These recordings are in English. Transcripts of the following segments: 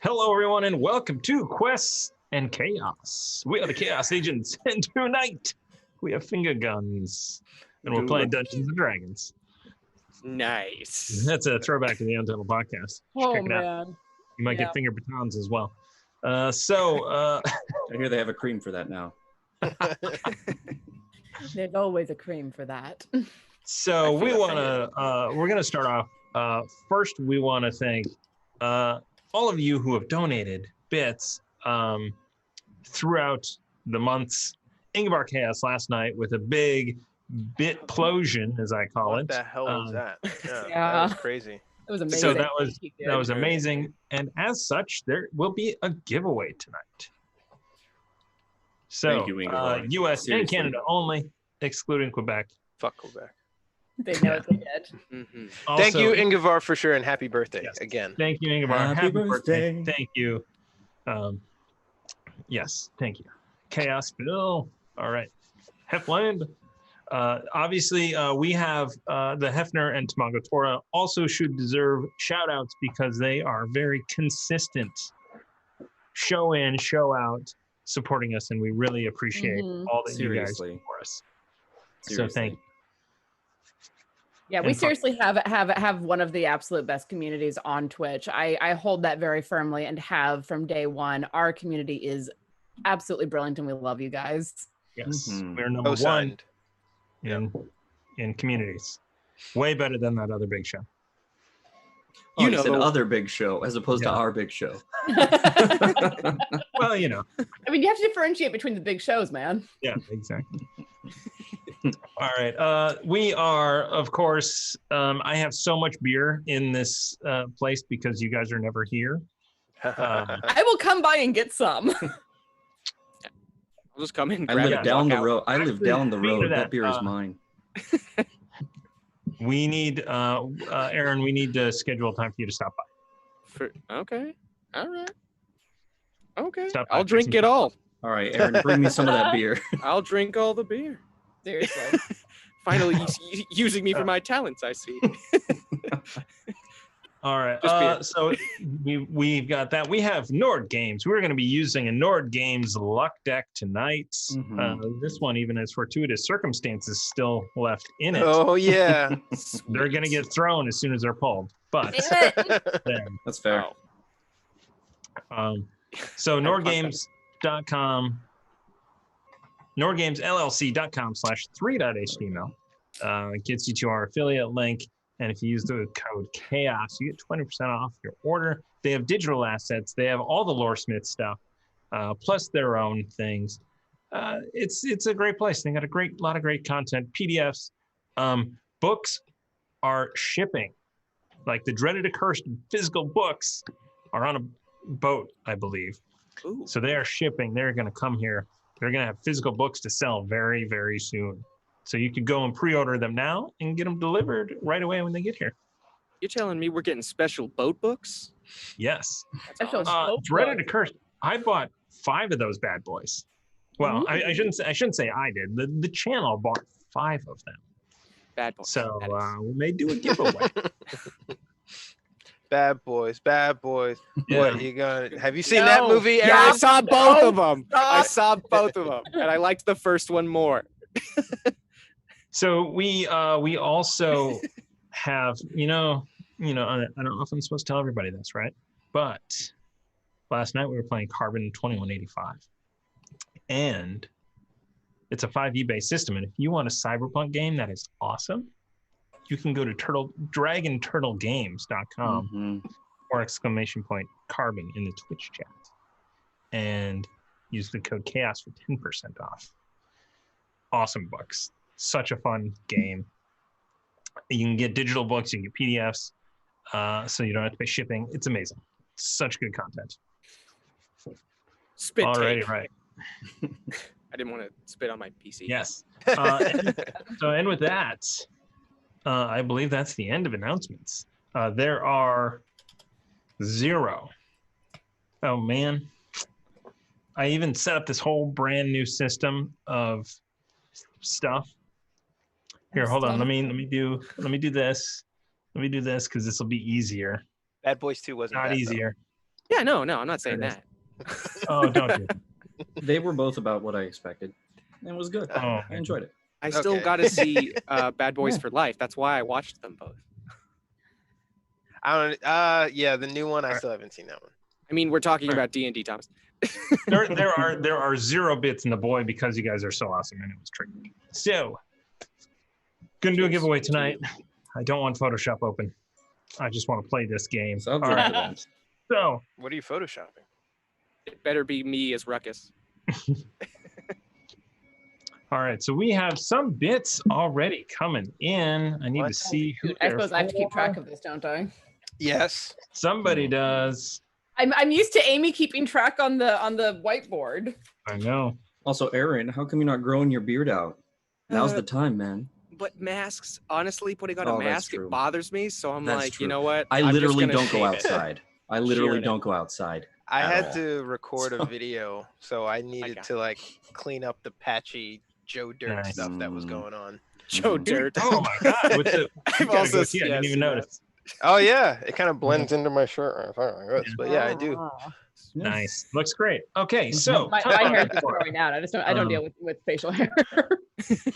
Hello, everyone, and welcome to Quests and Chaos. We are the Chaos Agents, and tonight we have finger guns, and we're playing Dungeons and Dragons. Nice. That's a throwback to the Untitled podcast. Oh, man. You might get finger batons as well. I hear they have a cream for that now. There's always a cream for that. So we're going to start off. First, we want to thank all of you who have donated bits throughout the months. Ingebar Chaos last night with a big bitplosion, as I call it. What the hell was that? Yeah. That was crazy. It was amazing. So that was amazing, and as such, there will be a giveaway tonight. So, Thank you, Ingebar. U.S. Seriously. and Canada only, excluding Quebec. Fuck Quebec. They know it's dead. Mm-hmm. Also, Thank you, Ingevar, for sure, and happy birthday again. Thank you, Ingebar. Happy birthday. Thank you. Yes, thank you. Chaos Bill. All right. Hefland. Obviously, we have the Hefner and Tamago Tora also should deserve shout outs because they are very consistent, show in, show out, supporting us, and we really appreciate all that you guys do for us. So thank you. Yeah, we seriously have one of the absolute best communities on Twitch. I hold that very firmly and have from day one. Our community is absolutely brilliant and we love you guys. Yes, we're number one in communities. Way better than that other big show. Oh, you know, the other big show as opposed to our big show. Well, you know. I mean, you have to differentiate between the big shows, man. Yeah, exactly. All right. We are, of course, I have so much beer in this place because you guys are never here. I will come by and get some. I'll just come in. I live down the road. I live down the road. That beer is mine. We need, Aaron, we need to schedule time for you to stop by. Okay. All right. Okay. I'll drink it all. All right, Aaron, bring me some of that beer. I'll drink all the beer. Seriously. Finally using me for my talents, I see. All right. So we've got that. We have Nord Games. We're going to be using a Nord Games luck deck tonight. This one, even has fortuitous circumstances still left in it. Oh, yeah. They're going to get thrown as soon as they're pulled. But that's fair. So NordGames.com, NordGamesLLC.com/3.html gets you to our affiliate link. And if you use the code CHAOS, you get 20% off your order. They have digital assets. They have all the Loresmith stuff, plus their own things. It's a great place. They got a lot of great content, PDFs. Books are shipping. Like the Dreaded Accursed physical books are on a boat, I believe. Ooh. So they are shipping. They're going to come here. They're going to have physical books to sell very, very soon. So you could go and pre-order them now and get them delivered right away when they get here. You're telling me we're getting special boat books? Yes. Special boat Dreaded Accursed. I bought 5 of those bad boys. Well, I shouldn't say I did. The channel bought 5 of them. Bad boys. So we may do a giveaway. Bad boys. Yeah. What you gonna? Have you seen that movie? Yeah, Aaron? I saw both of them. I Stop. saw both of them, and I liked the first one more. So we also have, I don't know if I'm supposed to tell everybody this, right? But last night we were playing Carbon 2185. And it's a 5e based system. And if you want a cyberpunk game that is awesome, you can go to dragonturtlegames.com or !carbon in the Twitch chat and use the code CHAOS for 10% off. Awesome books. Such a fun game. You can get digital books, you can get PDFs, so you don't have to pay shipping. It's amazing. Such good content. Spit Alrighty, take. right. I didn't want to spit on my PC. Yes. And with that, I believe that's the end of announcements. There are 0. Oh man. I even set up this whole brand new system of stuff. Here, hold on. Let me do this. Let me do this because this will be easier. Bad Boys 2 wasn't Not bad, easier. Yeah, no, I'm not saying that. Oh, don't do. They were both about what I expected. And it was good. Oh, I enjoyed it. I still Okay. got to see Bad Boys Yeah. for Life. That's why I watched them both. I don't. Yeah, the new one. I still haven't seen that one. I mean, we're talking All right. about D&D, Thomas. there are 0 bits in the boy because you guys are so awesome and it was tricky. So, gonna do a giveaway tonight. I don't want Photoshop open. I just want to play this game. All Subject right. to that. So, What are you photoshopping? It better be me as Ruckus. all right. So we have some bits already coming in. I need to What? see who. I they're suppose I have to keep track for. of this, don't I? Yes. Somebody does. I'm used to Amy keeping track on the whiteboard. I know. Also, Aaron, how come you're not growing your beard out? Now's the time, man. But masks, honestly, putting on Oh, a that's mask, true. it bothers me. So I'm That's like, true. you know what? I I'm just literally gonna don't go shave it. outside. I literally Shearing it. don't go outside. I at had all. to record a So- video, so I needed got to like clean up the patchy Joe Dirt Nice. stuff that was going on. Joe Mhm. Dirt. Oh my God! With the, I've you gotta also go see, I didn't even seen that. notice. Oh yeah, it kind of blends into my shirt or something like this, but yeah, I do. Yeah. Nice. Looks great. Okay, so My hair is just growing out. I don't Um, deal with facial hair.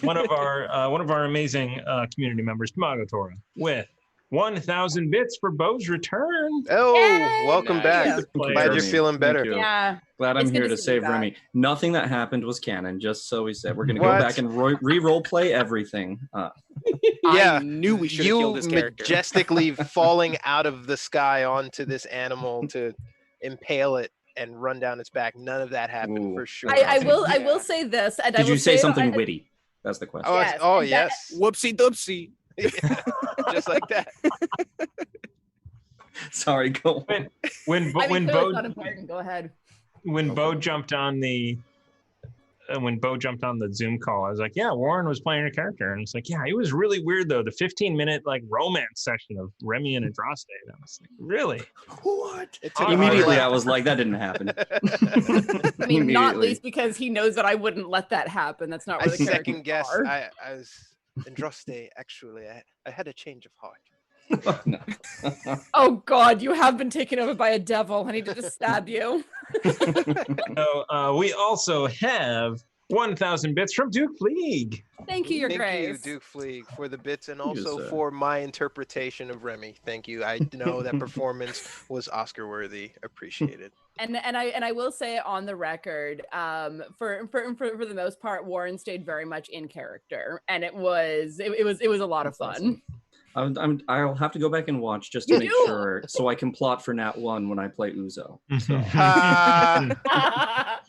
one of our amazing community members, Tamago Tora, with 1,000 bits for Bo's return. Oh, Yay! welcome back. Nice. Thank you, Glad you're Jeremy. feeling better. Thank you. Yeah. Glad It's I'm good here to to see you save back. Remy. Nothing that happened was canon, just so we said. We're going to What? go back and re-role play everything. Yeah, I knew we should have killed this character. majestically falling out of the sky onto this animal to impale it and run down its back. None of that happened Ooh. for sure. I will Yeah. say this. And I Did will you say something I- witty? That's the question. Oh, Yes, oh and that- yes, Whoopsie doopsie. just like that. Sorry, go on. When I mean, when clearly Bo it's not important. Go ahead. when Bo jumped on the Zoom call, I was like, yeah, Warren was playing her character, and it's like, yeah, it was really weird though. The 15-minute like romance session of Remy and Andraste. That was like, really? What? It took a Immediately, hard I was like, that didn't happen. I mean, not Immediately. least because he knows that I wouldn't let that happen. That's not I where the characters second guess. are. I was Andraste. Actually, I had a change of heart. No. Oh God, you have been taken over by a devil. I need to just stab you. So we also have 1,000 bits from Duke League. Thank you, Your Thank Grace. you, Duke Fleeg, for the bits and Yes, also sir. for my interpretation of Remy. Thank you. I know that performance was Oscar worthy. Appreciated. And I will say on the record, for the most part, Warren stayed very much in character, and it was a lot of That's fun. I'll have to go back and watch just to You make do? sure, so I can plot for Nat 1 when I play Uzo. Ah,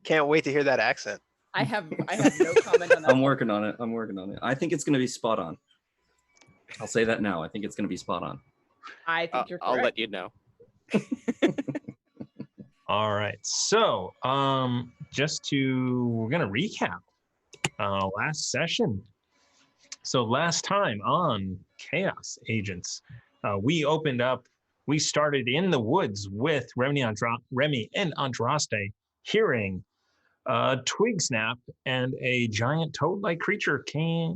can't wait to hear that accent. I have no comment on that. I'm working on it. I think it's going to be spot on. I'll say that now. I think it's going to be spot on. I think you're I'll correct. let you know. All right. So, we're gonna recap last session. So last time on Chaos Agents, we started in the woods with Remy and Andraste hearing twig snap, and a giant toad-like creature came.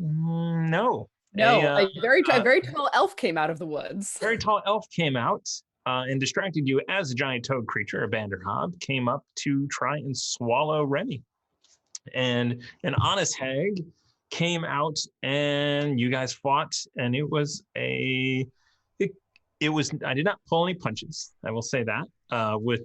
No, a very tall elf came out of the woods. Very tall elf came out and distracted you as a giant toad creature. A Banderhob came up to try and swallow Remy. And an honest hag came out, and you guys fought, and it was I did not pull any punches, I will say that. With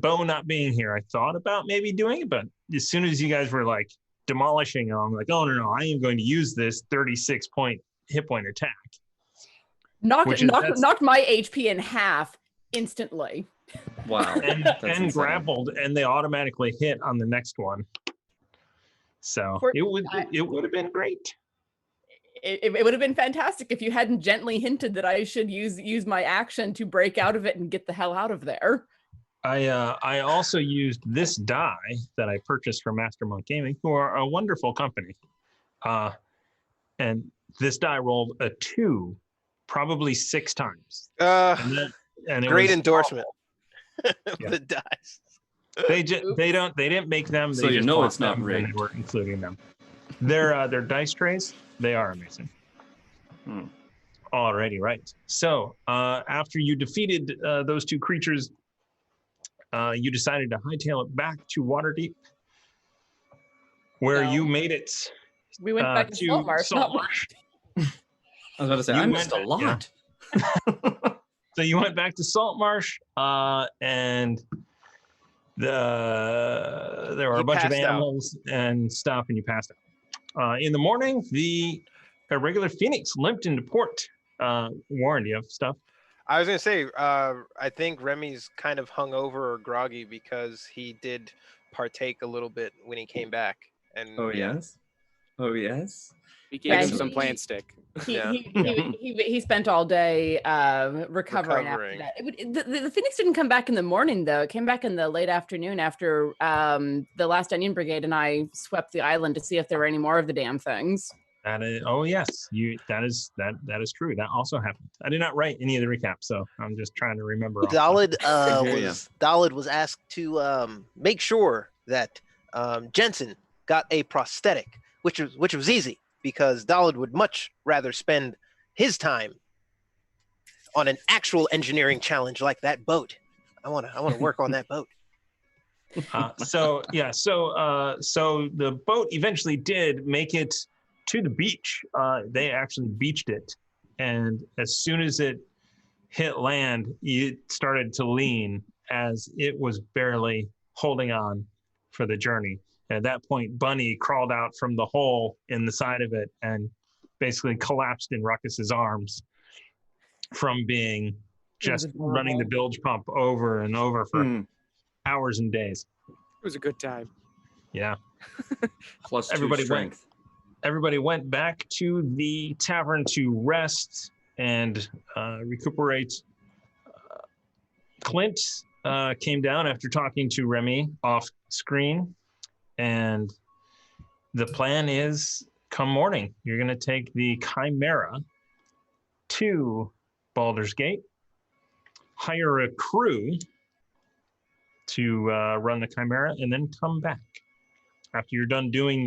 Bo not being here, I thought about maybe doing it, but as soon as you guys were like demolishing him, I'm like, oh no, I am going to use this 36 point hit point attack. Knocked my HP in half instantly. Wow. and That's and insane. grappled, and they automatically hit on the next one. So it would have been great. It would have been fantastic if you hadn't gently hinted that I should use my action to break out of it and get the hell out of there. I also used this die that I purchased from Mastermonk Gaming, who are a wonderful company. And this die rolled a 2, probably 6 times. And it Great was endorsement. Yeah. The dice. They didn't make them. So They you just know bought it's not them, and they rigged. were including them. Their dice trays, they are amazing. Alrighty, right. So after you defeated those two creatures, you decided to hightail it back to Waterdeep, where No. you made it We went back to Saltmarsh. Saltmarsh. I was about to say, You I missed a went- lot. So you went back to Saltmarsh, and there were You a bunch of passed out. animals and stuff, and you passed out. In the morning, the irregular Phoenix limped into port. Warren, do you have stuff? I was gonna say, I think Remy's kind of hungover or groggy because he did partake a little bit when he came back. And Oh yes. Oh yes. We gave him Yeah, some he- plant stick. Yeah. He spent all day recovering after that. The Phoenix didn't come back in the morning though. It came back in the late afternoon after the last Onion Brigade and I swept the island to see if there were any more of the damn things. That is, oh yes, that is true. That also happened. I did not write any of the recaps, so I'm just trying to remember. off the top. Dalid was asked to make sure that Jensen got a prosthetic, which was easy because Dalid would much rather spend his time on an actual engineering challenge like that boat. I want to work on that boat. So the boat eventually did make it to the beach. They actually beached it, and as soon as it hit land, it started to lean as it was barely holding on for the journey. And at that point, Bunny crawled out from the hole in the side of it and basically collapsed in Ruckus's arms from being just running the bilge pump over and over for hours and days. It was a good time. Yeah. Plus 2 Everybody strength. Everybody went back to the tavern to rest and recuperate. Clint came down after talking to Remy off screen, and the plan is come morning, you're going to take the Chimera to Baldur's Gate, hire a crew to run the Chimera, and then come back after you're done doing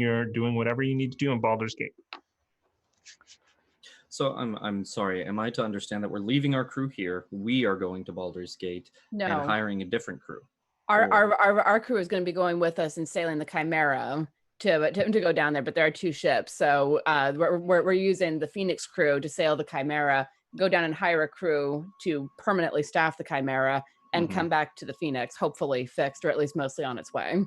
whatever you need to do in Baldur's Gate. So I'm sorry. Am I to understand that we're leaving our crew here? We are going to Baldur's Gate No. and hiring a different crew. Our crew is going to be going with us and sailing the Chimera to go down there, but there are 2 ships, so we're using the Phoenix crew to sail the Chimera, go down and hire a crew to permanently staff the Chimera, and come back to the Phoenix, hopefully fixed or at least mostly on its way.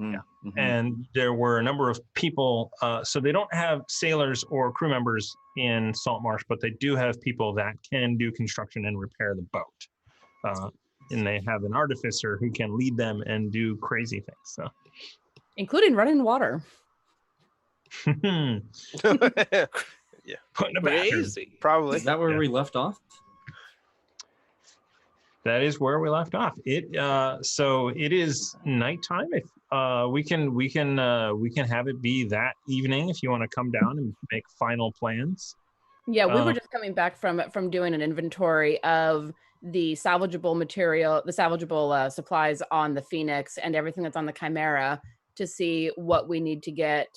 Yeah. And there were a number of people, so they don't have sailors or crew members in Saltmarsh, but they do have people that can do construction and repair the boat. And they have an artificer who can lead them and do crazy things. So, including running water. Yeah, putting a bathroom. Crazy. probably. Is that where we left off? That is where we left off. So it is nighttime. If we can have it be that evening if you want to come down and make final plans. Yeah, we were just coming back from doing an inventory of the salvageable material, the salvageable supplies on the Phoenix and everything that's on the Chimera to see what we need to get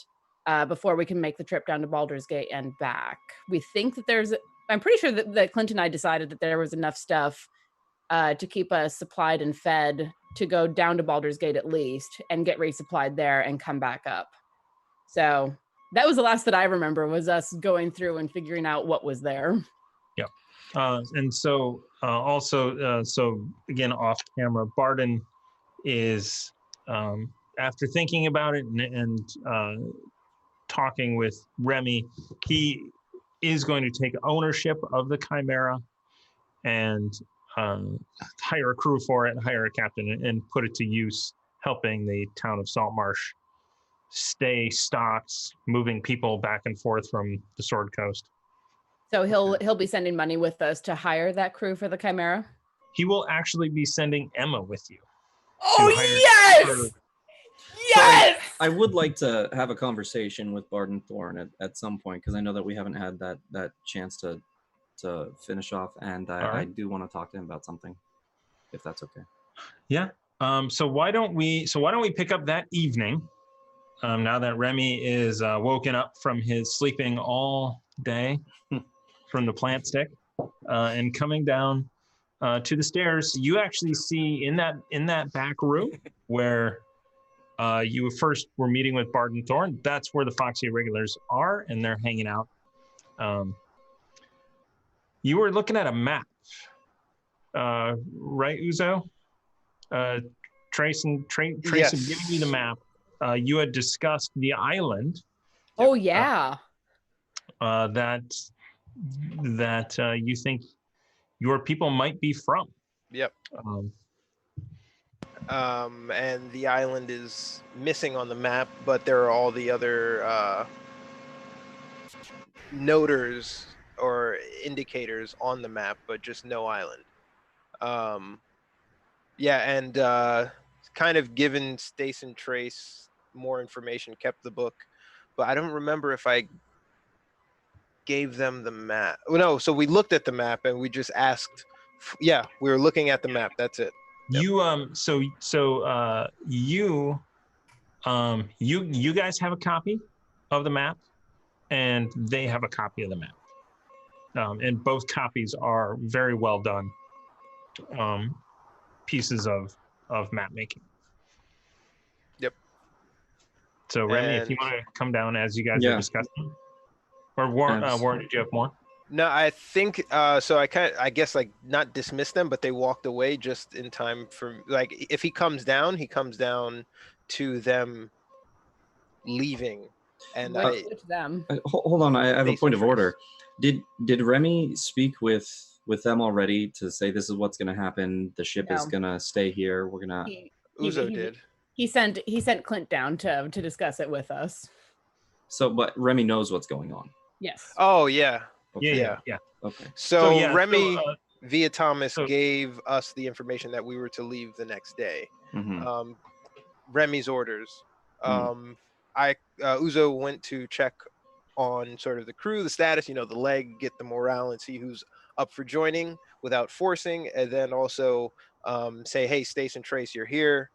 before we can make the trip down to Baldur's Gate and back. We think that I'm pretty sure that Clint and I decided that there was enough stuff to keep us supplied and fed to go down to Baldur's Gate at least and get resupplied there and come back up. So that was the last that I remember, was us going through and figuring out what was there. Yeah. And so so again, off camera, Barden is, after thinking about it and talking with Remy, he is going to take ownership of the Chimera and hire a crew for it, hire a captain, and put it to use, helping the town of Saltmarsh stay stocked, moving people back and forth from the Sword Coast. So he'll be sending money with us to hire that crew for the Chimera. He will actually be sending Emma with you. Oh yes! Yes! So I would like to have a conversation with Barden Thorn at some point, because I know that we haven't had that chance to finish off, and I do want to talk to him about something, if that's okay. Yeah. So why don't we pick up that evening? Now that Remy is woken up from his sleeping all day, plant stick, and coming down to the stairs, you actually see in that back room where you first were meeting with Barden Thorn. That's where the Foxy Irregulars are, and they're hanging out. You were looking at a map, right, Uzo? Trace had given you the map. You had discussed the island. Oh yeah. That you think your people might be from. Yep. And the island is missing on the map, but there are all the other noters or indicators on the map, but just no island. And kind of given Stace and Trace more information, kept the book, but I don't remember if I gave them the map. Well, no, so we looked at the map and we just asked. Yeah, we were looking at the map. That's it. Yep. You guys have a copy of the map, and they have a copy of the map, and both copies are very well done pieces of map making. Yep. So Remy, if you want to come down as you guys are discussing, or Warren, did you have more? No, I think so. I guess like not dismiss them, but they walked away just in time for like if he comes down to them leaving, and them. Hold on, I have a point of order. Did Remy speak with them already to say this is what's going to happen? The ship is going to stay here. We're gonna. Uzo did. He sent Clint down to discuss it with us. So, but Remy knows what's going on. Yes. Oh yeah. Okay. Yeah. Okay. So Remy via Thomas gave us the information that we were to leave the next day. Mm-hmm. Remy's orders. Uzo went to check on sort of the crew, the status, the leg, get the morale, and see who's up for joining without forcing, and then also say, hey, Stace and Trace, you're here.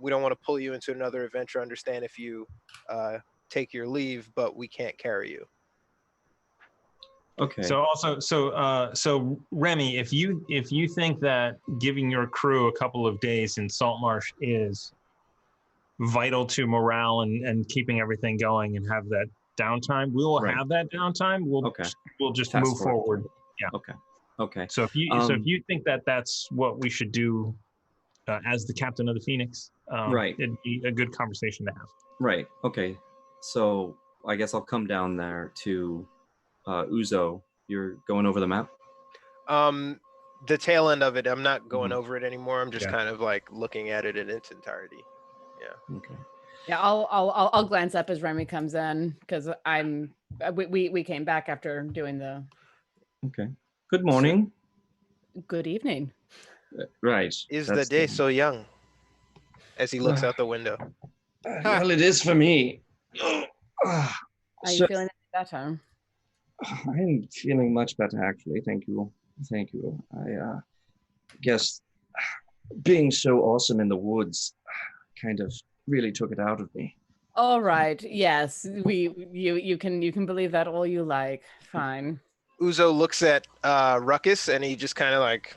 We don't want to pull you into another adventure. Understand if you take your leave, but we can't carry you. Okay. So Remy, if you think that giving your crew a couple of days in Saltmarsh is vital to morale and keeping everything going and have that downtime, we will have that downtime. We'll just Fast move forward. Yeah. Okay. So if you think that that's what we should do as the captain of the Phoenix, it'd be a good conversation to have. Right. Okay. So I guess I'll come down there to Uzo. You're going over the map? The tail end of it, I'm not going over it anymore. I'm just kind of like looking at it in its entirety. Yeah. Okay. Yeah, I'll glance up as Remy comes in because we came back after doing the. Okay. Good morning. Good evening. Right. Is the day so young? As he looks out the window. Well, it is for me. Are you feeling that time? I'm feeling much better, actually. Thank you. I guess being so awesome in the woods kind of really took it out of me. All right. Yes, you can believe that all you like. Fine. Uzo looks at Ruckus and he just kind of like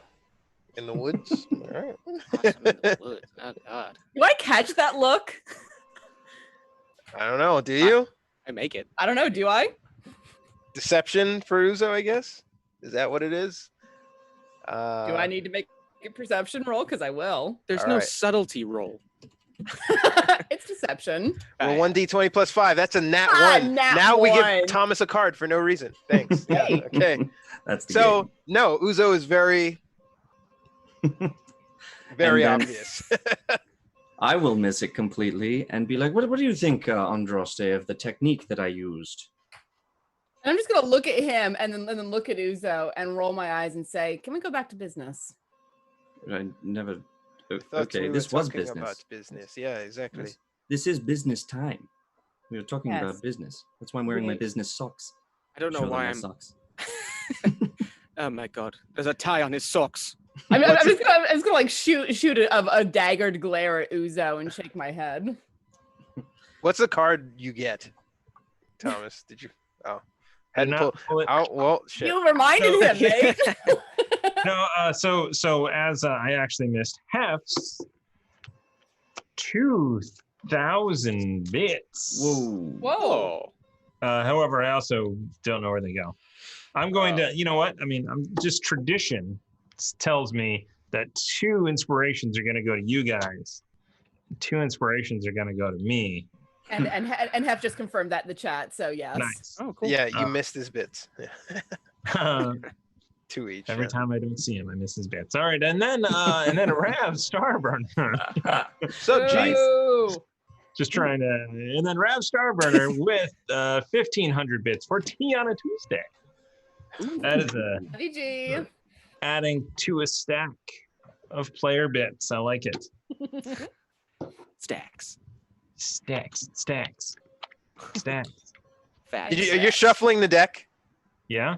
in the woods. All right. Awesome in the woods. Oh God. Do I catch that look? I don't know. Do you? I make it. I don't know. Do I? Deception for Uzo, I guess. Is that what it is? Do I need to make a perception roll? Because I will. There's no subtlety roll. It's deception. Well, 1d20 plus 5. That's a nat 1. Now we give Thomas a card for no reason. Thanks. Yeah. Okay. That's the game. No, Uzo is very, very obvious. I will miss it completely and be like, what do you think, Andraste, of the technique that I used? And I'm just going to look at him and then look at Uzo and roll my eyes and say, can we go back to business? I never... Okay, this was business. About business. Yeah, exactly. This is business time. We were talking about business. That's why I'm wearing my business socks. I don't know why I'm... Socks. Oh my God. There's a tie on his socks. I'm just gonna like shoot a daggered glare at Uzo and shake my head. What's the card you get, Thomas? Did you? Oh, Hadn't not pulled. pull it. Oh well, shit. You reminded him, mate. No, so as I actually missed Hef's 2,000 bits. Whoa. Whoa. However, I also don't know where they go. I'm going to, you know what? I mean, I'm just tradition tells me that 2 inspirations are going to go to you guys. 2 inspirations are going to go to me. And have just confirmed that in the chat. So yes. Nice. Oh, cool. Yeah, you missed his bits. Yeah. 2 each. Every yeah. time I don't see him, I miss his bits. All right, and then Rav Starburner. So, G. Ooh. Just trying to, and then Rav Starburner with 1,500 bits for Tea on a Tuesday. That is VG. adding to a stack of player bits. I like it. Stacks. Stacks. Fat. You're shuffling the deck. Yeah.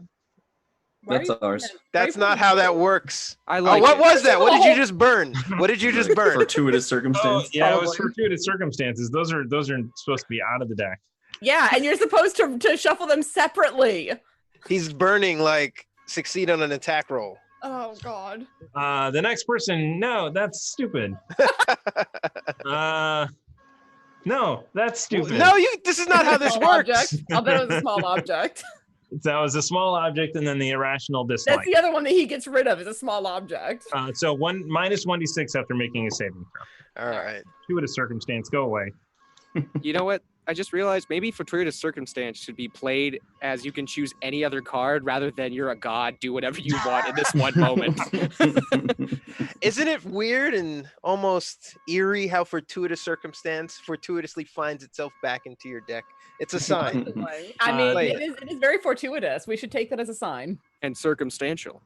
Why are That's you ours. doing that? That's Why are you not how that works. I like What it. was that? What did you just burn? What did you just burn? Fortuitous Oh, circumstance. yeah, it was fortuitous circumstances. Those are supposed to be out of the deck. Yeah, and you're supposed to shuffle them separately. He's burning like succeed on an attack roll. Oh God. The next person, no, that's stupid. No, that's stupid. No, this is not how this Small works. object. I'll bet it was a small object. That was a small object, and then the irrational dislike. That's the other one that he gets rid of is a small object. So minus 1d6 after making a saving throw. All right. Fortuitous circumstance, go away. You know what? I just realized maybe Fortuitous Circumstance should be played as you can choose any other card rather than you're a god, do whatever you want in this one moment. Isn't it weird and almost eerie how fortuitous circumstance fortuitously finds itself back into your deck? It's a sign. I mean, Play it is very fortuitous. We should take that as a sign. And circumstantial.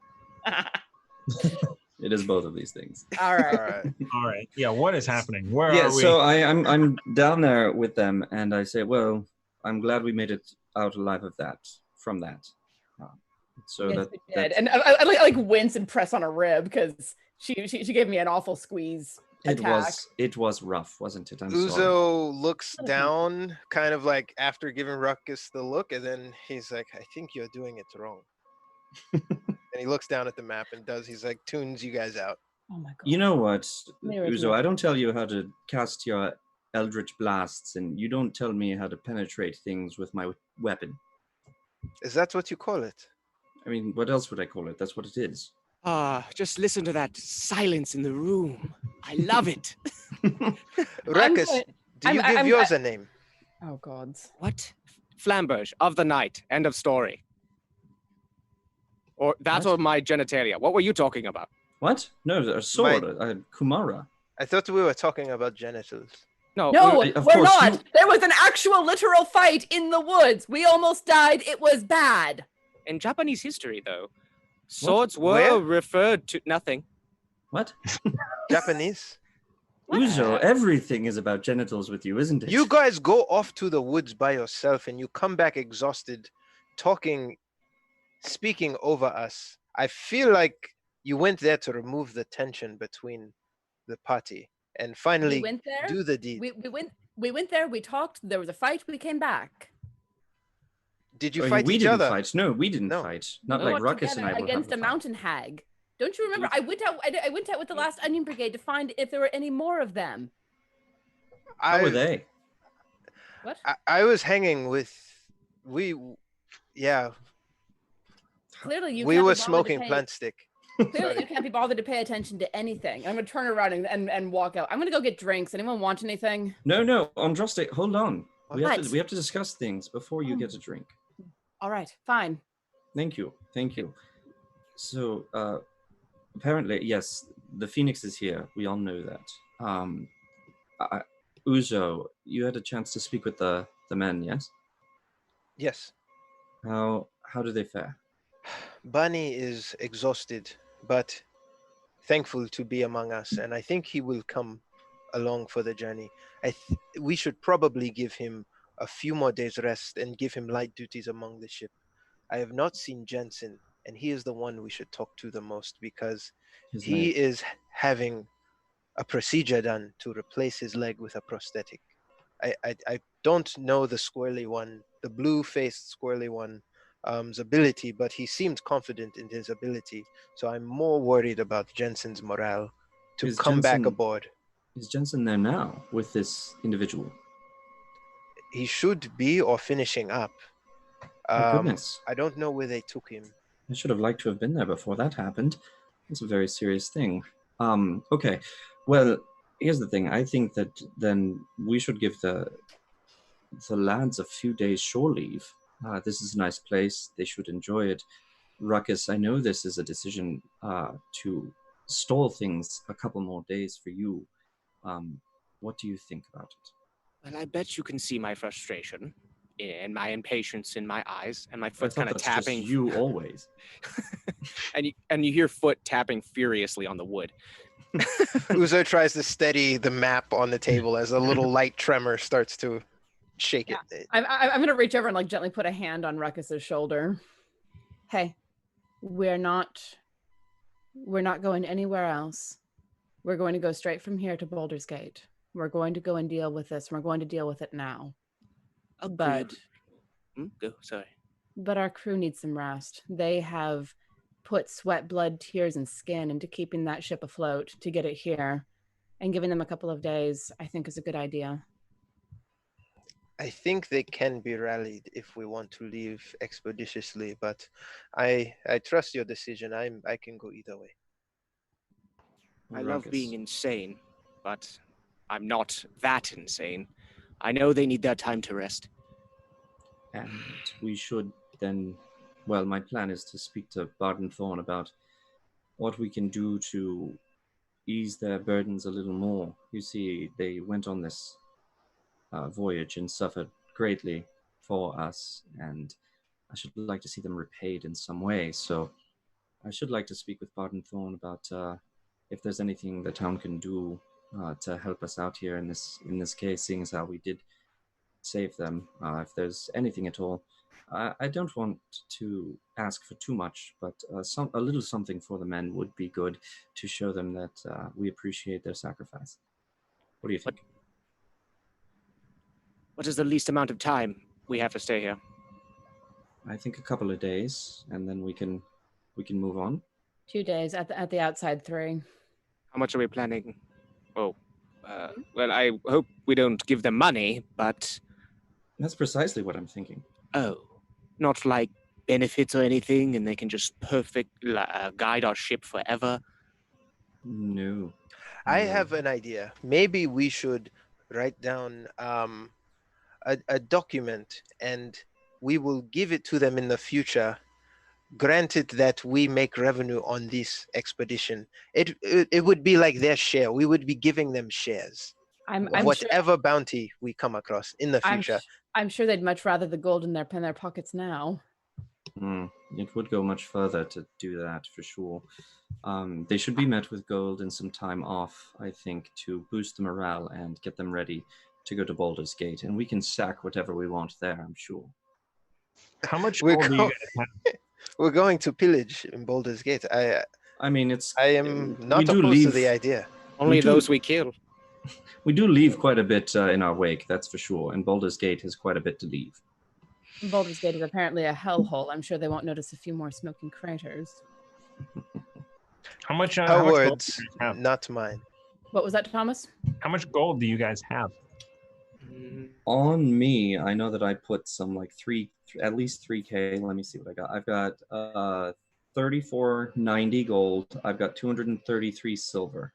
It is both of these things. All All right. right. All right. Yeah, what is happening? Where Yeah, are we? so I'm down there with them, and I say, well, I'm glad we made it out alive from that. So Yes, that we did. that's- And I like wince and press on a rib because she gave me an awful squeeze attack. it was rough, wasn't it? I'm sorry. Uzo looks down, kind of like after giving Ruckus the look, and then he's like, I think you're doing it wrong. And he looks down at the map and he's like, tunes you guys out. Oh my God. You know what, Mirror, Uzo? mirror. I don't tell you how to cast your eldritch blasts, and you don't tell me how to penetrate things with my weapon. Is that what you call it? I mean, what else would I call it? That's what it is. Just listen to that silence in the room. I love it. Ruckus, do you give yours a name? Oh God. What? Flamberge of the night. End of story. Or that's all my genitalia. What were you talking about? What? No, a sword, Kumara. I thought we were talking about genitals. No. No, of we're course, not. you- There was an actual literal fight in the woods. We almost died. It was bad. In Japanese history, though, swords Where? were referred to nothing. What? Japanese? Uzo, everything is about genitals with you, isn't it? You guys go off to the woods by yourself and you come back exhausted, speaking over us. I feel like you went there to remove the tension between the party and finally We went there. do the deed. We went there. We talked. There was a fight. We came back. Did you Oh, fight we each didn't other? fight. No, we didn't No. fight. Not We like worked Ruckus and together I will against have a a fight. mountain hag. Don't you remember? I went out with the last onion brigade to find if there were any more of them. How were they? What? I was hanging with Clearly, you. we can't be were bothered to smoking pay- plant stick. Clearly, you can't be bothered to pay attention to anything. I'm gonna turn around and walk out. I'm gonna go get drinks. Anyone want anything? No, Andraste, hold on. We What? have to discuss things before you get a drink. All right, fine. Thank you. So, apparently, yes, the Phoenix is here. We all know that. Uzo, you had a chance to speak with the men, yes? Yes. How do they fare? Bunny is exhausted, but thankful to be among us, and I think he will come along for the journey. We should probably give him a few more days rest and give him light duties among the ship. I have not seen Jensen, and he is the one we should talk to the most because he is having a procedure done to replace his leg with a prosthetic. I don't know the squirrely one, the blue-faced squirrely one. ability, but he seemed confident in his ability. So I'm more worried about Jensen's morale to Is come back Jensen- aboard. Is Jensen there now with this individual? He should be or finishing up. Oh, goodness. I don't know where they took him. I should have liked to have been there before that happened. It's a very serious thing. Okay. Well, here's the thing. I think that then we should give the lads a few days shore leave. This is a nice place. They should enjoy it. Ruckus, I know this is a decision to stall things a couple more days for you. What do you think about it? Well, I bet you can see my frustration and my impatience in my eyes, and my I foot's thought kind of that's just tapping. you always. and you hear foot tapping furiously on the wood. Uzo tries to steady the map on the table as a little light tremor starts to shake it. I'm gonna reach over and like gently put a hand on Ruckus's shoulder. Hey, we're not going anywhere else. We're going to go straight from here to Baldur's Gate. We're going to go and deal with this. We're going to deal with it now. But sorry. But our crew needs some rest. They have put sweat, blood, tears, and skin into keeping that ship afloat to get it here. And giving them a couple of days, I think, is a good idea. I think they can be rallied if we want to leave expeditiously, but I trust your decision. I can go either way. I love being insane, but I'm not that insane. I know they need their time to rest. And we should then, well, my plan is to speak to Bard and Thorn about what we can do to ease their burdens a little more. You see, they went on this voyage and suffered greatly for us, and I should like to see them repaid in some way. So I should like to speak with Bard and Thorn about if there's anything the town can do to help us out here in this case, seeing as how we did save them. If there's anything at all, I don't want to ask for too much, but a little something for the men would be good to show them that we appreciate their sacrifice. What do you think? What is the least amount of time we have to stay here? I think a couple of days, and then we can move on. 2 days at the outside, 3. How much are we planning? Oh, well, I hope we don't give them money, but... That's precisely what I'm thinking. Oh, not like benefits or anything, and they can just guide our ship forever? No. I have an idea. Maybe we should write down a document, and we will give it to them in the future, granted that we make revenue on this expedition. It would be like their share. We would be giving them shares. I'm whatever sure, bounty we come across in the future. I'm sure they'd much rather the gold in their pockets now. It would go much further to do that, for sure. They should be met with gold and some time off, I think, to boost the morale and get them ready to go to Baldur's Gate. And we can sack whatever we want there, I'm sure. How much gold do you guys have? We're going to pillage in Baldur's Gate. I am not opposed to the idea. Only those we kill. We do leave quite a bit in our wake, that's for sure. And Baldur's Gate has quite a bit to leave. Baldur's Gate is apparently a hellhole. I'm sure they won't notice a few more smoking craters. How much? Her words, not mine. What was that, Thomas? How much gold do you guys have? On me, I know that I put some like at least 3K. Let me see what I got. I've got 3490 gold. I've got 233 silver.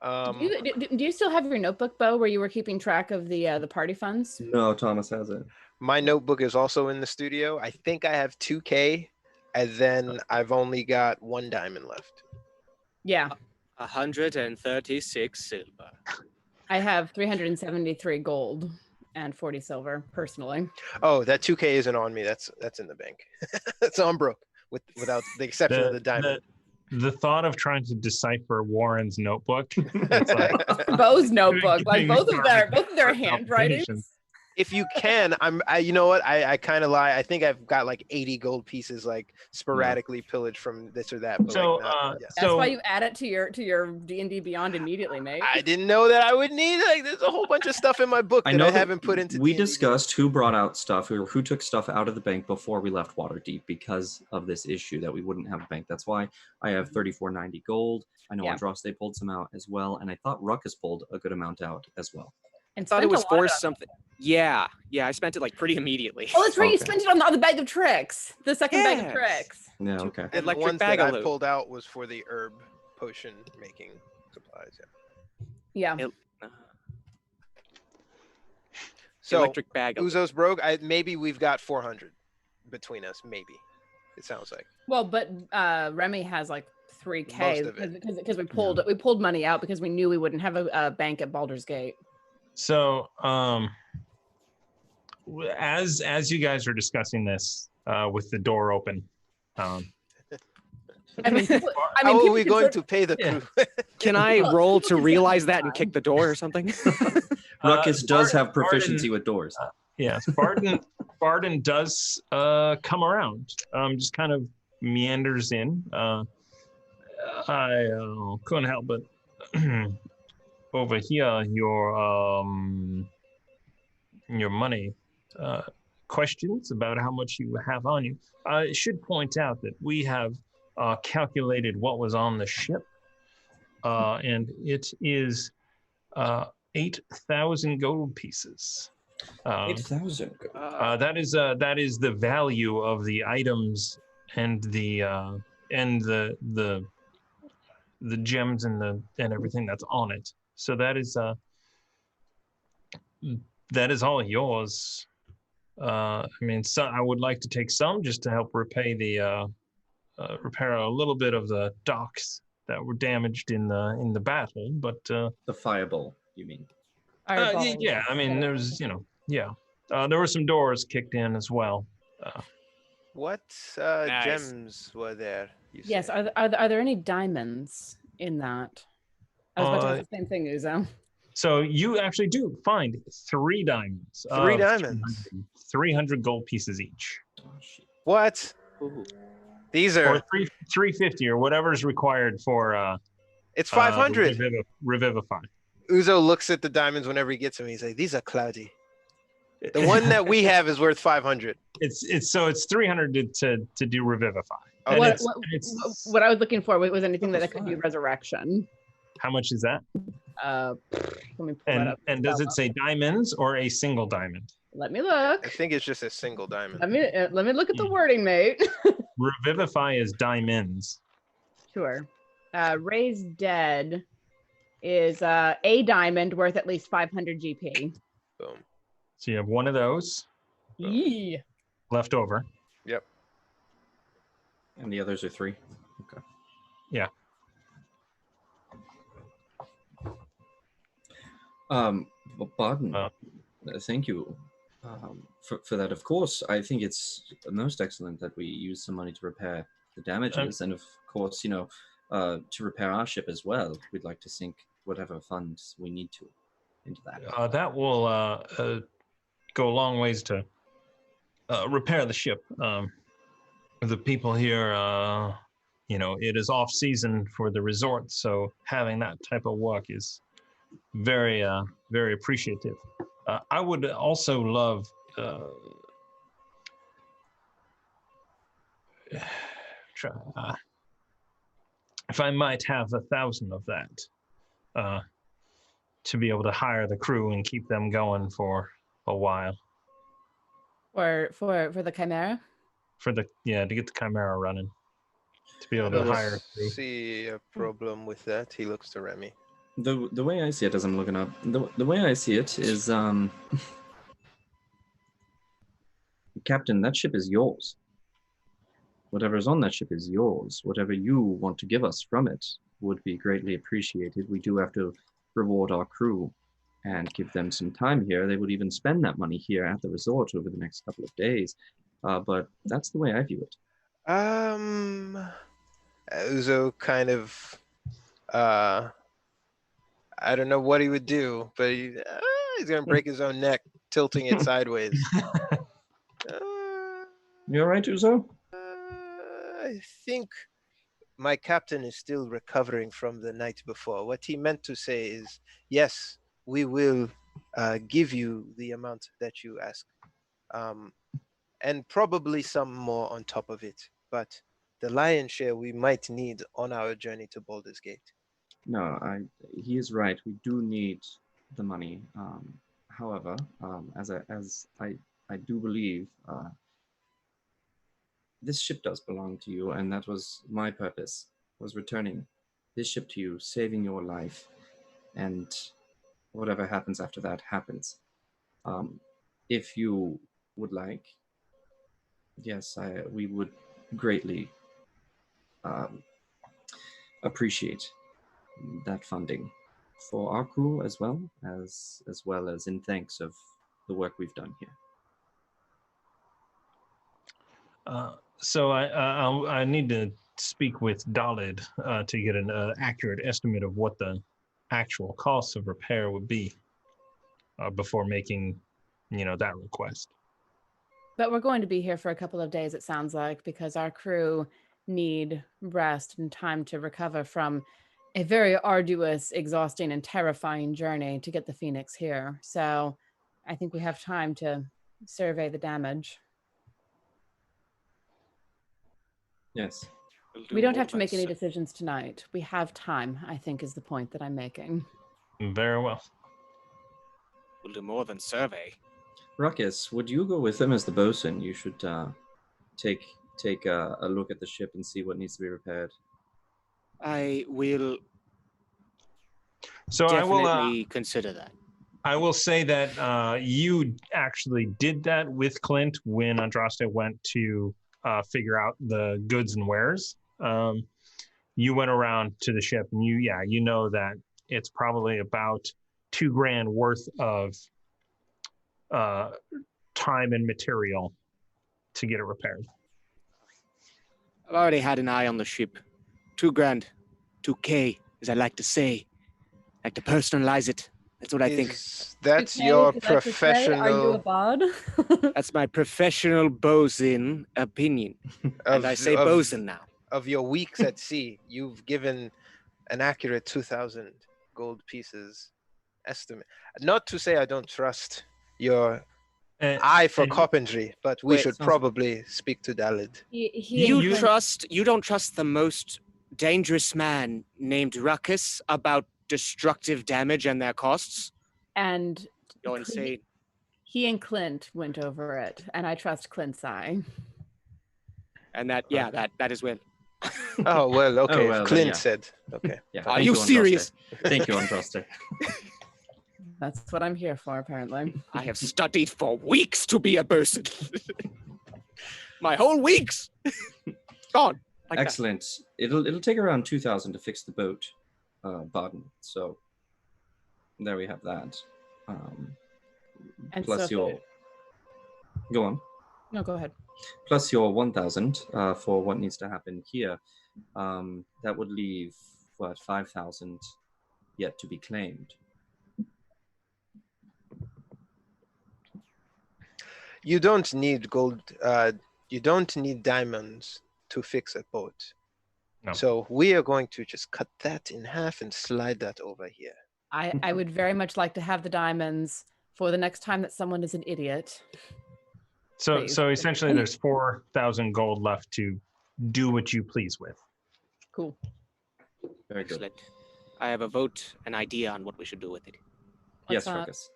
Do you still have your notebook, Bo, where you were keeping track of the party funds? No, Thomas has it. My notebook is also in the studio. I think I have 2K, and then I've only got 1 diamond left. Yeah. 136 silver. I have 373 gold and 40 silver, personally. Oh, that 2K isn't on me. That's in the bank. So I'm broke without the exception of the diamond. The thought of trying to decipher Warren's notebook, it's like Bo's notebook, like both of their palpitations. handwritings. If you can, you know what? I kind of lie. I think I've got like 80 gold pieces, like sporadically pillaged from this or that. But So, like, not, yeah. That's so why you add it to your D&D Beyond immediately, mate. I didn't know that I would need. Like, there's a whole bunch of stuff in my book that I haven't put into. We D&D discussed who brought out stuff, who took stuff out of the bank before we left Waterdeep because of this issue that we wouldn't have a bank. That's why I have 3490 gold. I know Andros, they pulled some out as well, and I thought Ruckus pulled a good amount out as well. And I thought it was for for something. Yeah, I spent it like pretty immediately. Oh, that's right. You Okay. spent it on the bag of tricks. The second bag of Yes. tricks. Yeah, okay. And the Electric ones that bag I pulled out was for the herb potion making supplies. Yeah. Yeah. So Electric bag. Uzo's broke. Maybe we've got 400 between us. Maybe it sounds like. Well, but Remy has like 3K Most of it. because we pulled money out because we knew we wouldn't have a bank at Baldur's Gate. So, as you guys are discussing this with the door open, I mean, How are we going to pay the crew? Can I roll to realize that and kick the door or something? Ruckus does have Barden- proficiency with doors. yes, Barden does come around. Just kind of meanders in. I couldn't help but overhear your money questions about how much you have on you. I should point out that we have calculated what was on the ship, and it is 8,000 gold pieces. 8,000. That is the value of the items and the gems and everything that's on it. So that is all yours. I mean, so I would like to take some just to help repay the repair a little bit of the docks that were damaged in the battle, but The fireball, you mean? yeah, I mean, there's there were some doors kicked in as well. What Nice. gems were there? Yes. Are there any diamonds in that? I was about to ask the same thing, Uzo. So you actually do find 3 diamonds. 3 diamonds. 300 gold pieces each. Oh, shit. What? Ooh. These Or are. 350 or whatever is required for It's 500. Revivify. Uzo looks at the diamonds whenever he gets them. He's like, "These are cloudy." The one that we have is worth 500. It's 300 to do Revivify. Oh, And What, it's- what, it's- what I was looking for was anything That that was could do fine. resurrection. How much is that? Let me pull that up. And does it say diamonds or a single diamond? Let me I look. think it's just a single diamond. Let me look at the wording, mate. Revivify is diamonds. Sure. Raised Dead is a diamond worth at least 500 GP. Boom. So you have one of those Yee. left over. Yep. And the others are 3. Okay. Yeah. Barden, Uh, thank you for that. Of course, I think it's most excellent that we use some money to repair the damages, and of course, to repair our ship as well. We'd like to sink whatever funds we need to into that. That will go a long ways to repair the ship. The people here, it is off season for the resort, so having that type of work is very, very appreciative. I would also love if I might have 1,000 of that to be able to hire the crew and keep them going for a while. For the Chimera? To get the Chimera running. To be able to Don't hire a crew. see a problem with that. He looks to Remy. The way I see it, as I'm looking up, the way I see it is, Captain, that ship is yours. Whatever's on that ship is yours. Whatever you want to give us from it would be greatly appreciated. We do have to reward our crew and give them some time here. They would even spend that money here at the resort over the next couple of days. But that's the way I view it. Uzo kind of, I don't know what he would do, but he's gonna break his own neck tilting it sideways. You all right, Uzo? I think my captain is still recovering from the night before. What he meant to say is, yes, we will give you the amount that you ask, and probably some more on top of it. But the lion's share we might need on our journey to Baldur's Gate. No, he is right. We do need the money. However, as I do believe, this ship does belong to you, and that was my purpose, was returning this ship to you, saving your life, and whatever happens after that happens. If you would like, yes, we would greatly appreciate that funding for our crew as well as in thanks of the work we've done here. So I need to speak with Dalid to get an accurate estimate of what the actual costs of repair would be before making, that request. But we're going to be here for a couple of days, it sounds like, because our crew need rest and time to recover from a very arduous, exhausting, and terrifying journey to get the Phoenix here. So I think we have time to survey the damage. Yes. We don't have to make any decisions tonight. We have time, I think, is the point that I'm making. Very well. We'll do more than survey. Ruckus, would you go with him as the bosun? You should take a look at the ship and see what needs to be repaired. I will So definitely consider that. I will say that you actually did that with Clint when Andraste went to figure out the goods and wares. You went around to the ship and you know that it's probably about $2,000 worth of time and material to get it repaired. I've already had an eye on the ship. $2,000, $2K, as I like to say. I like to personalize it. That's what I think. That's Okay, your would you like to say, are you a professional. bod? That's my professional bosun opinion. And I say bosun now. Of your weeks at sea, you've given an accurate 2,000 gold pieces estimate. Not to say I don't trust your eye for carpentry, but we should probably speak to Dalid. You don't trust the most dangerous man named Ruckus about destructive damage and their costs? And You're insane. He and Clint went over it, and I trust Clint's eye. And that is when. Oh, well, okay. Oh, well, Clint yeah. said, okay. Yeah. Are you serious? Thank you, Andraste. That's what I'm here for, apparently. I have studied for weeks to be a person. My whole weeks. Gone. Like Excellent. It'll take around 2,000 to fix the boat, Baden. So there we have that. And Plus so go on. No, go ahead. Plus your 1,000 for what needs to happen here. That would leave 5,000 yet to be claimed. You don't need gold. You don't need diamonds to fix a boat. No. So we are going to just cut that in half and slide that over here. I would very much like to have the diamonds for the next time that someone is an idiot. So Please. so essentially there's 4,000 gold left to do what you please with. Cool. Very good. Excellent. I have a vote, an idea on what we should do with it. Yes, What's that? Ruckus.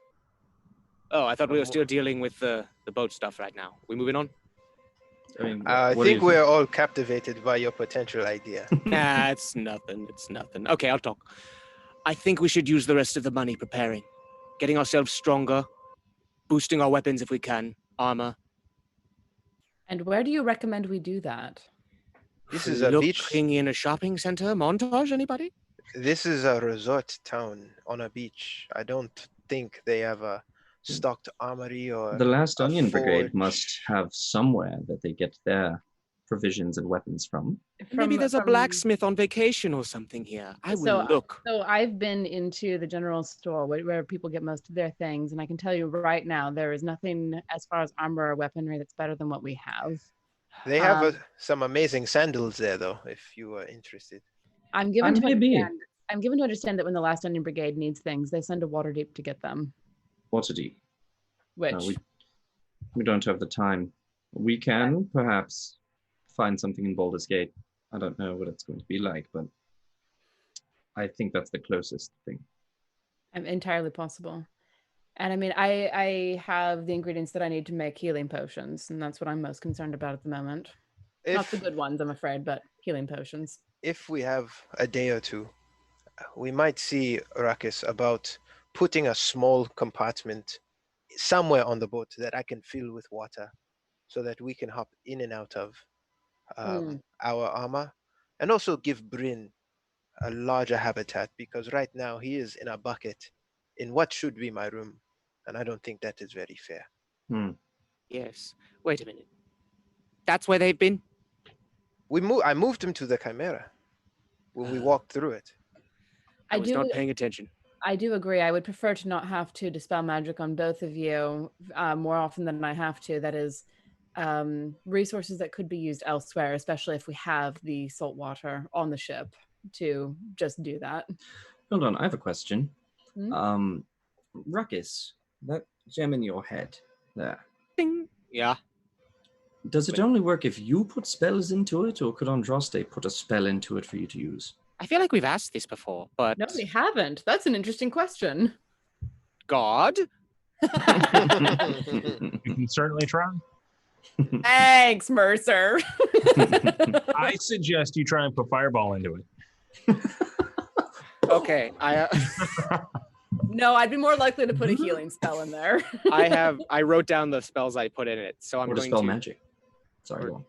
Oh, I thought we were still dealing with the boat stuff right now. We moving on? I mean, I what do think you we're all captivated by your potential idea. Nah, it's nothing. It's nothing. Okay, I'll talk. I think we should use the rest of the money preparing, getting ourselves stronger, boosting our weapons if we can, armor. And where do you recommend we do that? This is a beach. Looking in a shopping center, Montage, anybody? This is a resort town on a beach. I don't think they have a stocked armory or The last a Onion Brigade forge. must have somewhere that they get their provisions and weapons from. Maybe there's a blacksmith on vacation or something here. I will look. So I've been into the general store where people get most of their things, and I can tell you right now, there is nothing as far as armor or weaponry that's better than what we have. They have some amazing sandals there, though, if you are interested. I'm given to understand that when the Last Onion Brigade needs things, they send a Waterdeep to get them. Waterdeep. Which we don't have the time. We can perhaps find something in Baldur's Gate. I don't know what it's going to be like, but I think that's the closest thing. Entirely possible. And I mean, I have the ingredients that I need to make healing potions, and that's what I'm most concerned about at the moment. Not the good ones, I'm afraid, but healing potions. If we have a day or two, we might see Ruckus about putting a small compartment somewhere on the boat that I can fill with water so that we can hop in and out of our armor, and also give Bryn a larger habitat, because right now he is in a bucket in what should be my room, and I don't think that is very fair. Yes. Wait a minute. That's where they've been? I moved him to the Chimera when we walked through it. I was not paying attention. I do agree. I would prefer to not have to dispel magic on both of you more often than I have to. That is resources that could be used elsewhere, especially if we have the salt water on the ship to just do that. Hold on, I have a question. Ruckus, that gem in your head there. Ding. Yeah. Does it only work if you put spells into it, or could Andraste put a spell into it for you to use? I feel like we've asked this before, but... No, we haven't. That's an interesting question. God? You can certainly try. Thanks, Mercer. I suggest you try and put Fireball into it. Okay, No, I'd be more likely to put a healing spell in there. I wrote down the spells I put in it, so I'm or going spell to... magic. Sorry, go on.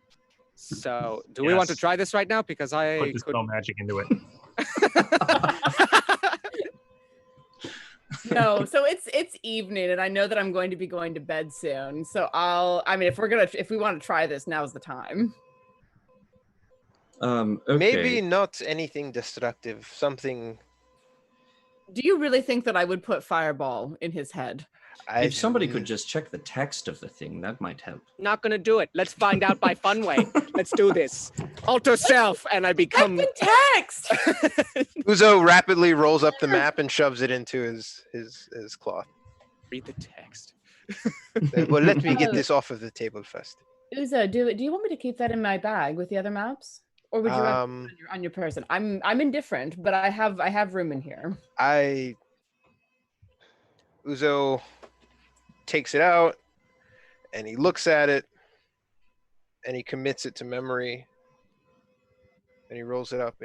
So, do we want to try this right now? Because I put the spell magic into it. No, so it's evening, and I know that I'm going to be going to bed soon. So if we want to try this, now's the time. Okay. Maybe not anything destructive. Something. Do you really think that I would put Fireball in his head? If somebody could just check the text of the thing, that might help. Not gonna do it. Let's find out by fun way. Let's do this. Alter self, and I become the text. Uzo rapidly rolls up the map and shoves it into his cloth. Read the text. Well, let me get this off of the table first. Uzo, do you want me to keep that in my bag with the other maps, or would you rather on your person? I'm indifferent, but I have room in here. Uzo takes it out, and he looks at it, and he commits it to memory, and he rolls it up.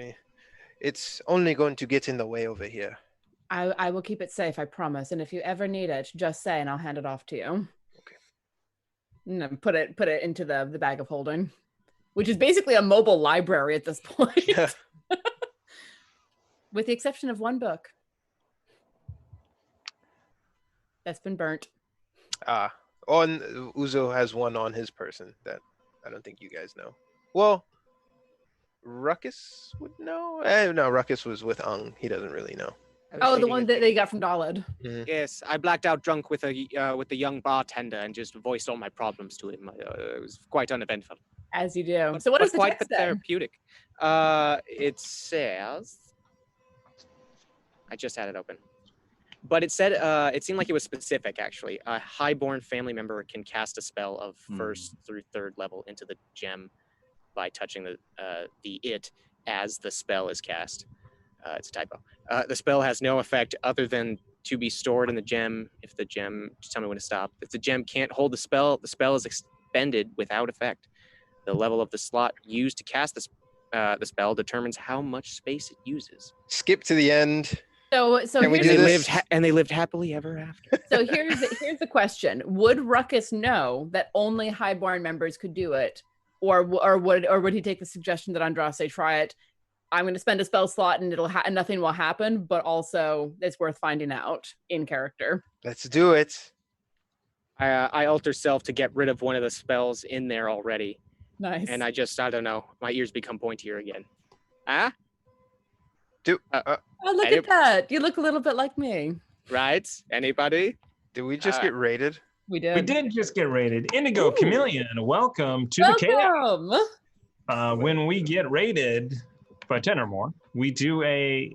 It's only going to get in the way over here. I will keep it safe, I promise. And if you ever need it, just say, and I'll hand it off to you. Okay. And then put it into the bag of holding, which is basically a mobile library at this point, with the exception of one book that's been burnt. Uzo has one on his person that I don't think you guys know. Well, Ruckus would know. No, Ruckus was with Ung. He doesn't really know. Oh, the one that they got from Dalid. Mm-hmm. Yes, I blacked out drunk with the young bartender and just voiced all my problems to him. It was quite uneventful. As you do. So what is the quite text then? Therapeutic. It says. I just had it open. But it said, it seemed like it was specific, actually. A highborn family member can cast a spell of first through third level into the gem by touching the it as the spell is cast. It's a typo. The spell has no effect other than to be stored in the gem. If the gem, just tell me when to stop. If the gem can't hold the spell is expended without effect. The level of the slot used to cast the spell determines how much space it uses. Skip to the end. So they lived happily ever after. So here's the question: would Ruckus know that only highborn members could do it, or would he take the suggestion that Andraste try it? I'm going to spend a spell slot and nothing will happen, but also it's worth finding out in character. Let's do it. I alter self to get rid of one of the spells in there already. Nice. And I don't know, my ears become pointier again. Ah, Oh, look at that. You look a little bit like me. right? Anybody? Did we just get raided? We did. We did just get rated. Indigo Ooh. Chameleon, welcome to the chaos. Welcome. When we get rated by 10 or more, we do a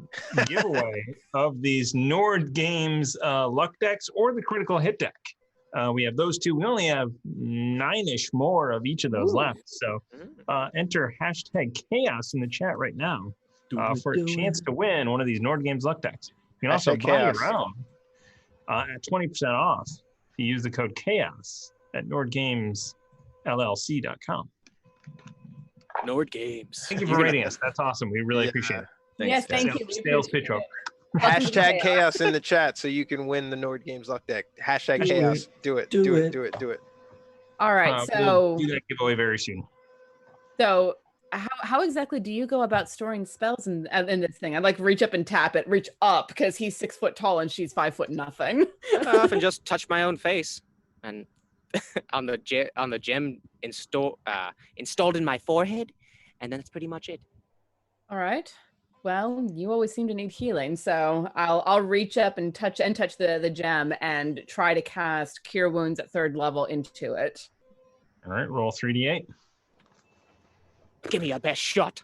giveaway of these Nord Games luck decks or the critical hit deck. We have those two. We only have 9-ish more of each of those left. So enter hashtag chaos in the chat right now for a chance to win one of these Nord Games luck decks. You can also Hashtag buy chaos. your own at 20% off if you use the code chaos at nordgamesllc.com. Nord Games. Thank you for rating us. That's awesome. We really appreciate it. Yes, thank you. Sales pitch over. Hashtag chaos in the chat so you can win the Nord Games luck deck. Hashtag chaos. Do it. Do it. Do it. Do it. All right. We'll do that giveaway very soon. So how exactly do you go about storing spells in this thing? I'd like reach up and tap it. Reach up because he's 6 foot tall and she's 5 foot nothing. I often just touch my own face, and on the gem installed in my forehead, and then that's pretty much it. All right. Well, you always seem to need healing, so I'll reach up and touch the gem and try to cast Cure Wounds at 3rd level into it. All right, roll 3d8. Give me your best shot.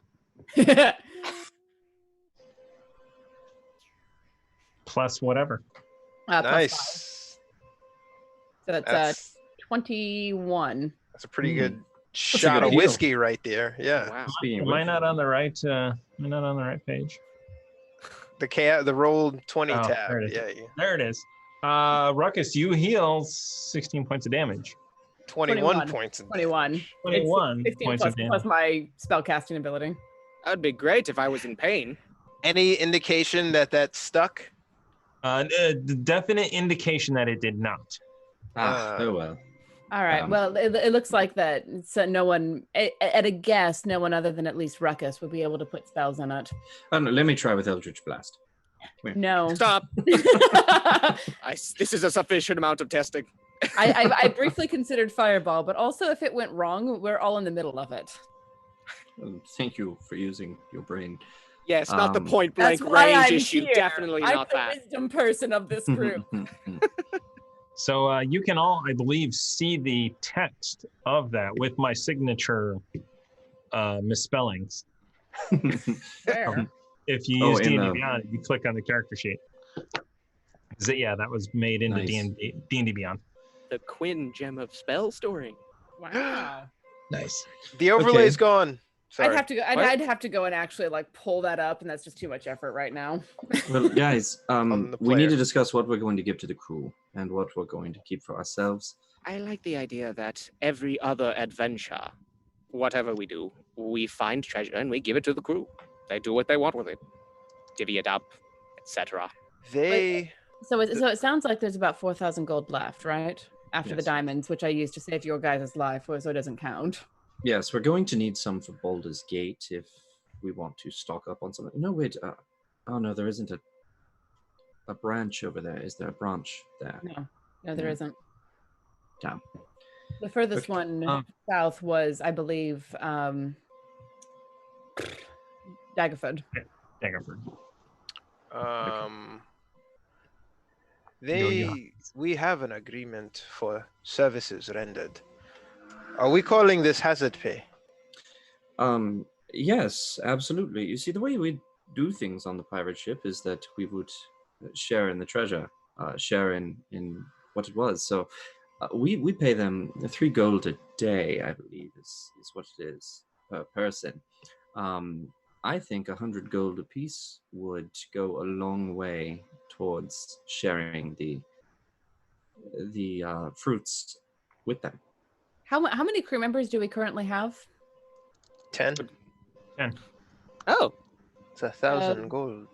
Plus whatever. Plus 5. Nice. So that's 21. That's a pretty good a shot good of deal. whiskey right there. Yeah. Wow. Am I not on the right? Am I not on the right page? The roll 20 tab. There it is. Yeah. There it is. Ruckus, you heal 16 points of damage. 21 points. 21. 21 It's 16 points of damage. plus my spell casting ability. That'd be great if I was in pain. Any indication that stuck? The definite indication that it did not. Oh well. All right. Well, it looks like that. So no one, at a guess, no one other than at least Ruckus would be able to put spells in it. Oh, no, let me try with Eldritch Blast. No. Stop. This is a sufficient amount of testing. I briefly considered Fireball, but also if it went wrong, we're all in the middle of it. Thank you for using your brain. Yes, not the point That's blank why range I'm issue. here. Definitely I'm not the that. wisdom person of this group. So you can all, I believe, see the text of that with my signature misspellings. Fair. If you use in D&D the- Beyond, you click on the character sheet. That was made into Nice. D&D Beyond. The Quinn gem of spell storing. Wow. Nice. The overlay's Okay. gone. Sorry. I'd have to go. What? I'd have to go and actually like pull that up, and that's just too much effort right now. Well, guys, the we need player. to discuss what we're going to give to the crew and what we're going to keep for ourselves. I like the idea that every other adventure, whatever we do, we find treasure and we give it to the crew. They do what they want with it. Divvy it up, etc. So it sounds like there's about 4,000 gold left, right? After the Yes. diamonds, which I used to save your guys' life, so it doesn't count. Yes, we're going to need some for Baldur's Gate if we want to stock up on something. No, wait. Oh no, there isn't a branch over there. Is there a branch there? No, there isn't. Damn. The furthest Okay. one south was, I believe, Daggerford. Daggerford. We have an agreement for services rendered. Are we calling this hazard pay? Yes, absolutely. You see, the way we do things on the pirate ship is that we would share in the treasure, share in what it was. So we pay them 3 gold a day, I believe, is what it is per person. I think 100 gold apiece would go a long way towards sharing the fruits with them. How many crew members do we currently have? 10. 10. Oh, It's 1,000 gold.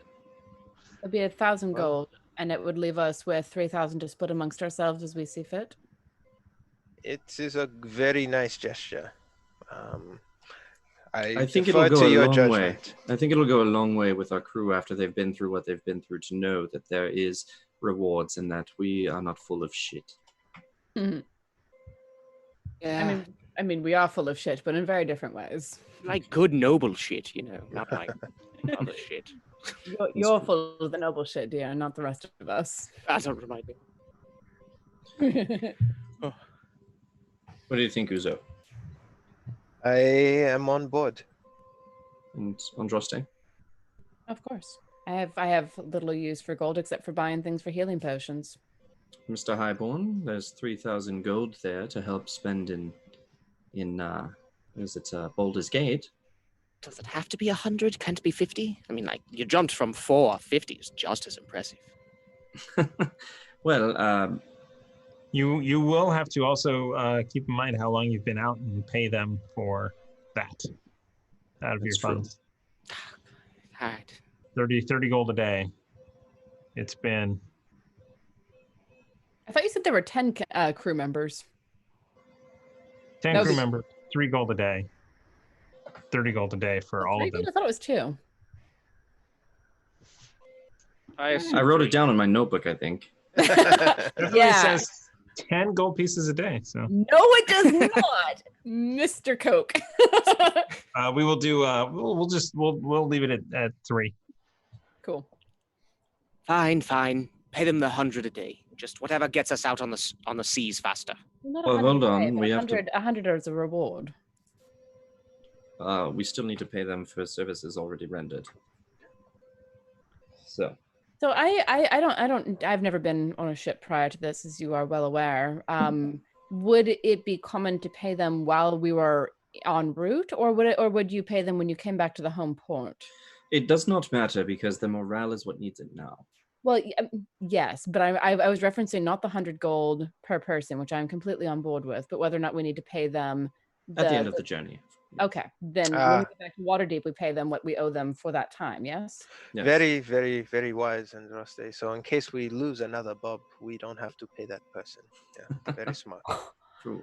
It'd be 1,000 Wow. gold, and it would leave us with 3,000 to split amongst ourselves as we see fit. It is a very nice gesture. I think defer it'll go to a your long way. judgment. I think it'll go a long way with our crew after they've been through what they've been through to know that there is rewards and that we are not full of shit. Mhm. yeah. I mean, I mean, we are full of shit, but in very different ways. Like good noble shit, not like other shit. You're full of the noble shit, dear, not the rest of us. That don't remind me. What do you think, Uzo? I am on board. And Andraste? Of course. I have little use for gold except for buying things for healing potions. Mr. Highborn, there's 3,000 gold there to help spend in Baldur's Gate. Does it have to be 100? Can't it be 50? I mean, like, you jumped from 4. 50 is just as impressive. Well, You will have to also keep in mind how long you've been out and pay them for that out of your That's true. funds. All right. 30 gold a day. It's been I thought you said there were 10 crew members. 10 No, crew but- members, 3 gold a day. 30 gold a day for all of them. I thought it was 2. I wrote it down in my notebook, I think. It definitely Yeah. says 10 gold pieces a day. So No, it does not, Mr. Coke. we will do. We'll leave it at 3. Cool. Fine. Pay them the 100 a day. Just whatever gets us out on the seas faster. Not Well, 100 hold a day, on, but we have to- 100 as a reward. We still need to pay them for services already rendered. So, So I've never been on a ship prior to this, as you are well aware. Would it be common to pay them while we were en route, or would you pay them when you came back to the home port? it does not matter because the morale is what needs it now. Well, yes, but I was referencing not the 100 gold per person, which I'm completely on board with, but whether or not we need to pay them At the end of the journey. Okay, then when we get back to Waterdeep, we pay them what we owe them for that time. Yes. Yes. Very, very, very wise, Andraste. So in case we lose another bob, we don't have to pay that person. Yeah, very smart. True.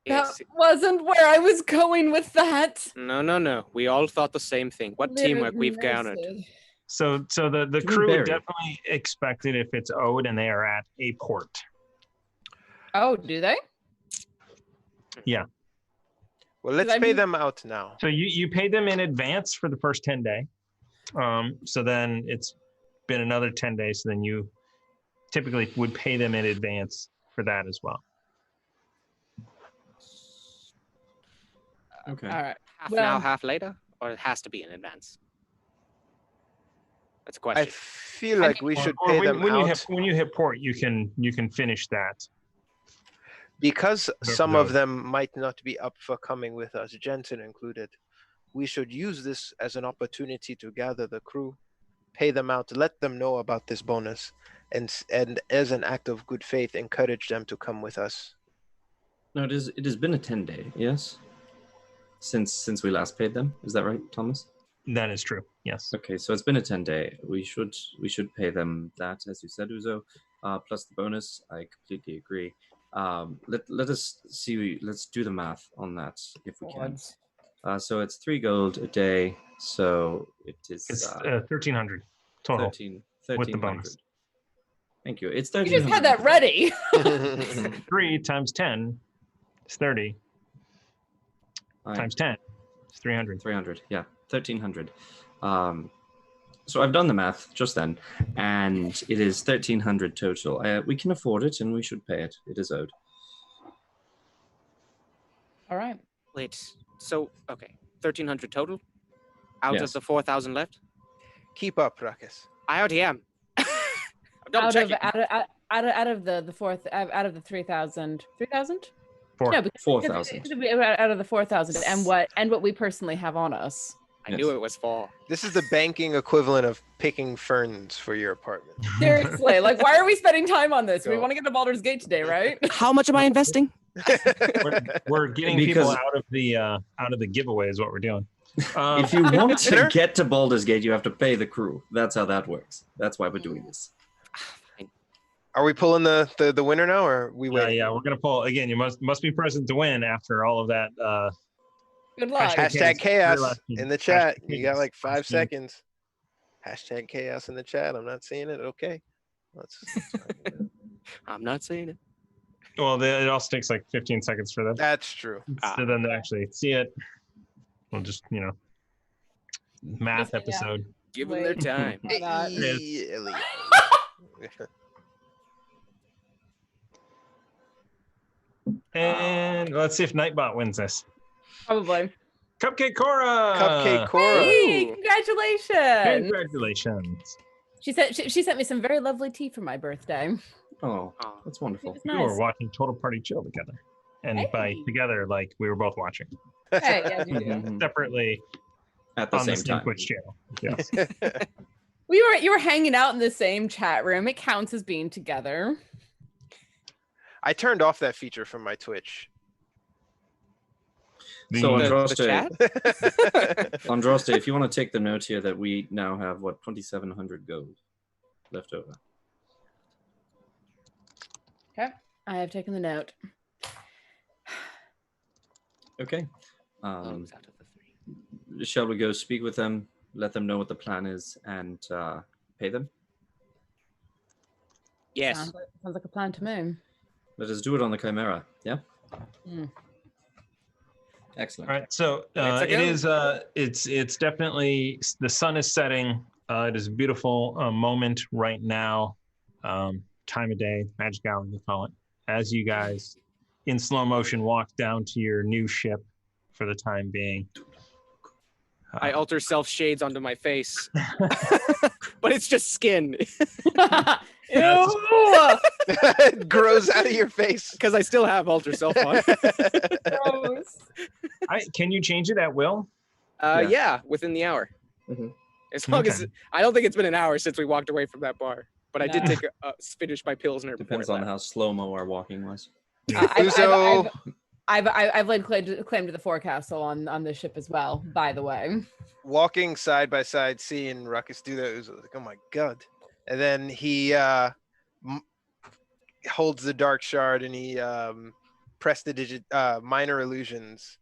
That Yes. wasn't where I was going with that. No. We all thought the same thing. What teamwork we've garnered. So the be crew buried. definitely expect it if it's owed and they are at a port. Oh, do they? Well, let's I pay mean- them out now. So you pay them in advance for the first 10 day. So then it's been another 10 days. So then you typically would pay them in advance for that as well. Okay. All right. Half Well- now, half later? Or it has to be in advance? That's a I question. feel like we should pay them out when you hit port, you can finish that. because No, some no. of them might not be up for coming with us, Jensen included. We should use this as an opportunity to gather the crew, pay them out, let them know about this bonus, and as an act of good faith, encourage them to come with us. No, it has been a 10-day, yes? Since we last paid them. Is that right, Thomas? That is true. Yes. Okay, so it's been a 10-day. We should pay them that, as you said, Uzo, plus the bonus. I completely agree. Let us see. Let's do the math on that if we can. So it's 3 gold a day. So it is It's 1,300 total 1300. with the bonus. Thank you. It's You 1300. just had that ready. 3 times 10 is 30. Times 10 is 300. 300. Yeah, 1300. So I've done the math just then, and it is 1300 total. We can afford it, and we should pay it. It is owed. All right. Wait. So, okay. 1,300 total? Out Yes. of the 4,000 left? Keep up, Ruckus. I already am. I'm double Out of checking. out of the fourth out of the 3,000. 3,000? Four. No, because 4,000. it would be out of the 4,000 and what we personally have on us. I knew it was 4. This is the banking equivalent of picking ferns for your apartment. Seriously, like why are we spending time on this? We Go. want to get to Baldur's Gate today, right? How much am I investing? We're getting people Because- out of the giveaway is what we're doing. If you want to Dinner? get to Baldur's Gate, you have to pay the crew. That's how that works. That's why we're doing this. Are we pulling the winner now, or are we waiting? yeah, we're gonna pull again. You must be present to win after all of that. Good luck. Hashtag Chaos. chaos in the chat. Hashtag You got like chaos. 5 seconds. Hashtag chaos in the chat. I'm not seeing it. Okay. Let's I'm not saying it. Well, it also takes like 15 seconds for them. That's true. So then they actually see it. We'll just, math Just, yeah. episode. Give them their time. Why not? And let's see if Nightbot wins this. Probably. Cupcake Cora! Cupcake Cora. Hey, congratulations! Congratulations. She said she sent me some very lovely tea for my birthday. Oh, Oh. that's It wonderful. was We nice. were watching Total Party Chill together. And by Hey. together, like we were both watching. Hey, yeah, you do. Mhm. Separately At the on the same same time. Twitch channel. Yes. You were hanging out in the same chat room. It counts as being together. I turned off that feature from my Twitch. So The- Andraste, if you want to take the note here that we now have 2,700 gold left over. Okay, I have taken the note. Okay. Out of the 3. Shall we go speak with them, let them know what the plan is, and pay them? Yes. Sounds like a plan to me. Let us do it on the Chimera. Yeah. Mm. Excellent. All right, so Let's it go. is. It's definitely the sun is setting. It is a beautiful moment right now. Time of day, magic hour, they call it. As you guys, in slow motion, walk down to your new ship for the time being. I alter self shades onto my face, but it's just skin Ew! It grows out of your face. because I still have alter self on. Gross. Can you change it at will? Yeah, within the hour. Mhm. As long as Okay. I don't think it's been an hour since we walked away from that bar, but I did No. take finish my pilsner. Depends before I on left. how slow-mo our walking was. Uzo, I've laid claim to the forecastle on this ship as well. By the way, walking side by side, seeing Ruckus do that, Uzo, like, oh my god! And then he holds the dark shard and he prestidigit minor illusions,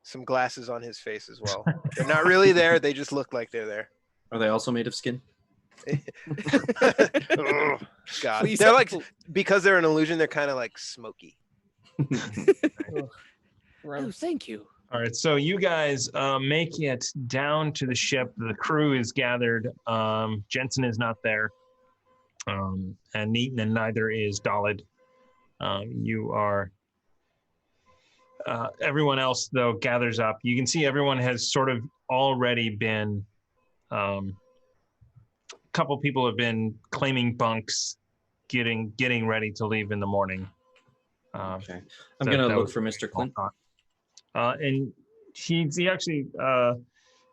some glasses on his face as well. They're not really there; they just look like they're there. Are they also made of skin? Oh, god, Please they're like don't- because they're an illusion. They're kind of like smoky. Oh, gross. thank you. All right, so you guys make it down to the ship. The crew is gathered. Jensen is not there, and neither is Dalid. You are. Everyone else though gathers up. You can see everyone has sort of already been. A couple people have been claiming bunks, getting ready to leave in the morning. Okay. I'm That- gonna that look was for a Mr. small Clint. thought. And he actually,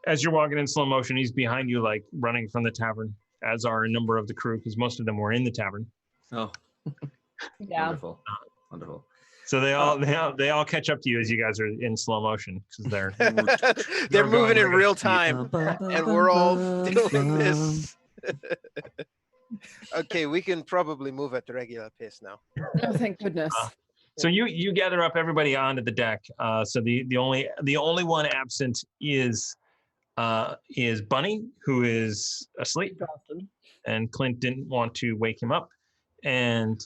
as you're walking in slow motion, he's behind you, like running from the tavern, as are a number of the crew, because most of them were in the tavern. Oh, Yeah. wonderful, wonderful. So they all catch up to you as you guys are in slow motion because they're They're going moving in very real steep. time, and we're all doing this. Okay, we can probably move at the regular pace now. Oh, thank goodness. So you gather up everybody onto the deck. So the only one absent is Bunny, who is asleep, and Clint didn't want to wake him up, and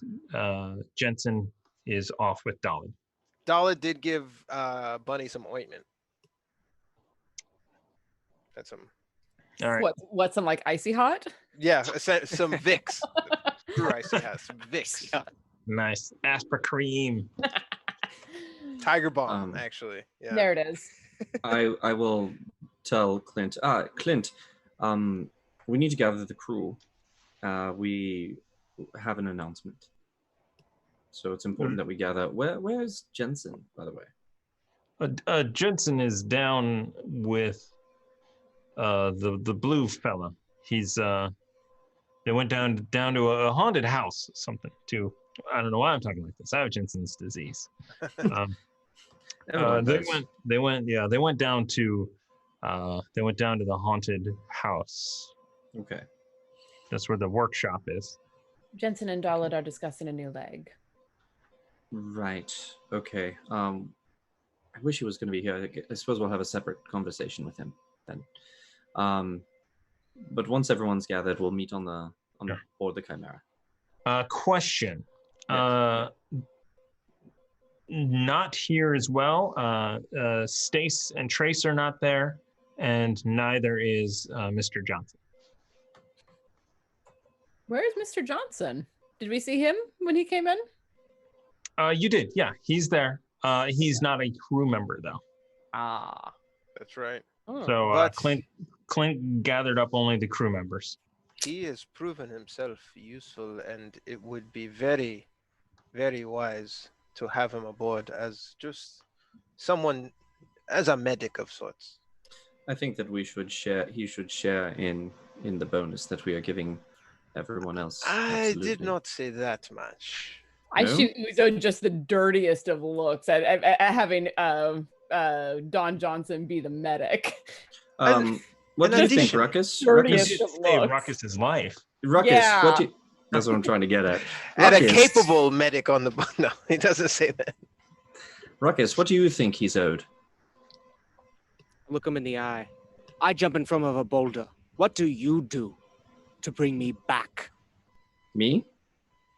Jensen is off with Dolly. Dala did give Bunny some ointment. That's some, All right. What's some like icy hot? yeah, some Vicks. True icy has some Vicks. Nice. Aspra cream. Tiger Balm, Um, actually. Yeah. There it is. I will tell Clint. Clint, we need to gather the crew. We have an announcement. So it's important that we gather. Where is Jensen, by the way? Jensen is down with the blue fella. He's they went down to a haunted house or something too. I don't know why I'm talking like this. I have Jensen's disease. Everyone They does. went down to the haunted house. Okay. That's where the workshop is. Jensen and Dalit are discussing a new leg. Right. Okay. I wish he was going to be here. I suppose we'll have a separate conversation with him then. But once everyone's gathered, we'll meet on Yeah. board the Chimera. Question. Yeah. not here as well. Stace and Trace are not there, and neither is Mr. Johnson. Where is Mr. Johnson? Did we see him when he came in? You did, yeah. He's there. He's not a crew member though. Ah. That's right. Oh. So But- Clint gathered up only the crew members. He has proven himself useful, and it would be very, very wise to have him aboard as just someone, as a medic of sorts. I think that we should share. He should share in the bonus that we are giving everyone else. I did Absolutely. not say that much. I No? shoot Uzo just the dirtiest of looks at having Don Johnson be the medic. What in do you think, addition- Ruckus? Dirtiest He Ruckus, of did save looks. Ruckus's life. Ruckus, Yeah. what do you, that's what I'm trying to get at. And a Ruckus, capable medic on the boat. No, he doesn't say that. Ruckus, what do you think he's owed? Look him in the eye. I jump in front of a boulder. What do you do to bring me back? Me?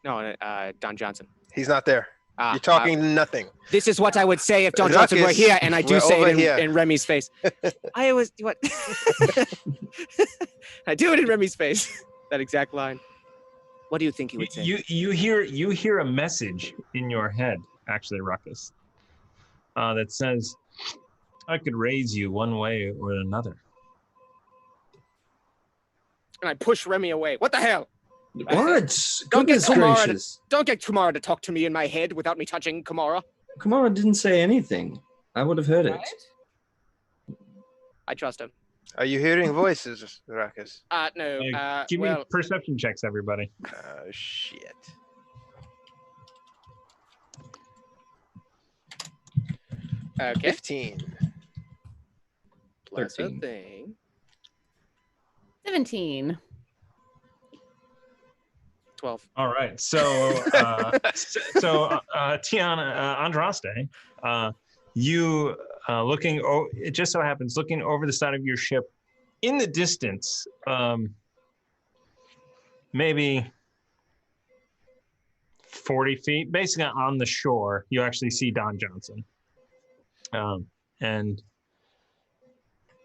No, Don Johnson. He's not there. Ah, You're talking nothing. this is what I would say if Don Johnson were Ruckus, here, and I do we're say over it here. in Remy's face. I always what? I do it in Remy's face. That exact line. What do you think he would say? You hear a message in your head, actually, Ruckus, that says, "I could raise you one way or another." And I push Remy away. What the hell? What? Don't get Goodness Kumara to- gracious. Don't get Kumara to talk to me in my head without me touching Kumara. Kumara didn't say anything. I would have heard it. Right? I trust him. Are you hearing voices, Ruckus? No. Give me Well, perception checks, everybody. Oh, shit. okay. 15. Plus a 13. thing. 17. 12. All right. So, Tiana Andraste, you looking. It just so happens looking over the side of your ship, in the distance, maybe 40 feet, basically on the shore. You actually see Don Johnson, and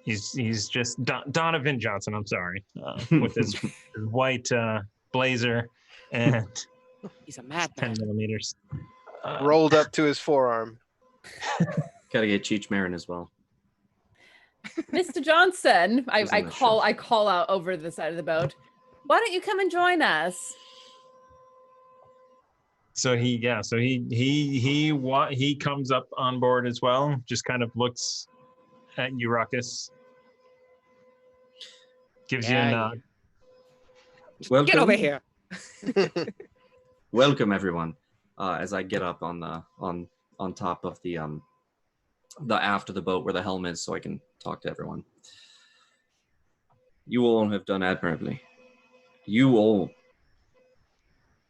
he's just Donovan Johnson. I'm sorry, with his white blazer and He's a madman. 10 millimeters. Rolled up to his forearm. Gotta get Cheech Marin as well. Mr. Johnson, I He's on the call out over the side of the boat. Why don't you come and join us? So he comes up on board as well. Just kind of looks at you, Ruckus. Gives you a Yeah, nod. Welcome. Get over here. Welcome everyone. As I get up on top of the aft of the boat where the helm is, so I can talk to everyone. You all have done admirably. You all,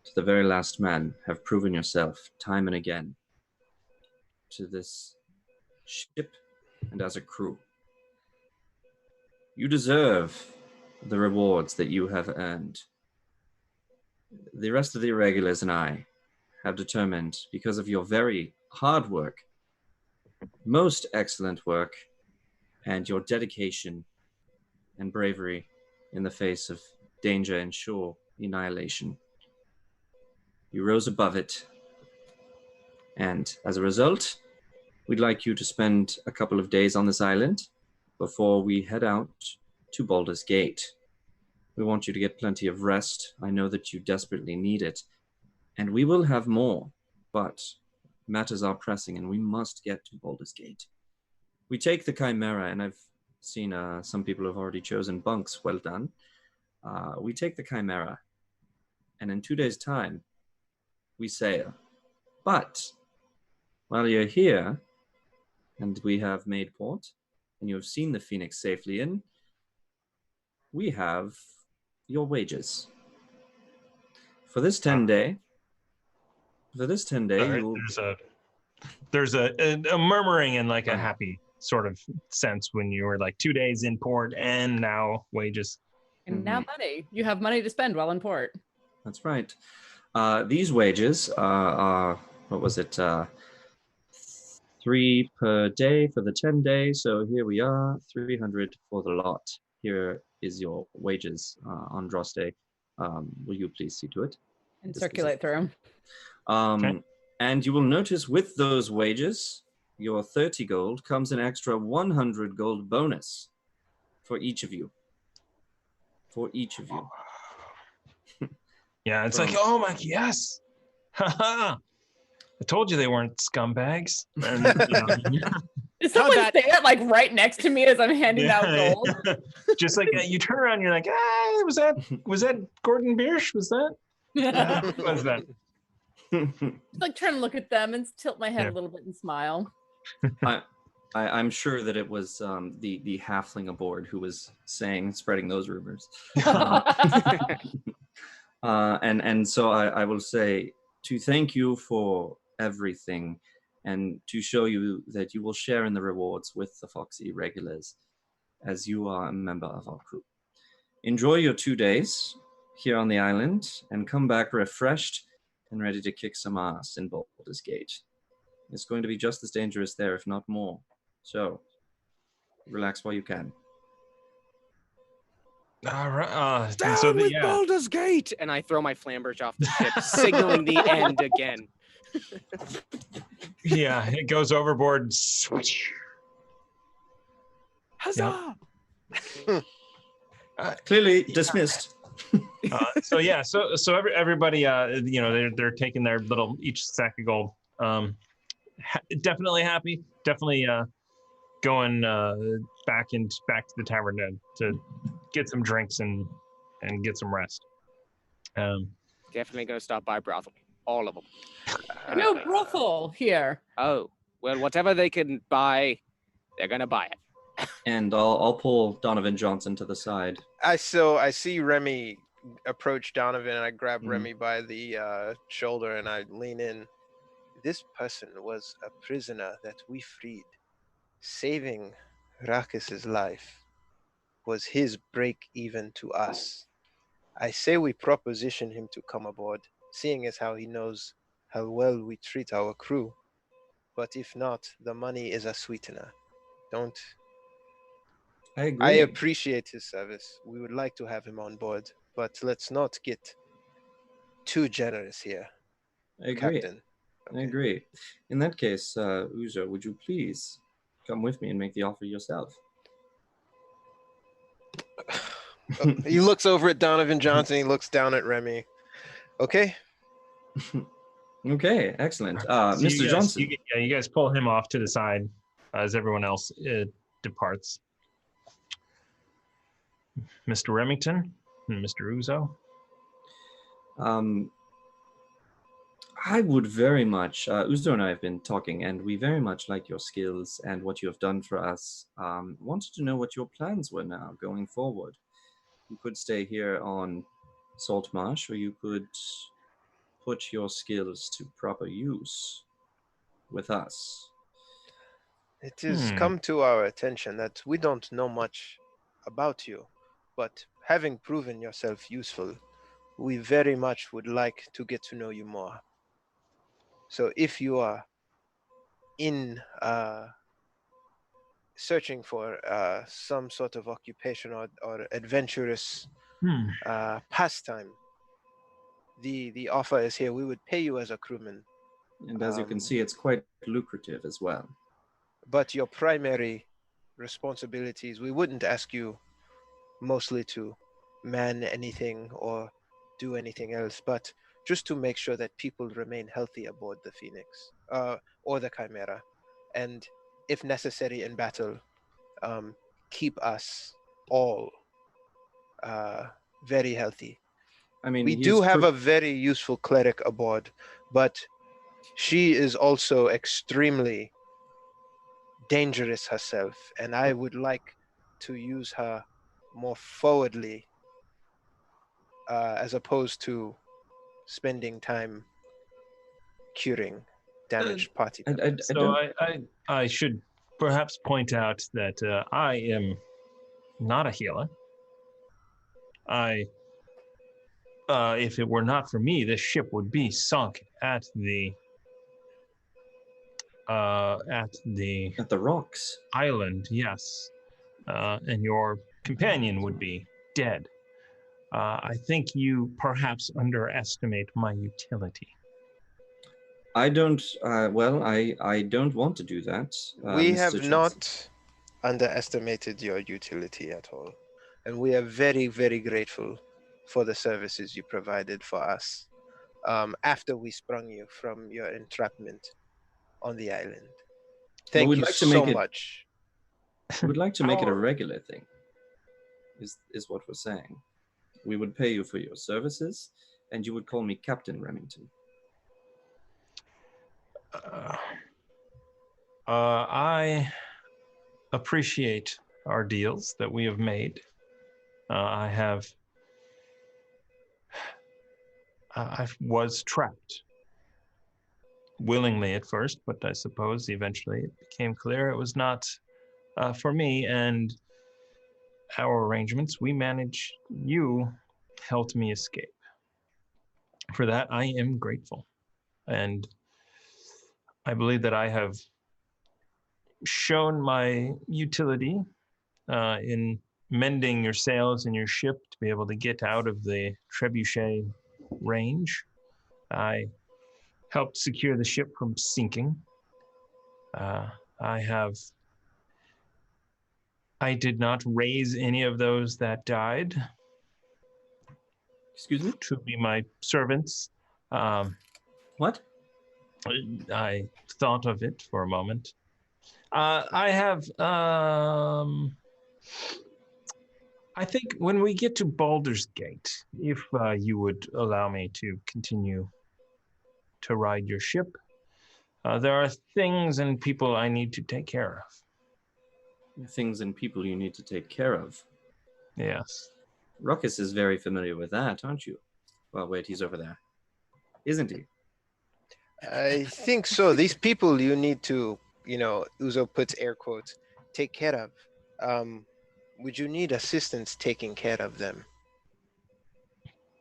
to the very last man, have proven yourself time and again to this ship and as a crew. You deserve the rewards that you have earned. The rest of the irregulars and I have determined, because of your very hard work, most excellent work, and your dedication and bravery in the face of danger and sure annihilation, you rose above it. And as a result, we'd like you to spend a couple of days on this island before we head out to Baldur's Gate. We want you to get plenty of rest. I know that you desperately need it. And we will have more, but matters are pressing and we must get to Baldur's Gate. We take the Chimera, and I've seen some people have already chosen bunks. Well done. We take the Chimera, and in 2 days' time, we sail. But while you're here, and we have made port, and you have seen the Phoenix safely in, we have your wages. For this 10 day, Sorry, you will... there's a murmuring and like a happy sort of sense when you were like 2 days in port and now wages. And now money. You have money to spend while in port. That's right. These wages are, what was it? 3 per day for the 10 days. So here we are, 300 for the lot. Here is your wages on Droste. Will you please see to it? And circulate through. Okay. And you will notice with those wages, your 30 gold comes an extra 100 gold bonus for each of you. For each of you. Yeah, it's like, oh my, yes. Haha. I told you they weren't scumbags. And, Is someone say it like right next to me as I'm handing out gold? Just like you turn around, and you're like, was that Gordon Biersch? Was that? Was that? Like trying to look at them and tilt my head a little bit and smile. I'm sure that it was the halfling aboard who was spreading those rumors. And so I will say to thank you for everything and to show you that you will share in the rewards with the Foxy Irregulars as you are a member of our crew. Enjoy your 2 days here on the island and come back refreshed and ready to kick some ass in Baldur's Gate. It's going to be just as dangerous there, if not more. So, relax while you can. All right. Down with Baldur's Gate! And I throw my flamberge off the ship, signaling the end again. Yeah, it goes overboard. Switch. Huzzah! Yep. Clearly dismissed. So everybody, they're taking their little each sack of gold. Definitely happy. Definitely going back to the tavern to get some drinks and get some rest. Definitely gonna stop by brothel. All of them. No brothel here. Oh, well, whatever they can buy, they're gonna buy it. And I'll pull Donovan Johnson to the side. I see Remy approach Donovan, and I grab Remy by the shoulder and I lean in. This person was a prisoner that we freed. Saving Rakis's life was his break even to us. I say we proposition him to come aboard, seeing as how he knows how well we treat our crew. But if not, the money is a sweetener. I agree. I appreciate his service. We would like to have him on board, but let's not get too generous here. I agree. Captain. Okay. I agree. In that case, Uzo, would you please come with me and make the offer yourself? He looks over at Donovan Johnson. He looks down at Remy. Okay. Okay, excellent. So Mr. Johnson. You guys pull him off to the side as everyone else departs. Mr. Remington and Mr. Uzo. I would very much, Uzo and I have been talking, and we very much like your skills and what you have done for us. Wanted to know what your plans were now going forward. You could stay here on Saltmarsh, or you could put your skills to proper use with us. It has come to our attention that we don't know much about you, but having proven yourself useful, we very much would like to get to know you more. So if you are in searching for some sort of occupation or adventurous pastime, the offer is here. We would pay you as a crewman. And as you can see, it's quite lucrative as well. But your primary responsibilities, we wouldn't ask you mostly to man anything or do anything else, but just to make sure that people remain healthy aboard the Phoenix or the Chimera, and if necessary in battle, keep us all very healthy. I mean, we do have a very useful cleric aboard, but she is also extremely dangerous herself, and I would like to use her more forwardly as opposed to spending time curing damaged party members. I should perhaps point out that I am not a healer. If it were not for me, this ship would be sunk at the at the At the rocks. island, yes. And your companion would be dead. I think you perhaps underestimate my utility. I don't. Well, I don't want to do that. We Mr. have Johnson. not underestimated your utility at all. And we are very, very grateful for the services you provided for us after we sprung you from your entrapment on the island. Thank we'd you like to so make it- much. We would like to make it a Our- regular thing. Is what we're saying. We would pay you for your services, and you would call me Captain Remington. I appreciate our deals that we have made. I was trapped willingly at first, but I suppose eventually it became clear it was not for me, and our arrangements, you helped me escape. For that, I am grateful. And I believe that I have shown my utility in mending your sails in your ship to be able to get out of the trebuchet range. I helped secure the ship from sinking. I did not raise any of those that died Excuse me? to be my servants. What? I thought of it for a moment. I think when we get to Baldur's Gate, if you would allow me to continue to ride your ship, there are things and people I need to take care of. Things and people you need to take care of. Yes. Ruckus is very familiar with that, aren't you? Well, wait, he's over there. Isn't he? I think so. These people you need to, Uzo puts air quotes, take care of. Would you need assistance taking care of them?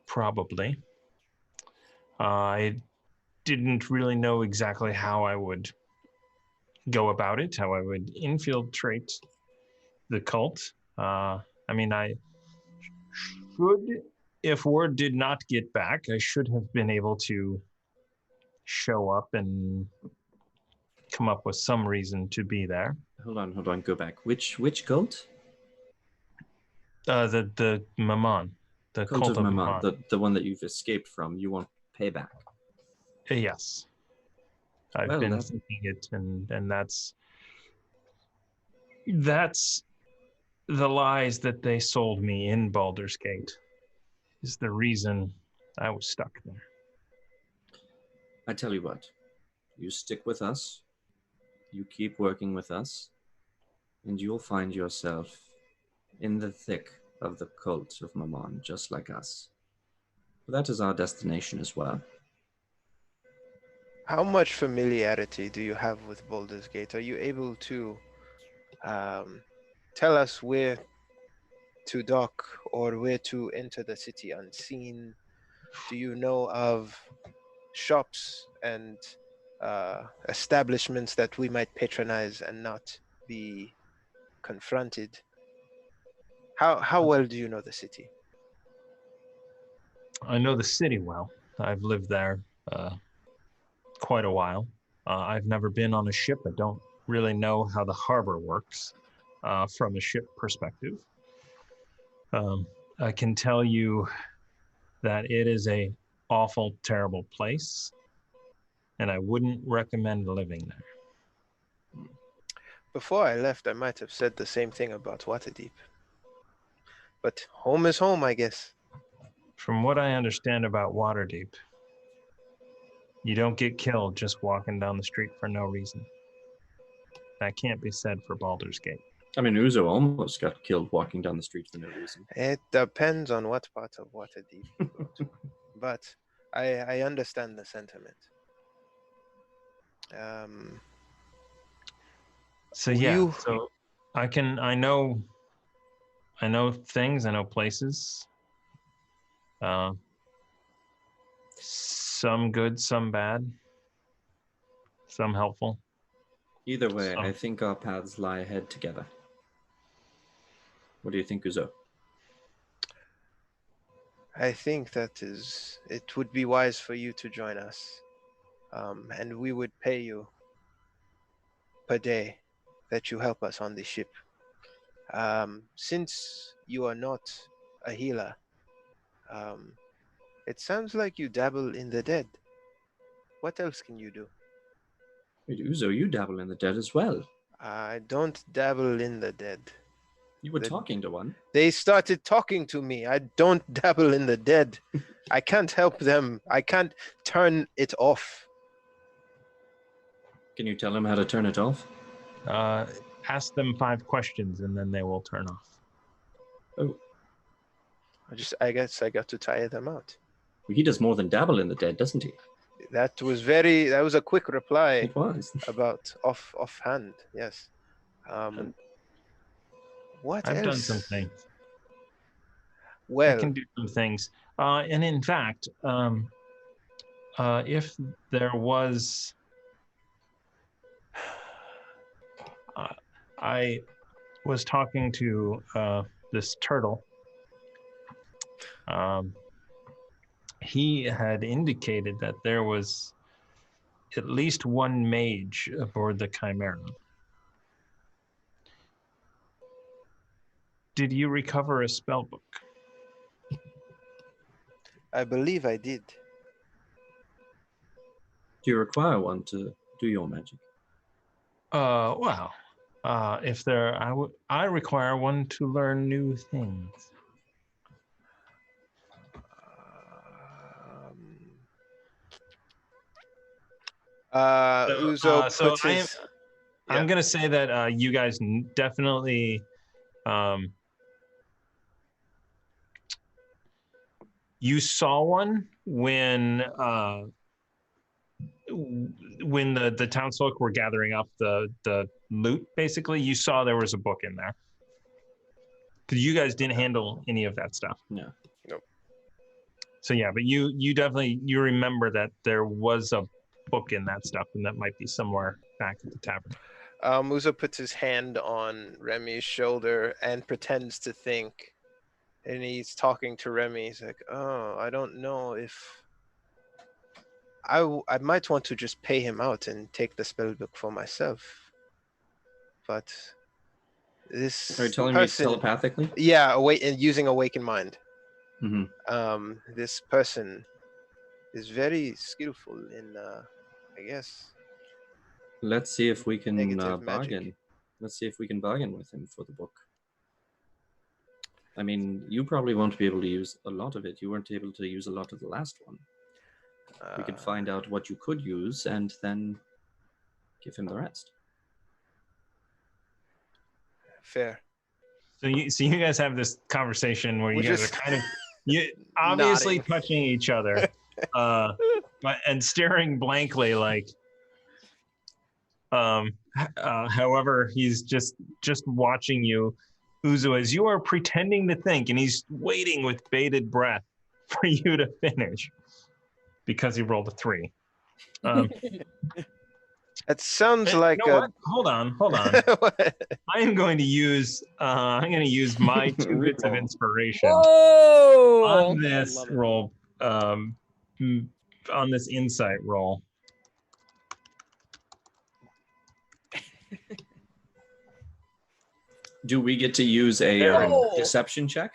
Probably. I didn't really know exactly how I would go about it, how I would infiltrate the cult. I should, if word did not get back, I should have been able to show up and come up with some reason to be there. Hold on, go back. Which cult? The Mammon. The Cult of Mammon, the one that you've escaped from. You want payback. Yes. I've been thinking it, and that's the lies that they sold me in Baldur's Gate is the reason I was stuck there. I tell you what, you stick with us, you keep working with us, and you'll find yourself in the thick of the cult of Mammon, just like us. That is our destination as well. How much familiarity do you have with Baldur's Gate? Are you able to tell us where to dock or where to enter the city unseen? Do you know of shops and establishments that we might patronize and not be confronted? How well do you know the city? I know the city well. I've lived there quite a while. I've never been on a ship. I don't really know how the harbor works from a ship perspective. I can tell you that it is a awful, terrible place, and I wouldn't recommend living there. Before I left, I might have said the same thing about Waterdeep. But home is home, I guess. From what I understand about Waterdeep, you don't get killed just walking down the street for no reason. That can't be said for Baldur's Gate. I mean, Uzo almost got killed walking down the street for no reason. It depends on what part of Waterdeep you go to. But I understand the sentiment. So yeah, so I know things, I know places. Some good, some bad, some helpful. Either way, So- I think our paths lie ahead together. What do you think, Uzo? I think it would be wise for you to join us. And we would pay you per day that you help us on the ship. Since you are not a healer, it sounds like you dabble in the dead. What else can you do? Wait, Uzo, you dabble in the dead as well. I don't dabble in the dead. You were The- talking to one. They started talking to me. I don't dabble in the dead. I can't help them. I can't turn it off. Can you tell him how to turn it off? Ask them 5 questions and then they will turn off. Oh, I guess I got to tire them out. he does more than dabble in the dead, doesn't he? That was a quick reply It was. about offhand. Yes. What I've else? done some things. I Well, can do some things. And in fact, if there was, I was talking to this turtle. He had indicated that there was at least one mage aboard the Chimera. Did you recover a spell book? I believe I did. Do you require one to do your magic? Well, if there, I require one to learn new things. Uzo so puts his. I'm gonna say that you guys definitely, you saw one when the townsfolk were gathering up the loot. Basically, you saw there was a book in there because you guys didn't handle any of that stuff. No. Nope. So yeah, but you definitely remember that there was a book in that stuff, and that might be somewhere back at the tavern. Uzo puts his hand on Remy's shoulder and pretends to think. And he's talking to Remy. He's like, "Oh, I don't know if I might want to just pay him out and take the spell book for myself. But this Are you telling person, me telepathically? yeah, and using awaken mind. Mm-hmm. This person is very skillful in, I guess. Let's see if we can Negative bargain. magic. Let's see if we can bargain with him for the book. I mean, you probably won't be able to use a lot of it. You weren't able to use a lot of the last one. We could find out what you could use and then give him the rest. Fair. So you guys have this conversation where you We're guys just are kind of obviously nodding. touching each other, but and staring blankly like. However, he's just watching you, Uzo, as you are pretending to think, and he's waiting with bated breath for you to finish because he rolled a 3. It sounds You like know what? Hold on. I am going to use my 2 bits of inspiration Whoa! on this love it. roll, on this insight roll. Do we get to use a No. deception check?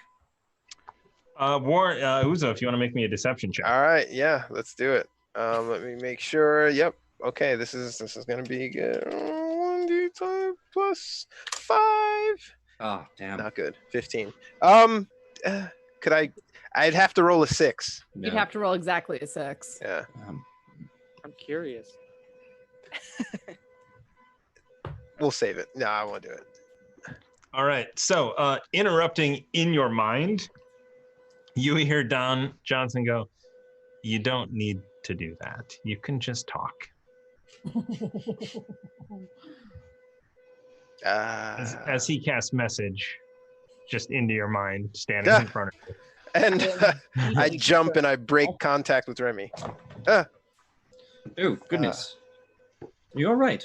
Uzo, if you want to make me a deception check. All right, yeah, let's do it. Let me make sure. Yep. Okay, this is gonna be good. 1d5 plus 5. Ah, damn. Not good. 15. Could I? I'd have to roll a 6. You'd No. have to roll exactly a 6. Yeah. I'm curious. We'll save it. No, I won't do it. All right. So, interrupting in your mind, you hear Don Johnson go, "You don't need to do that. You can just talk." As he casts message just into your mind, standing in front of you. And I jump and I break contact with Remy. Oh, goodness. You're right.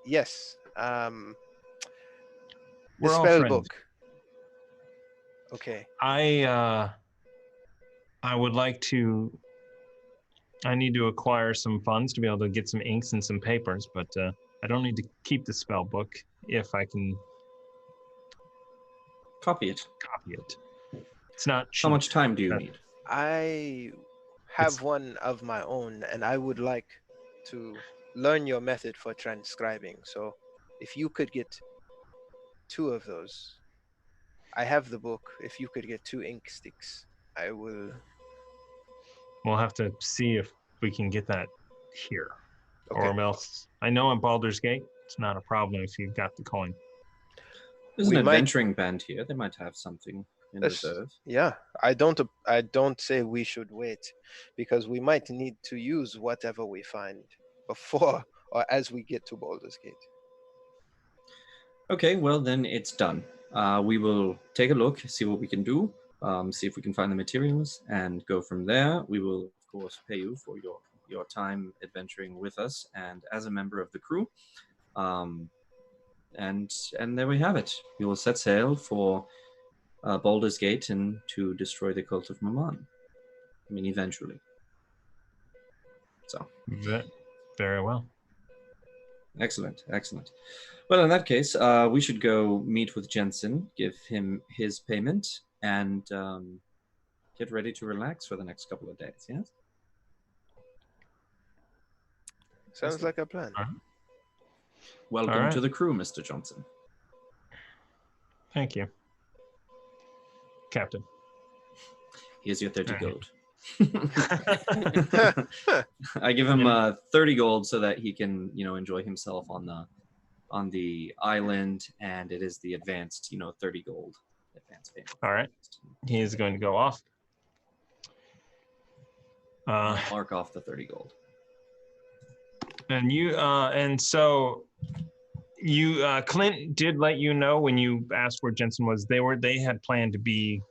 Yes. The We're all spell friends. book. Okay. I would like to. I need to acquire some funds to be able to get some inks and some papers, but I don't need to keep the spell book if I can Copy it. copy it. It's not cheap. How much time do you need? I have It's- one of my own, and I would like to learn your method for transcribing. So, if you could get 2 of those, I have the book. If you could get 2 ink sticks, I will. We'll have to see if we can get that here, Okay. or else I know in Baldur's Gate it's not a problem if you've got the coin. There's We an might- adventuring band here. They might have something in That's- reserve. Yeah, I don't say we should wait, because we might need to use whatever we find before or as we get to Baldur's Gate. Okay, well then it's done. We will take a look, see what we can do, see if we can find the materials, and go from there. We will, of course, pay you for your time adventuring with us and as a member of the crew. And there we have it. We will set sail for Baldur's Gate and to destroy the Cult of Mammon. I mean, eventually. So. Very well. Excellent, excellent. Well, in that case, we should go meet with Jensen, give him his payment, and get ready to relax for the next couple of days. Yes. Sounds like a plan. Welcome All right. to the crew, Mr. Johnson. Thank you, Captain. Here's your 30 All gold. I give him 30 gold so that he can, enjoy himself on the island, and it is the advanced, 30 gold advance payment. All right. He is going to go off. Mark off the 30 gold. And you, and so you, Clint did let you know when you asked where Jensen was. They had planned to be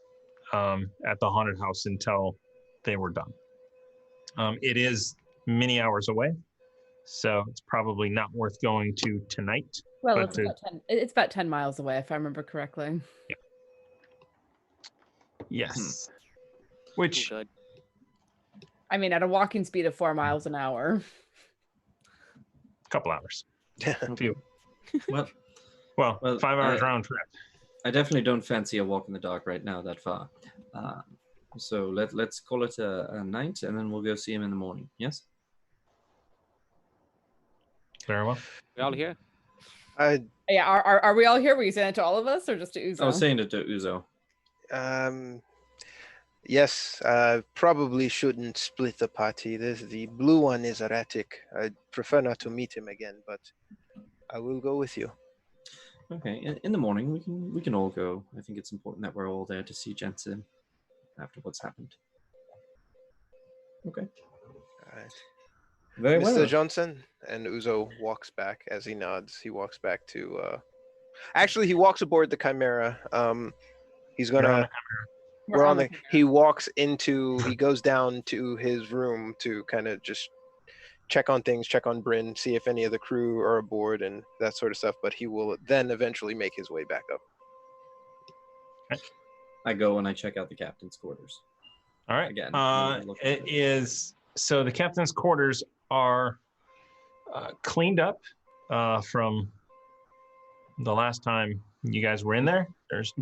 at the haunted house until they were done. It is many hours away, so it's probably not worth going to tonight. Well, But it's about 10 miles away, if I remember correctly. Yes. Which Good. I mean, at a walking speed of 4 miles an hour. couple hours. Few. Well, Well, Well, 5 hours round trip. I definitely don't fancy a walk in the dark right now that far. So let's call it a night, and then we'll go see him in the morning. Yes. Very well. We all here? Yeah, are we all here? Were you saying it to all of us or just to Uzo? I was saying it to Uzo. Yes, probably shouldn't split the party. The blue one is erratic. I'd prefer not to meet him again, but I will go with you. Okay. In the morning, we can all go. I think it's important that we're all there to see Jensen after what's happened. Okay. All right. Very Mr. well. Johnson, and Uzo walks back as he nods. He walks back to. Actually, he walks aboard the Chimera. He's You're on gonna. the We're on the. He walks into. He goes down to his room to kind of just check on things, check on Bryn, see if any of the crew are aboard and that sort of stuff. But he will then eventually make his way back up. I go and I check out the captain's quarters. All right. Again, It is so the captain's quarters are cleaned up from the last time you guys were in there. There's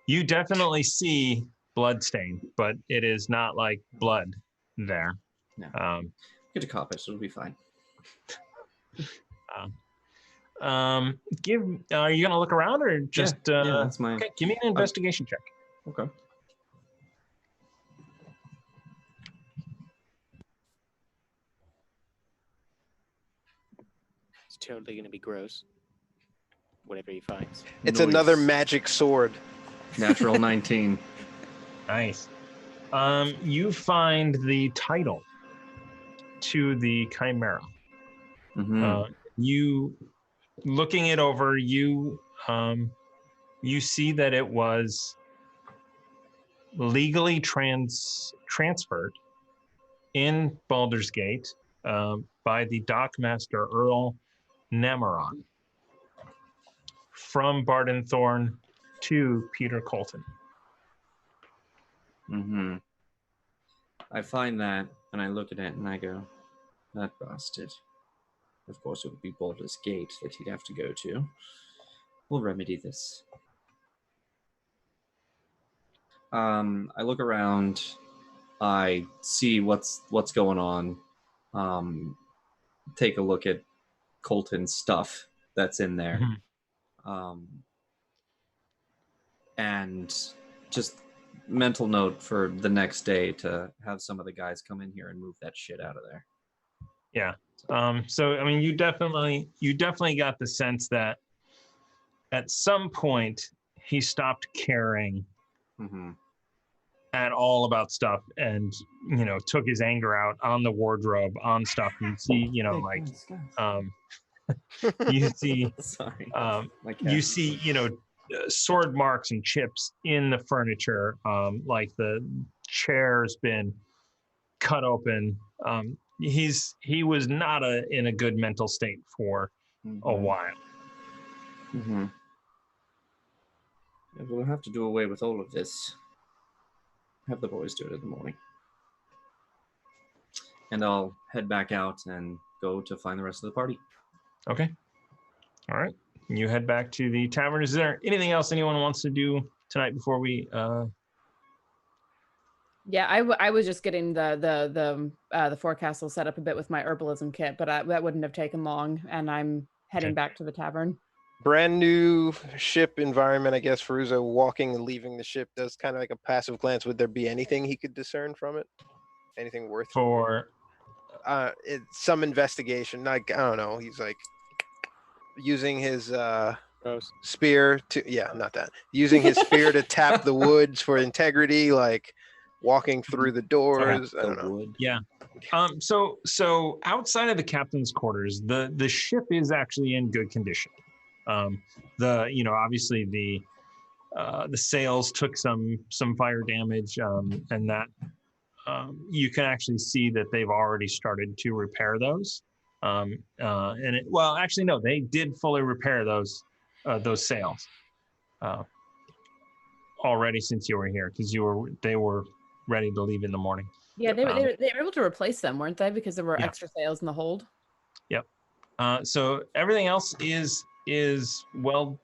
you definitely see blood stain, but it is not like blood there. No. Get a cop it, so it'll be fine. Are you gonna look around or just yeah, that's my. okay, give me an investigation check. Okay. It's totally going to be gross. Whatever he finds. It's another Noise. magic sword. Natural 19. Nice. You find the title to the Chimera. Mm-hmm. You looking it over, you see that it was legally transferred in Baldur's Gate by the Dockmaster Earl Nameron from Barden Thorn to Peter Colton. Mm-hmm. I find that, and I look at it, and I go, that bastard. Of course, it would be Baldur's Gate that he'd have to go to. We'll remedy this. I look around. I see what's going on. Take a look at Colton's stuff that's in there. And just mental note for the next day to have some of the guys come in here and move that shit out of there. Yeah. So I mean, you definitely got the sense that at some point he stopped caring at all about stuff, and took his anger out on the wardrobe, on stuff. You see, you see, Sorry. you see, sword marks and chips in the furniture. Like the chair's been cut open. He was not in a good mental state for a while. Yeah, we'll have to do away with all of this. Have the boys do it in the morning. And I'll head back out and go to find the rest of the party. Okay. All right. You head back to the tavern. Is there anything else anyone wants to do tonight before we Yeah, I was just getting the forecastle set up a bit with my herbalism kit, but that wouldn't have taken long, and I'm heading back to the tavern. Brand new ship environment, I guess. Ferruzo walking and leaving the ship does kind of like a passive glance. Would there be anything he could discern from it? Anything worth for some investigation? Like, I don't know. He's like using his spear to not that. Using his spear to tap the woods for integrity, like walking through the doors. I don't know. Yeah. So outside of the captain's quarters, the ship is actually in good condition. Obviously the sails took some fire damage, and that you can actually see that they've already started to repair those. They did fully repair those sails already since you were here, because they were ready to leave in the morning. Yeah, they were able to replace them, weren't they? Because there were extra sails in the hold. Yep. So everything else is well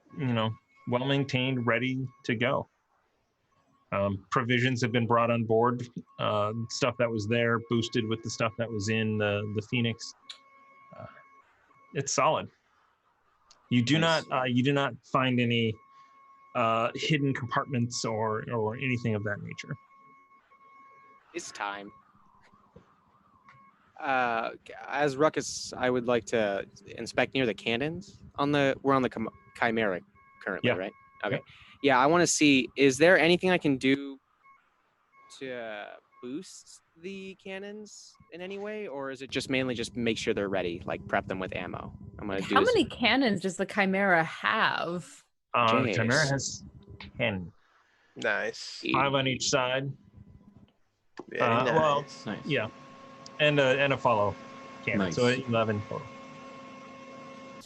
maintained, ready to go. Provisions have been brought on board. Stuff that was there boosted with the stuff that was in the Phoenix. It's solid. You do not find any hidden compartments or anything of that nature. It's time. As Ruckus, I would like to inspect near the cannons. We're on the Chimera currently, right? Okay. Yeah, I want to see, is there anything I can do to boost the cannons in any way, or is it just mainly just make sure they're ready, like prep them with ammo? I'm gonna do. How many cannons does the Chimera have? The Chimera has 10. Nice. 5 on each side. Very nice. Well, yeah, and a follow cannon, Nice. so 11 total.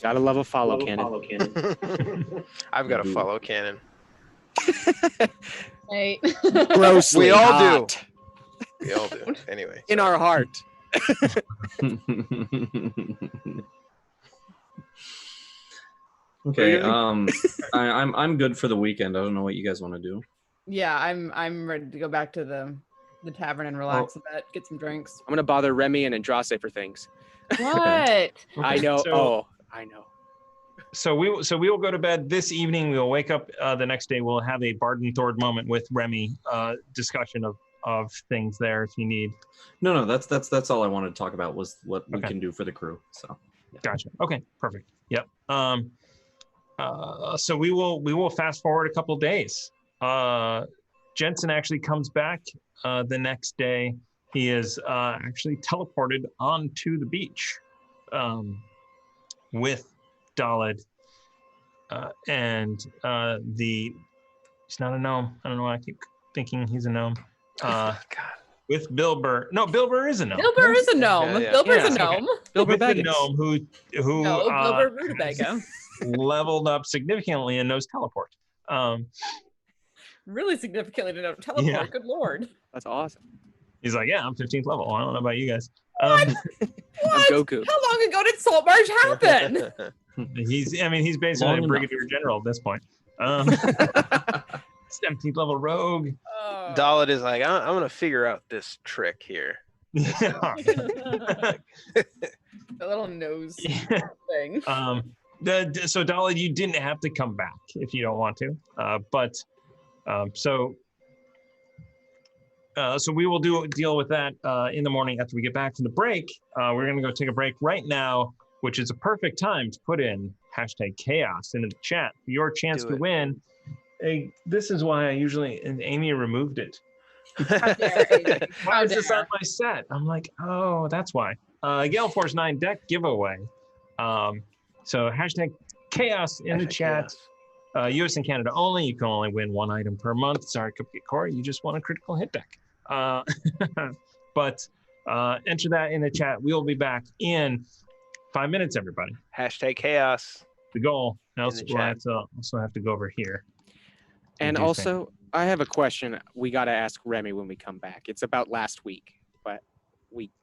Gotta love a follow cannon. I've got a follow cannon. Right. Grossly We all hot. do. We all do. Anyway. In our heart. Okay. I'm good for the weekend. I don't know what you guys want to do. Yeah, I'm ready to go back to the tavern and relax a bit, get some drinks. I'm gonna bother Remy and Andraste for things. What? I know. I know. So we will go to bed this evening. We'll wake up the next day. We'll have a Barden Thord moment with Remy, discussion of things there if you need. No, that's all I wanted to talk about was what we can do for the crew. So Gotcha. Okay, perfect. Yep. So we will fast forward a couple of days. Jensen actually comes back the next day. He is actually teleported onto the beach with Dalid, and he's not a gnome. I don't know why I keep thinking he's a gnome. God. with Bill Burr. No, Bill Burr is a gnome. Bill Burr is a gnome. Yeah, yeah. Bill Burr's Yeah, a okay. gnome. Bilbo With the Baggins. gnome who No, Bill Burr Rutabaga. leveled up significantly and knows teleport. Really significantly to know teleport. Yeah. Good lord. That's awesome. He's like, yeah, I'm 15th level. I don't know about you guys. I'm What? Goku. How long ago did Saltmarsh happen? He's basically Long a enough. brigadier general at this point. 17th level rogue. Oh. Dalit is like, I'm gonna figure out this trick here. Yeah. The little nose thing. So Dolly, you didn't have to come back if you don't want to. So we will deal with that in the morning after we get back from the break. We're gonna go take a break right now, which is a perfect time to put in #chaos into the chat for your chance Do to it. win. This is why I usually, and Amy removed it. How dare you. Why How is this dare. on my set? I'm like, oh, that's why. Gale Force 9 deck giveaway. So #chaos in the chat. US and Canada only. You can only win one item per month. Sorry, Cupcake Core. You just won a critical hit deck. But enter that in the chat. We'll be back in 5 minutes, everybody. #chaos. The goal. Now In the we'll also have to go over here. And do you also, I have a question we got to ask Remy when we come back. It's about last week, but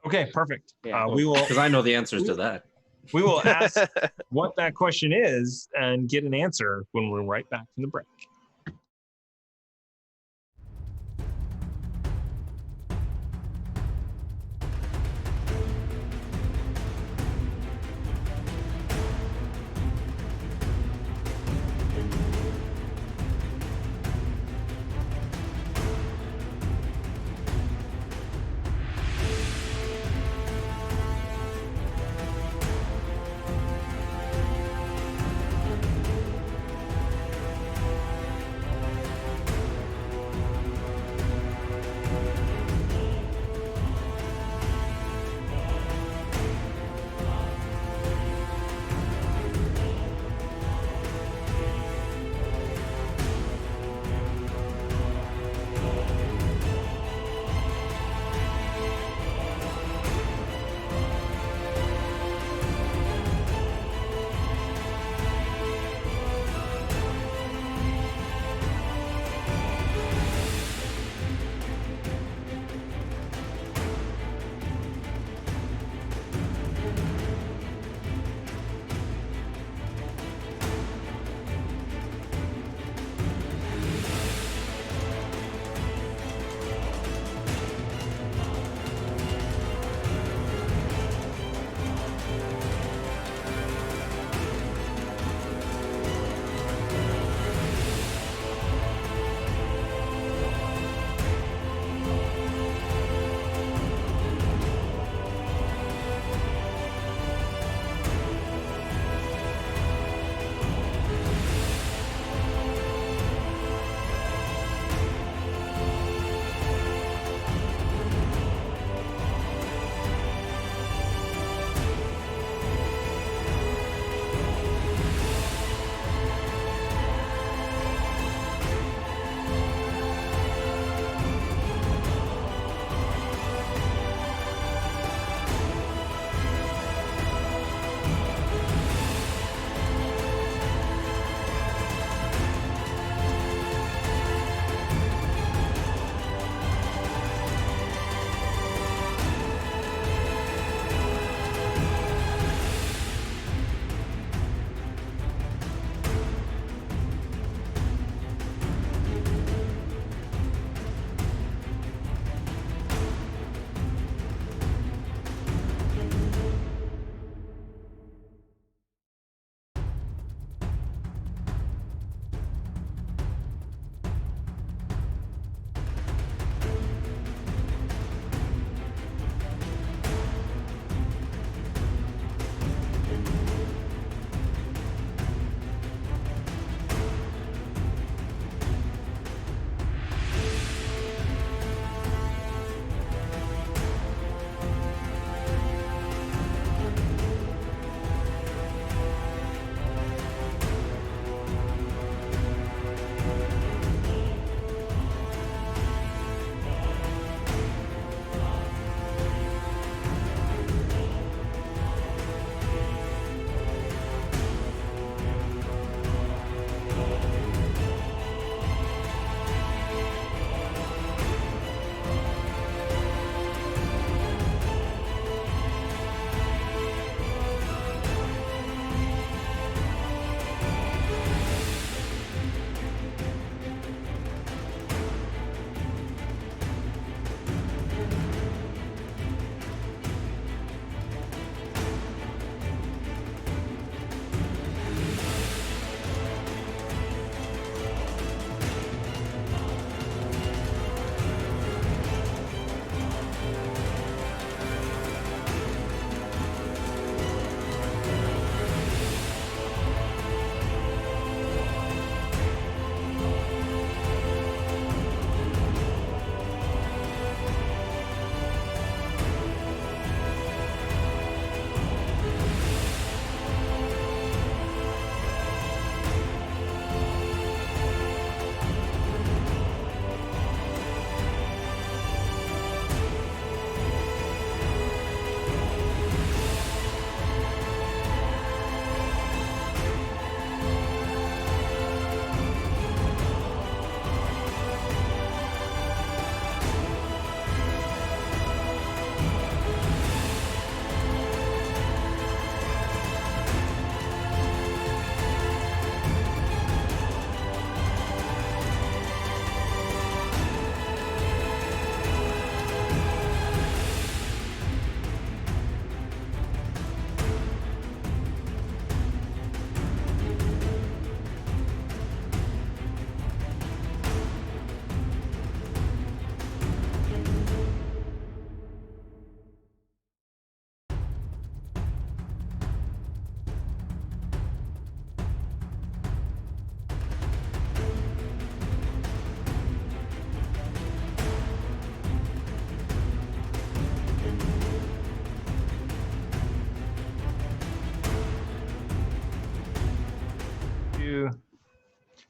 Okay, perfect. Yeah. We will Because I know the answers to that. we will ask what that question is and get an answer when we're right back from the break.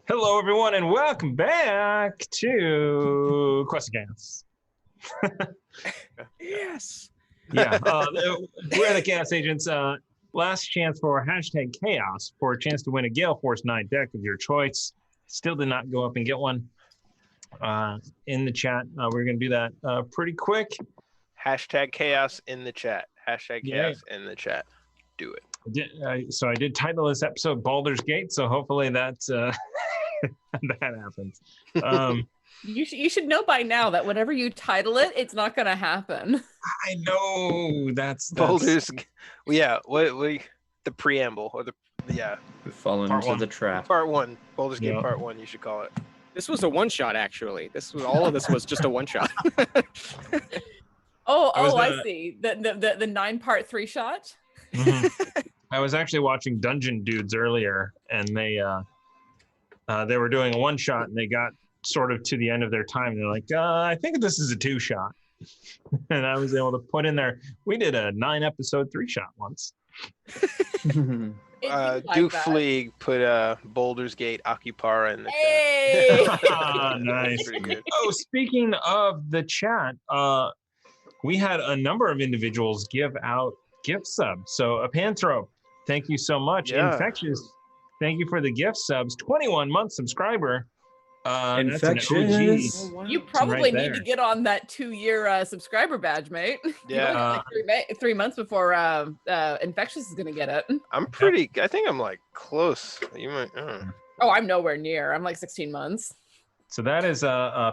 Hello, everyone, and welcome back to Questions. Yes. Yeah, we're the Chaos Agents. Last chance for #chaos for a chance to win a Gale Force 9 deck of your choice. Still did not go up and get one. In the chat, we're going to do that pretty quick. #chaos in the chat. #chaos in the chat. Do it. So I did title this episode Baldur's Gate, so hopefully that that happens. You should know by now that whatever you title it, it's not going to happen. I know that's Baldur's. Yeah, what the preamble or We've fallen Part into one. the trap. part 1. Baldur's Gate Yeah. part 1. You should call it. This was a one-shot, actually. All of this was just a one-shot. I see. The 9-part 3-shot. I was actually watching Dungeon Dudes earlier, and they were doing a one shot, and they got sort of to the end of their time. And they're like, I think this is a 2-shot, and I was able to put in there. We did a 9-episode 3-shot once. Duke Fleeg put Baldur's Gate Occupara in the Hey! Nice. Pretty good. Oh, speaking of the chat, we had a number of individuals give out gift subs. So Apanthrope, thank you so much. Yeah. Infectious, thank you for the gift subs. 21-month subscriber. Infectious. You probably right need to there. get on that 2-year subscriber badge, mate. Yeah. You got like 3 months before Infectious is going to get it. I'm pretty. I think I'm like close. You might. Oh, I'm nowhere near. I'm like 16 months. So that is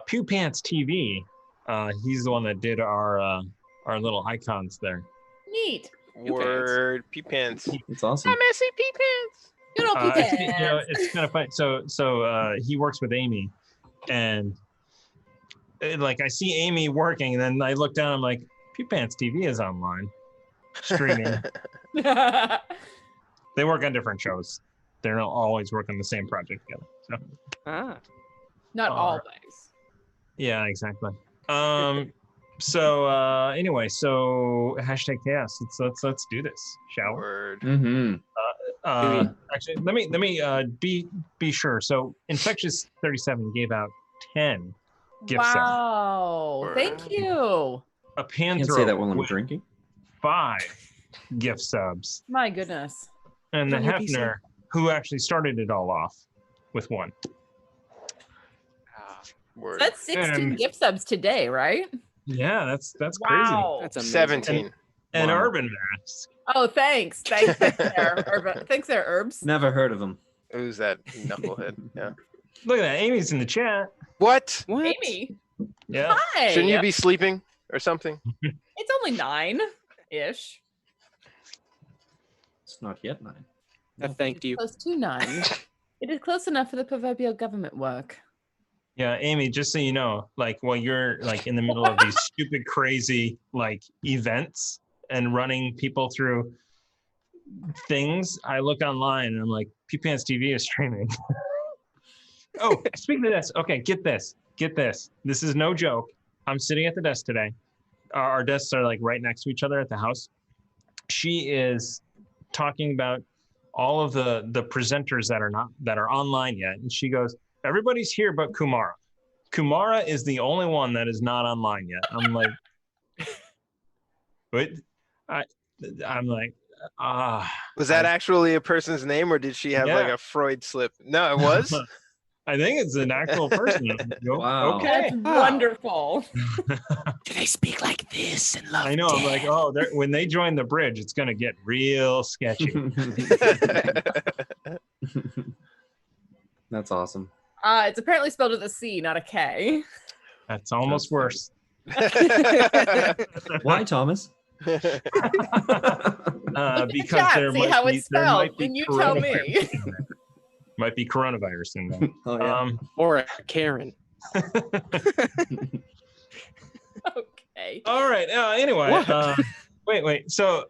Pew Pants TV. He's the one that did our little icons there. Neat. Word. Pee pants. It's awesome. messy pee pants. Good old Pete. It's kind of funny. So he works with Amy, and like I see Amy working, and then I look down. I'm like, Pew Pants TV is online, streaming. They work on different shows. They don't always work on the same project together. So Not always. yeah, exactly. So anyway, so #chaos. Let's do this, shall we? Word. Mm-hmm. Actually, let me be sure. So Infectious 37 gave out 10 gift subs. Wow. Word. Thank you. A Can't say that while I'm with drinking. 5 gift subs, My goodness. and the From your PC. Hefner, who actually started it all off with 1. Word. That's 16 And- gift subs today, right? Yeah, that's crazy. Wow. That's amazing. 17. And Wow. Urban Mask. Oh, thanks. Thanks there, Urban. Thanks there, Herbs. Never heard of them. Who's that knucklehead? Yeah. Look at that, Amy's in the chat. What? What? Amy. Yeah. Hi. Shouldn't you be sleeping or something? It's only 9-ish. It's not yet 9. I thanked you. Close to 9. It is close enough for the proverbial government work. Yeah, Amy, just so you know, like while you're like in the middle of these stupid, crazy like events and running people through things, I look online and I'm like, Pew Pants TV is streaming. Oh, speaking of this, okay, get this. This is no joke. I'm sitting at the desk today. Our desks are like right next to each other at the house. She is talking about all of the presenters that are online yet, and she goes, everybody's here but Kumara. Kumara is the only one that is not online yet. I'm like, what? I'm like, Was that actually a person's name, or did she have like Yeah. a Freud slip? No, it was. I think it's an actual person. Wow. Okay. That's wonderful. Do they speak like this and love I know. I'm like, oh, when they join the bridge, it's gonna get real sketchy. That's awesome. It's apparently spelled with a C, not a K. That's almost worse. Why, Thomas? Because Chat, there see might how be, it's there spelled. might be Then you tell me. coronavirus in there. Might be coronavirus in there. Oh, yeah. Or a Karen. Okay. All right. Anyway, What? wait. So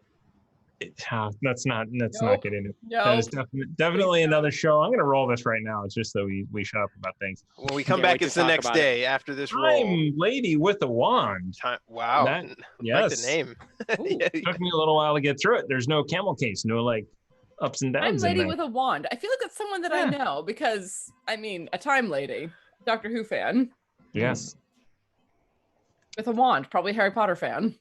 let's not Nope. get into it. No. That is definitely another show. I'm gonna roll this right now. It's just that we shut up about things. When we come Can't back, wait to it's the talk next about it. day after this roll. Time lady with the wand. Wow. That- Like Yes. the name. Ooh. Yeah. Took me a little while to get through it. There's no camel case, no like ups and Time downs in lady there. with a wand. I feel like that's someone that I Yeah. know because I mean a time lady, Doctor Who fan Yes. with a wand, probably Harry Potter fan.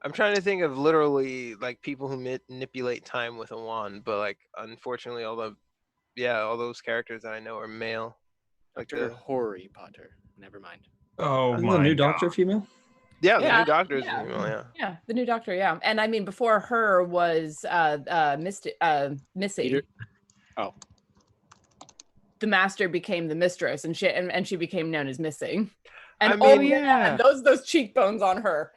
I'm trying to think of literally like people who manipulate time with a wand, but like unfortunately, all those characters that I know are male. Like Dr. Harry Potter. Never mind. Oh Isn't my the new God. Doctor female? the Yeah, new Doctor is yeah. female. Yeah. Yeah, the new Doctor. Yeah, and I mean before her was Missy. Peter- Oh. The Master became the Mistress, and she became known as Missy. And I mean, yeah, those cheekbones on her.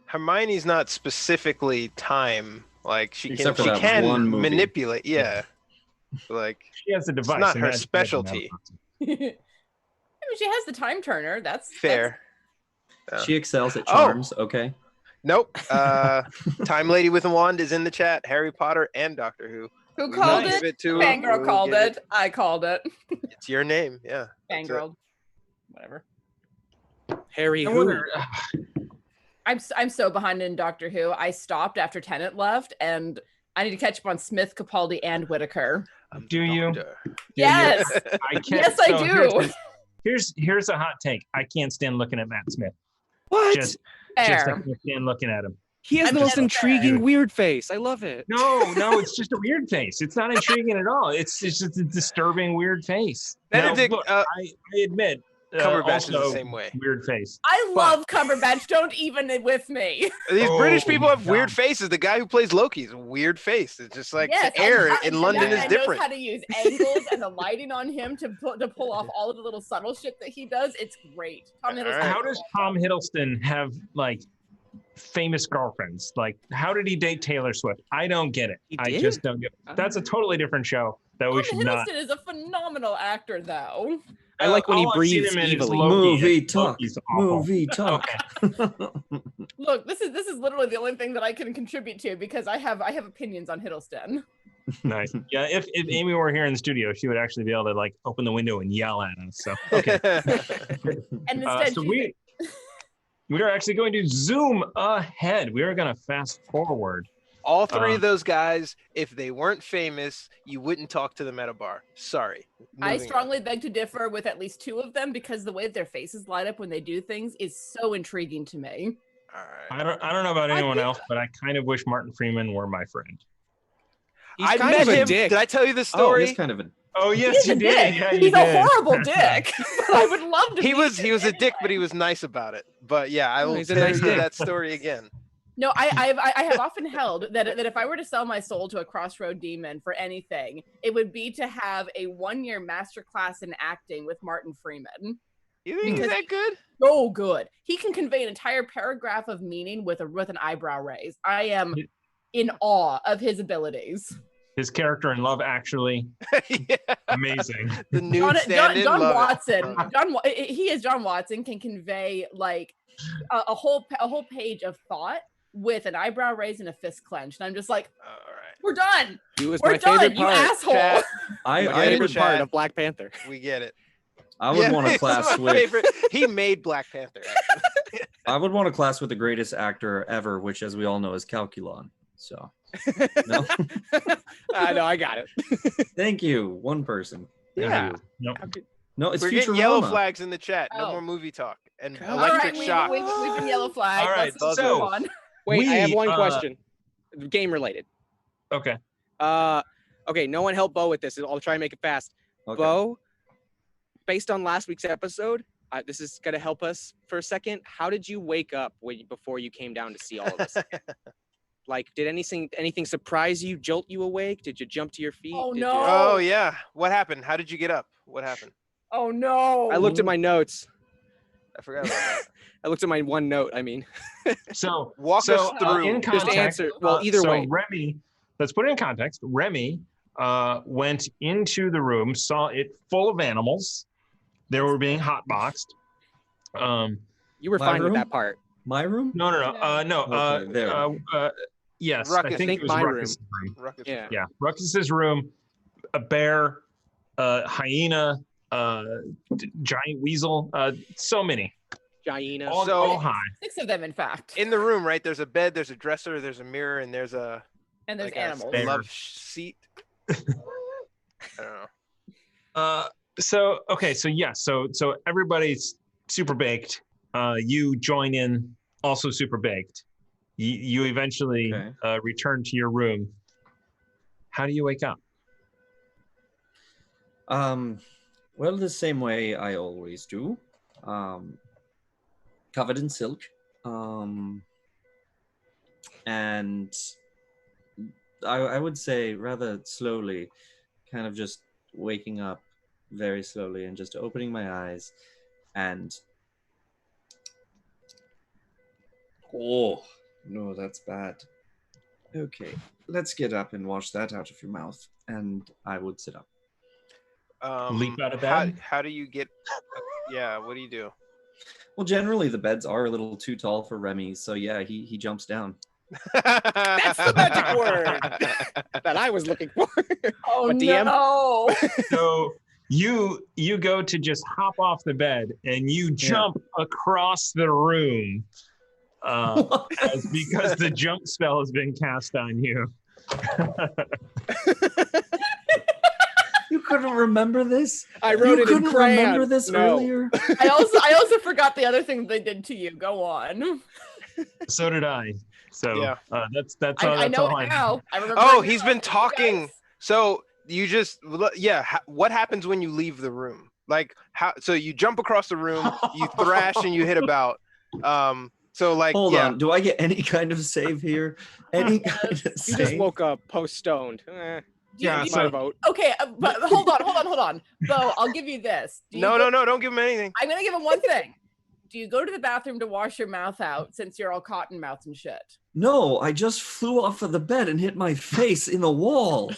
Hermione's not specifically time. Like she Except for that can one movie. manipulate. Yeah. Like She has a device. not and her that's specialty. I mean, she has the time turner. That's fair. Yeah. She excels at Oh. charms. Okay. Nope. Time lady with a wand is in the chat. Harry Potter and Doctor Who. Who We called will it? give it to Fangirl we'll called give it. I called it. It's your name. Yeah. that's it. Fangirl. Whatever. Harry No who? wonder- I'm so behind in Doctor Who. I stopped after Tennant left, and I need to catch up on Smith, Capaldi, and Whitaker. I'm the Do you? Doctor. Yes. I can't. Yes, I do. Here's a hot take. I can't stand looking at Matt Smith. What? Just I Fair. can't stand looking at him. He has I'm the most just intriguing fair. weird face. I love it. No, it's just a weird face. It's not intriguing at all. It's just a disturbing weird face. Now, Benedict look, I admit, Cumberbatch is the also same way. weird face. I love Cumberbatch. Don't even with me. These British people have God. weird faces. The guy who plays Loki is a weird face. It's just like Yes, the air and in London that is guy different. knows how to use angles and the lighting on him to pull off all of the little subtle shit that he does. It's great. Tom Hiddleston. Alright. How does Tom Hiddleston have like famous girlfriends? Like, how did he date Taylor Swift? I don't get it. He I did? just don't get it. That's a totally different show that we Tom should not. Hiddleston is a phenomenal actor, though. I like when he all I've seen breathes him in is evilly. Loki, Movie and talk. Loki's awful. Movie talk. Look, this is literally the only thing that I can contribute to because I have opinions on Hiddleston. Nice. Yeah, if Amy were here in the studio, she would actually be able to like open the window and yell at us. So okay. And instead, So she's we are actually going to zoom ahead. We are going to fast forward. All three of those guys, if they weren't famous, you wouldn't talk to them at a bar. Sorry. I Moving on. strongly beg to differ with at least two of them because the way that their faces light up when they do things is so intriguing to me. All right. I don't know about I anyone think- else, but I kind of wish Martin Freeman were my friend. He's I kind met of a him. dick. Did I tell you the Oh, story? he's kind of a. Oh yes, He's you a did. dick. Yeah, you He's a did. horrible dick. But I would love to. he meet was him a dick, but anyway. he was nice about it. But yeah, I will he's a tell nice you dick. that story again. No, I have often held that if I were to sell my soul to a crossroad demon for anything, it would be to have a 1-year masterclass in acting with Martin Freeman. You think he's Because that good? So good. He can convey an entire paragraph of meaning with an eyebrow raise. I am in awe of his abilities. His character in Love Actually, Yeah. amazing. The new John stand-in. John love it. Watson. Love it. He as John Watson can convey like a whole page of thought with an eyebrow raise and a fist clenched. And I'm just like, All right. we're done. He was We're my done, favorite you part. asshole. Chat, My I favorite would, part of Black Panther. we get it. I would want a he's class my with. favorite. He made Black Panther. Actually. I would want a class with the greatest actor ever, which, as we all know, is Calculon. So, no. No, I got it. Thank you, one person. Yeah. Nope. No, it's We're getting yellow Futurama. flags in the chat. No Oh. more movie talk and All All electric right, shock. we've been yellow flagged. All right, Let's so- move on. Wait, I have We, one question. Game related. Okay. Okay, no one help Bo with this. I'll try and make it fast. Okay. Bo, based on last week's episode, this is gonna help us for a second. How did you wake up before you came down to see all of us? Like, did anything surprise you, jolt you awake? Did you jump to your feet? Oh, Did no. you- Oh yeah. What happened? How did you get up? What happened? Oh no. I looked at my notes. I forgot about that. I looked at my one note. I mean, So Walk so, us through. in just context, answer. Well, either so way. Remy, let's put it in context. Remy went into the room, saw it full of animals. They were being hotboxed. You were My fine with room? that part. My room? No. Okay, there. Yes, Ruckus. I think it was My room. Ruckus' room. Ruckus. Yeah. Yeah, Ruckus's room. A bear, hyena, giant weasel. So many. Hyena. All, So- all high. 6 of them, in fact. In the room, right? There's a bed, there's a dresser, there's a mirror, and there's a And there's like a animals. love seat. I don't know. So everybody's super baked. You join in, also super baked. You eventually return to your room. How do you wake up? Well, the same way I always do. Covered in silk. And I would say rather slowly, kind of just waking up very slowly and just opening my eyes and oh no, that's bad. Okay, let's get up and wash that out of your mouth. And I would sit up. Leap out of bed? How do you get? Yeah, what do you do? Well, generally the beds are a little too tall for Remy, so yeah, he jumps down. That's the magic word that I was looking for. Oh But DM? no! So you go to just hop off the bed and you jump across the room because the jump spell has been cast on you. You couldn't remember this? I wrote You it in couldn't crayon. remember this No. earlier? I also forgot the other thing they did to you. Go on. So did I. So Yeah. that's all. I That's know all it I now. I remember. Oh, it he's now. been You talking. guys. So you just what happens when you leave the room? Like how? So you jump across the room, you thrash, and you hit about. So like Hold on, do I get any kind of save here? Any kind of You save? just woke up post-stoned. Yeah, You so- might have vote. Okay, but hold on. Bo, I'll give you this. Do you No, go- don't give him anything. I'm gonna give him one thing. Do you go to the bathroom to wash your mouth out since you're all cotton mouth and shit? No, I just flew off of the bed and hit my face in the wall.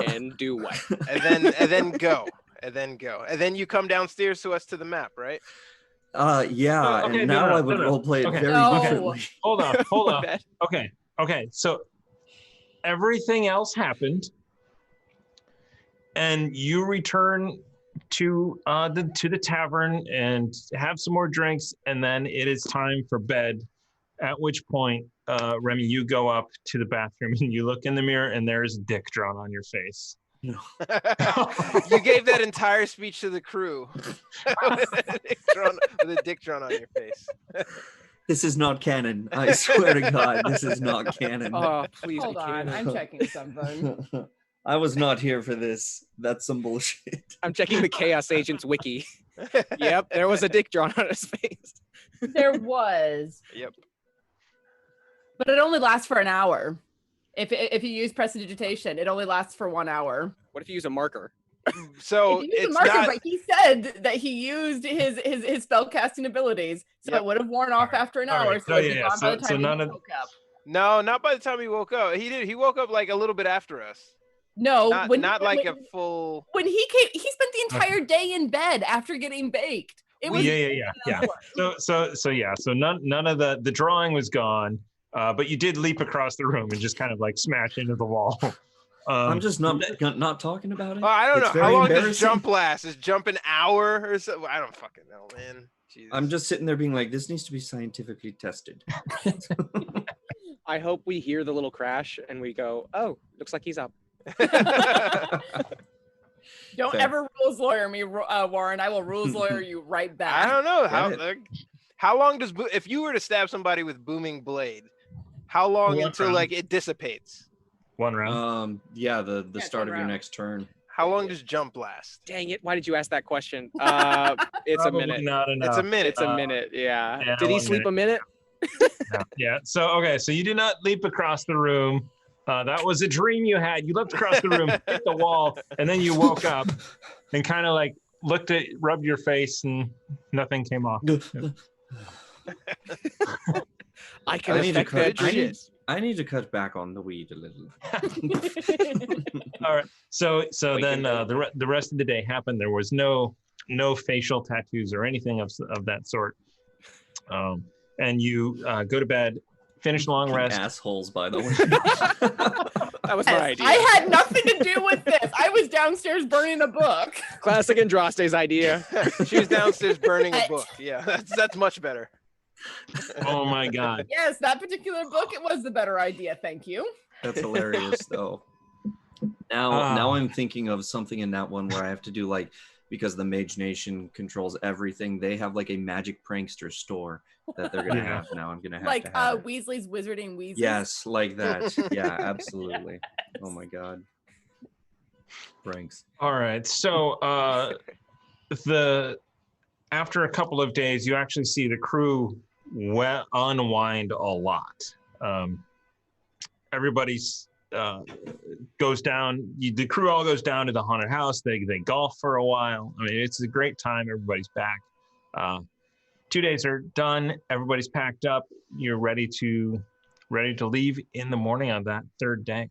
And do what? And then go. And then you come downstairs to us to the map, right? Yeah, Okay, and no, now no, I would no. roleplay it Okay. very No. differently. Hold on. Bed. Okay. So everything else happened, and you return to the tavern and have some more drinks, and then it is time for bed. At which point, Remy, you go up to the bathroom and you look in the mirror, and there is a dick drawn on your face. You gave that entire speech to the crew with a dick drawn on your face. This is not canon. I swear to God, this is not canon. Oh, please Hold be on, canon. I'm checking something. I was not here for this. That's some bullshit. I'm checking the Chaos Agents wiki. Yep, there was a dick drawn on his face. There was, Yep. but it only lasts for an hour. If you use prestidigitation, it only lasts for 1 hour. What if you use a marker? So If you use it's a marker, not. but he said that he used his spell casting abilities, so Yep. it would have worn off after an All hour. right. So Oh, it'd be yeah, gone by so- the so time none he of- woke up. No, not by the time he woke up. He did. He woke up like a little bit after us. No, Not like a full. when he came, he spent the entire day in bed after getting baked. It was Yeah. So none of the drawing was gone, but you did leap across the room and just kind of like smash into the wall. I'm just not talking about it. Oh, I don't It's know. How very long does embarrassing. jump last? Is jump an hour or so? I don't fucking know, man. Jesus. I'm just sitting there being like, this needs to be scientifically tested. I hope we hear the little crash and we go, oh, looks like he's up. Don't Fair. ever rules lawyer me, Warren. I will rules lawyer you right back. I don't know Right. how long does if you were to stab somebody with booming blade, how long One until round. like it dissipates? One round. Yeah, the Yeah, start turn of your around. next turn. How long does jump last? Dang it. Why did you ask that question? It's Probably a minute. Not enough. It's a minute. It's a minute. Yeah. yeah, Did he 1 sleep a minute? Yeah. So you did not leap across the room. That was a dream you had. You leapt across the room, hit the wall, and then you woke up and kind of like rubbed your face, and nothing came off. I can I need to affect cut. that shit. I need to cut back on the weed a little. All right. So Wake then and the rest of the day happened. There was no facial tattoos or anything of that sort. And you go to bed, finish a long rest. Assholes, by the way. That was my idea. I had nothing to do with this. I was downstairs burning a book. Classic Andraste's idea. She was downstairs burning a book. Yeah, that's much better. Oh my God. Yes, that particular book, it was the better idea. Thank you. That's hilarious, though. Now I'm thinking of something in that one where I have to do like, because the Mage Nation controls everything, they have like a magic prankster store that they're gonna have now. I'm gonna have Like to have it. Weasley's Wizarding Weasels. Yes, like that. Yeah, absolutely. Oh my God. Pranks. All right. So after a couple of days, you actually see the crew unwind a lot. Everybody's goes down. The crew all goes down to the haunted house. They golf for a while. I mean, it's a great time. Everybody's back. 2 days are done. Everybody's packed up. You're ready to leave in the morning on that third day.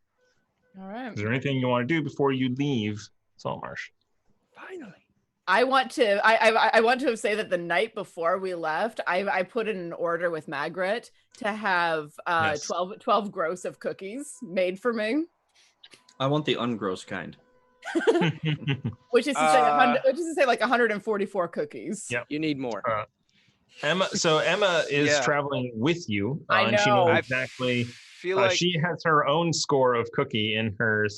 All right. Is there anything you want to do before you leave Saltmarsh? Finally. I want to say that the night before we left, I put in an order with Margaret to have Yes. 12 gross of cookies made for me, I want the ungross kind. which is to say like 144 cookies. Yep. You need more. Emma is Yeah. traveling with you, I and she know. knows I exactly. feel like She has her own score of cookie in her.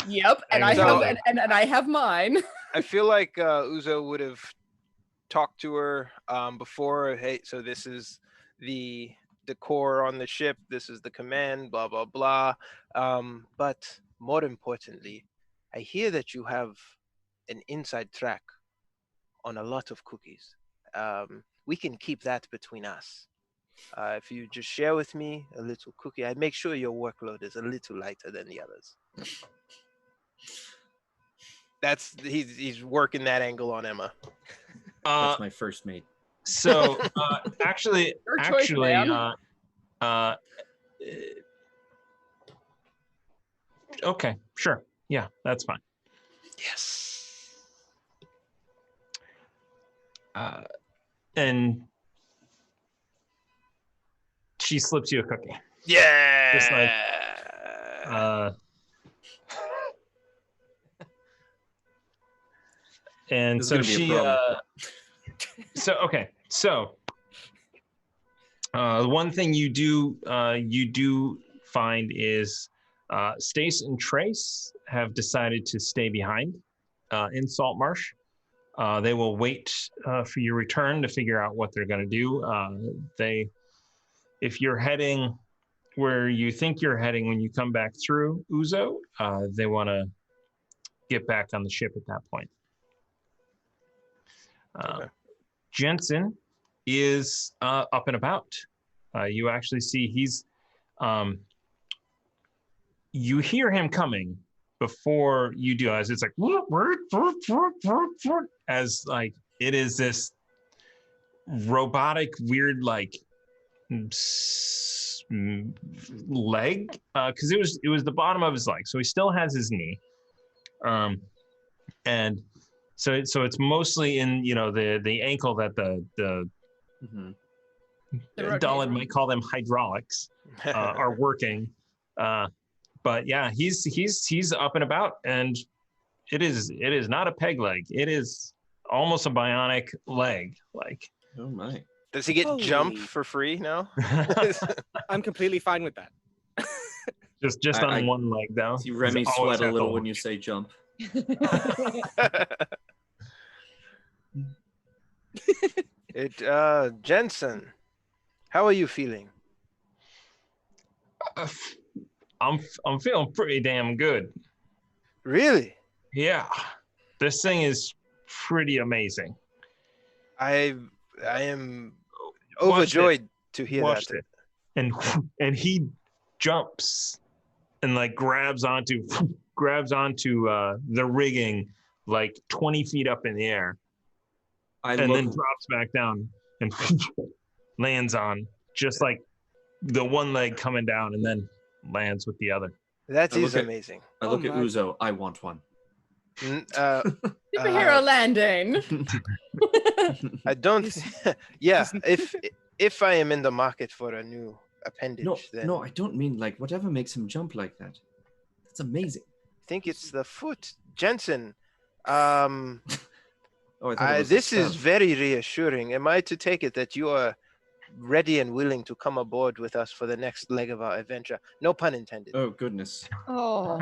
Yep, and I So- have and I have mine. I feel like Uzo would have talked to her before. Hey, so this is the decor on the ship. This is the command. Blah blah blah. But more importantly, I hear that you have an inside track on a lot of cookies. We can keep that between us. If you just share with me a little cookie, I'd make sure your workload is a little lighter than the others. He's working that angle on Emma. That's my first mate. So actually, Your choice, man. Okay, sure, yeah, that's fine. Yes. And she slips you a cookie. Yeah. Just like, and This is so gonna be a she problem. the one thing you do find is Stace and Trace have decided to stay behind in Saltmarsh. They will wait for your return to figure out what they're going to do. If you're heading where you think you're heading when you come back through Uzo, they want to get back on the ship at that point. Okay. Jensen is up and about. You actually see you hear him coming before you do, as it's like, as like it is this robotic, weird, like leg, because it was the bottom of his leg, so he still has his knee, and so it's mostly in the ankle that the Mhm. Dahlin might call them hydraulics are working, but yeah, he's up and about, and it is not a peg leg, it is almost a bionic leg, like. Oh my. Does he get jump Holy- for free now? I'm completely fine with that. just on I one leg though. See Remy He's always sweat a got little the- when you say jump. Jensen, how are you feeling? I'm feeling pretty damn good. Really? Yeah, this thing is pretty amazing. I am Watch overjoyed to hear Watch that. it, and he jumps and like grabs onto the rigging like 20 feet up in the air, I and look then drops back down and lands on just like the one leg coming down, and then lands with the other. That I is look at- amazing. I look Oh at my- Uzo. I want one. Superhero landing. I don't. Yeah, if I am in the market for a new appendage, No, then no, I don't mean like whatever makes him jump like that. That's amazing. I think it's the foot. Jensen, Oh Oh, I thought it was a This is spell. very reassuring. Am I to take it that you are ready and willing to come aboard with us for the next leg of our adventure? No pun intended. Oh, goodness. Oh,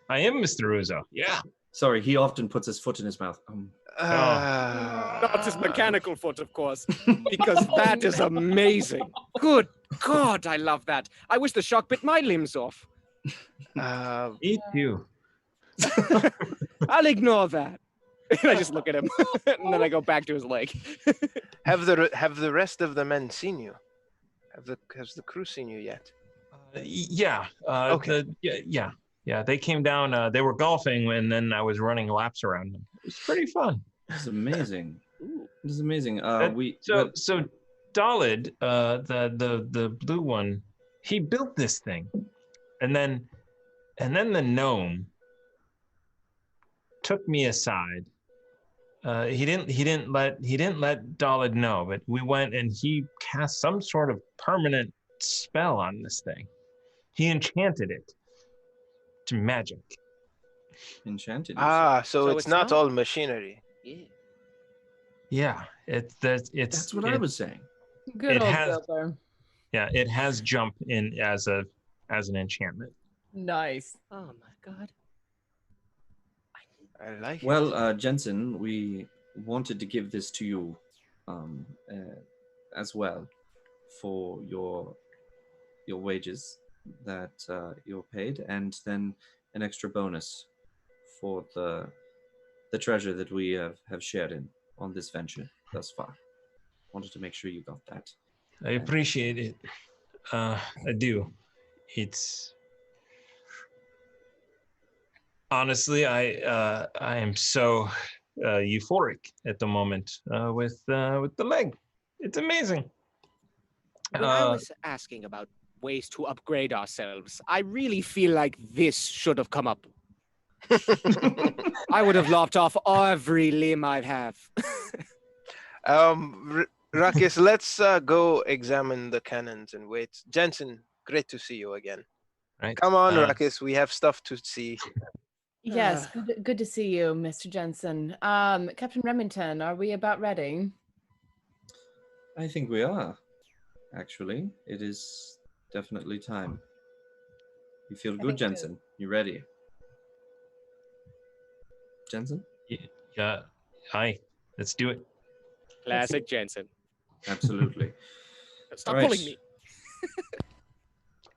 I am Mr. Russo. Yeah. Sorry, he often puts his foot in his mouth. Not his mechanical foot, of course, because that is amazing. Good God, I love that. I wish the shark bit my limbs off. Me too. I'll ignore that. And I just look at him, and then I go back to his leg. Have the rest of the men seen you? Has the crew seen you yet? Yeah. Okay. Yeah. They came down. They were golfing, and then I was running laps around them. It was pretty fun. It's amazing. It is amazing. So Dalid, the blue one, he built this thing, and then the gnome took me aside. He didn't let Dalid know, but we went and he cast some sort of permanent spell on this thing. He enchanted it to magic. Enchanted. So it's not all machinery. Yeah. Yeah, That's what I was saying. good It old has- builder. Yeah, it has jump in as an enchantment. Nice. Oh my God. I like it. Well, Jensen, we wanted to give this to you as well for your wages that you're paid, and then an extra bonus for the treasure that we have shared in on this venture thus far. Wanted to make sure you got that. I appreciate it. I do. It's honestly, I am so euphoric at the moment with the leg. It's amazing. When I was asking about ways to upgrade ourselves, I really feel like this should have come up. I would have lopped off every limb I have. Ruckus, let's go examine the cannons and wait. Jensen, great to see you again. Right. Come on, Ruckus, we have stuff to see. Yes, good to see you, Mr. Jensen. Captain Remington, are we about ready? I think we are. Actually, it is definitely time. You feel good, think so. Jensen? You ready? Jensen? Yeah. Hi. Let's do it. Classic Jensen. Absolutely. Stop All right. pulling me.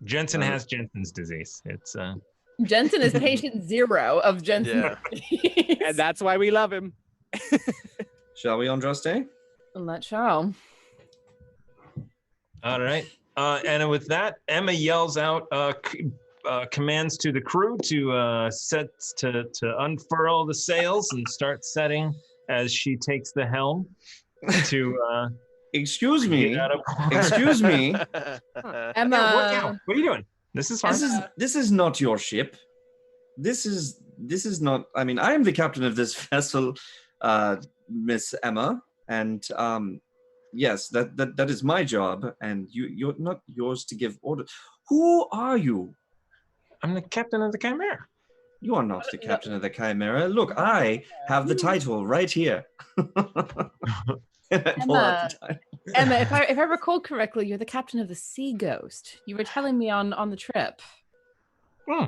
Jensen has Jensen's disease. It's Jensen is patient zero of Jensen. Yeah. And that's why we love him. Shall we, Andraste? Let's show. all right. And with that, Emma yells out commands to the crew to set to unfurl the sails and start setting as she takes the helm to Excuse me. get out of Excuse me. Emma. What are you doing? This is fine. This is not your ship. This is not. I mean, I am the captain of this vessel, Miss Emma, and yes, that is my job, and you're not yours to give orders. Who are you? I'm the captain of the Chimera. You are not the captain of the Chimera. Look, I have the title right here. And I pull out the title. Emma, if I recall correctly, you're the captain of the Sea Ghost. You were telling me on the trip. Hmm.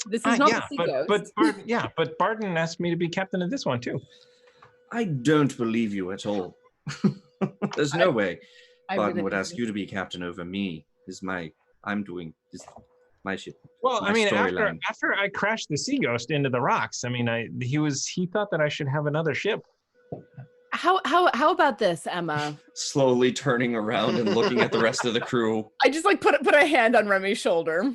This is not yeah, the Sea Ghost. but Barton asked me to be captain of this one too. I don't believe you at all. There's no way I Barton really would don't ask you to be captain over me. I'm doing this my ship. Well, My I mean, storyline. after I crashed the Sea Ghost into the rocks, I mean, he thought that I should have another ship. How about this, Emma? Slowly turning around and looking at the rest of the crew. I just like put a hand on Remy's shoulder.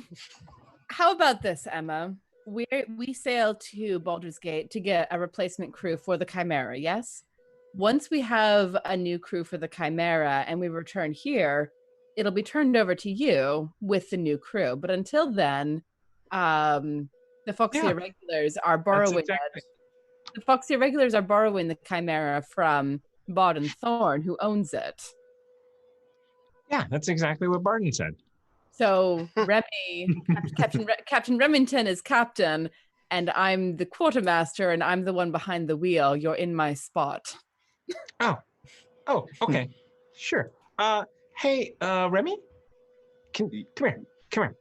How about this, Emma? We sail to Baldur's Gate to get a replacement crew for the Chimera, yes? Once we have a new crew for the Chimera and we return here, it'll be turned over to you with the new crew. But until then, the Foxy Irregulars are borrowing the Foxy Irregulars are borrowing the Chimera from Bauden Thorn, who owns it. Yeah, that's exactly what Barton said. So Remy, Captain Remington is captain, and I'm the quartermaster, and I'm the one behind the wheel. You're in my spot. Oh, okay. Sure. Hey, Remy? Come here.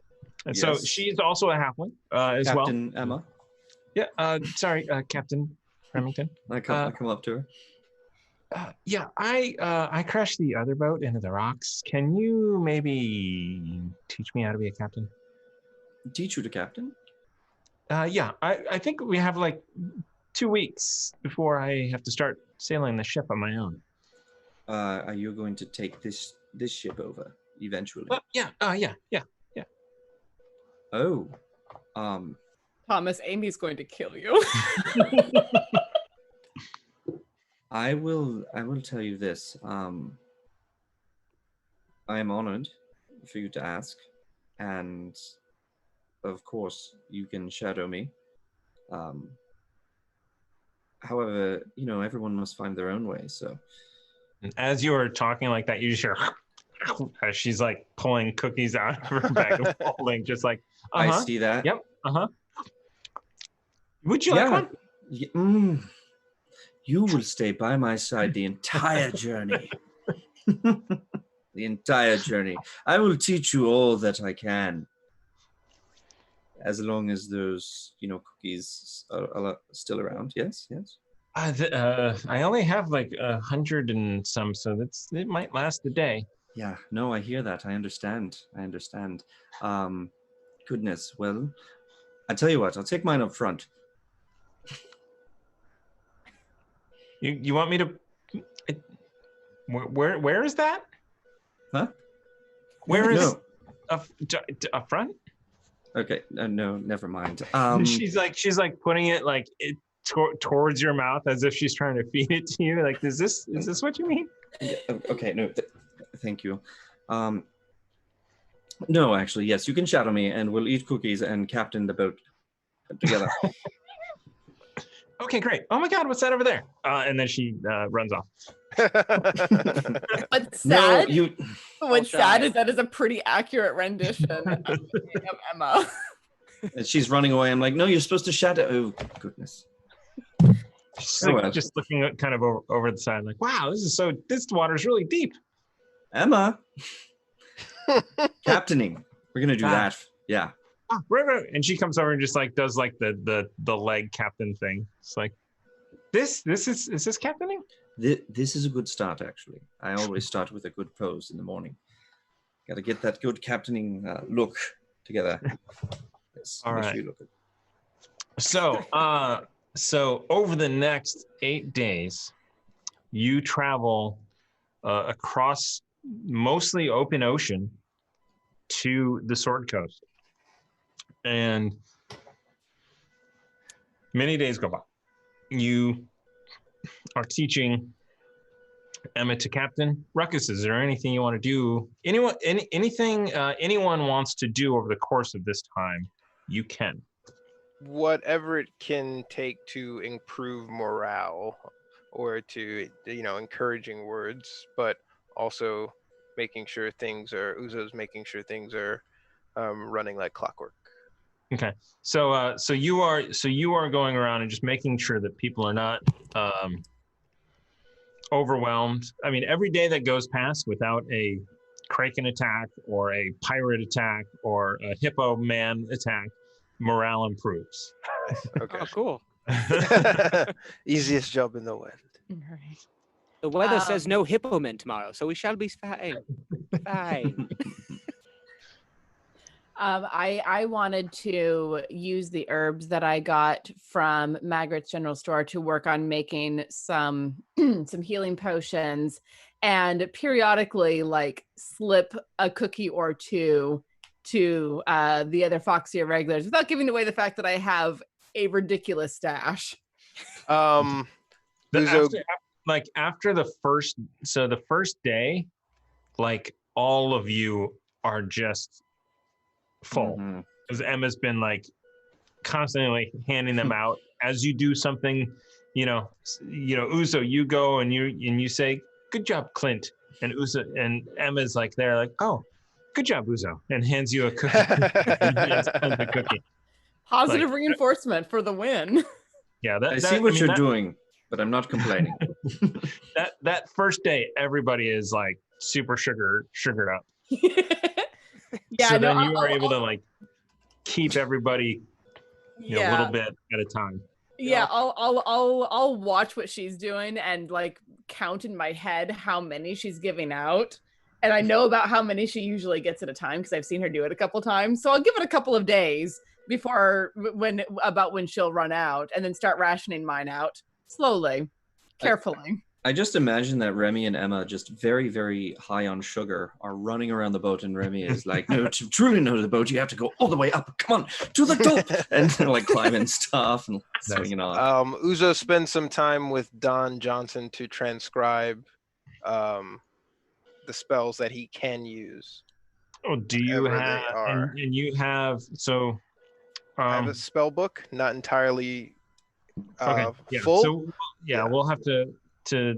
And so Yes. she's also a halfling as Captain well. Emma. Yeah, sorry, Captain Remington. I come up to her. Yeah, I crashed the other boat into the rocks. Can you maybe teach me how to be a captain? Teach you to captain? Yeah, I think we have like 2 weeks before I have to start sailing the ship on my own. Are you going to take this ship over eventually? Yeah. Oh. Thomas, Amy's going to kill you. I will tell you this. I am honored for you to ask, and of course you can shadow me. However, everyone must find their own way. So, as you are talking like that, you just hear as she's like pulling cookies out of her bag of holding, just like, I see that. Yep. Would you like one? Yeah, you will stay by my side the entire journey. The entire journey. I will teach you all that I can. As long as those, cookies are still around. Yes. I only have like 100 and some, so it might last a day. Yeah, no, I hear that. I understand. Goodness. Well, I tell you what, I'll take mine up front. You want me to? Where is that? Huh? Where is No. up front? Okay, no, never mind. She's like putting it like towards your mouth as if she's trying to feed it to you. Like, is this what you mean? Okay, no, thank you. No, actually, yes, you can shadow me, and we'll eat cookies and captain the boat together. Okay, great. Oh my God, what's that over there? And then she runs off. What's No, sad? What's sad is that is a pretty accurate rendition of Emma. And she's running away. I'm like, no, you're supposed to shadow. Oh, goodness. She's like, just looking kind of over the side, like, wow, this water's really deep. Emma, captaining. We're gonna do that. Yeah. Right. And she comes over and just like does like the leg captain thing. It's like, is this captaining? This is a good start, actually. I always start with a good pose in the morning. Got to get that good captaining look together. Yes, all right. Sure you look good. So over the next 8 days, you travel across mostly open ocean to the Sword Coast. And many days go by. You are teaching Emma to captain. Ruckus, is there anything you want to do? Anything anyone wants to do over the course of this time, you can. Whatever it can take to improve morale or to, encouraging words, but also making sure Uzo's making sure things are running like clockwork. Okay, so you are going around and just making sure that people are not overwhelmed. I mean, every day that goes past without a kraken attack or a pirate attack or a hippo man attack, morale improves. Okay. Oh, cool. Easiest job in the world. Right. The weather says no hippo men tomorrow, so we shall be fine. Fine. I wanted to use the herbs that I got from Magritt's General Store to work on making some healing potions, and periodically like slip a cookie or two to the other Foxy Irregulars without giving away the fact that I have a ridiculous stash. After the first day, like all of you are just full because Emma's been like constantly handing them out as you do something. Uzo, you go and you say, "Good job, Clint," and Uzo and Emma's like there, like, "Oh, good job, Uzo," and hands you a cookie. And hands Clint a cookie. Positive Like, reinforcement for the win. Yeah, I see what you're doing, but I'm not complaining. That first day, everybody is like super sugared up. Yeah, So no, then you are able to like keep everybody, a little bit at a time. Yeah, I'll watch what she's doing and like count in my head how many she's giving out. And I know about how many she usually gets at a time because I've seen her do it a couple times. So I'll give it a couple of days before when she'll run out, and then start rationing mine out slowly, carefully. I just imagine that Remy and Emma, just very, very high on sugar, are running around the boat, and Remy is like, no, to truly know the boat, you have to go all the way up. Come on, to the top. And they're like climbing stuff and swinging off. Uzo spends some time with Don Johnson to transcribe the spells that he can use. Oh, do you have, and you have, so... I have a spell book, not entirely full. So we'll have to. So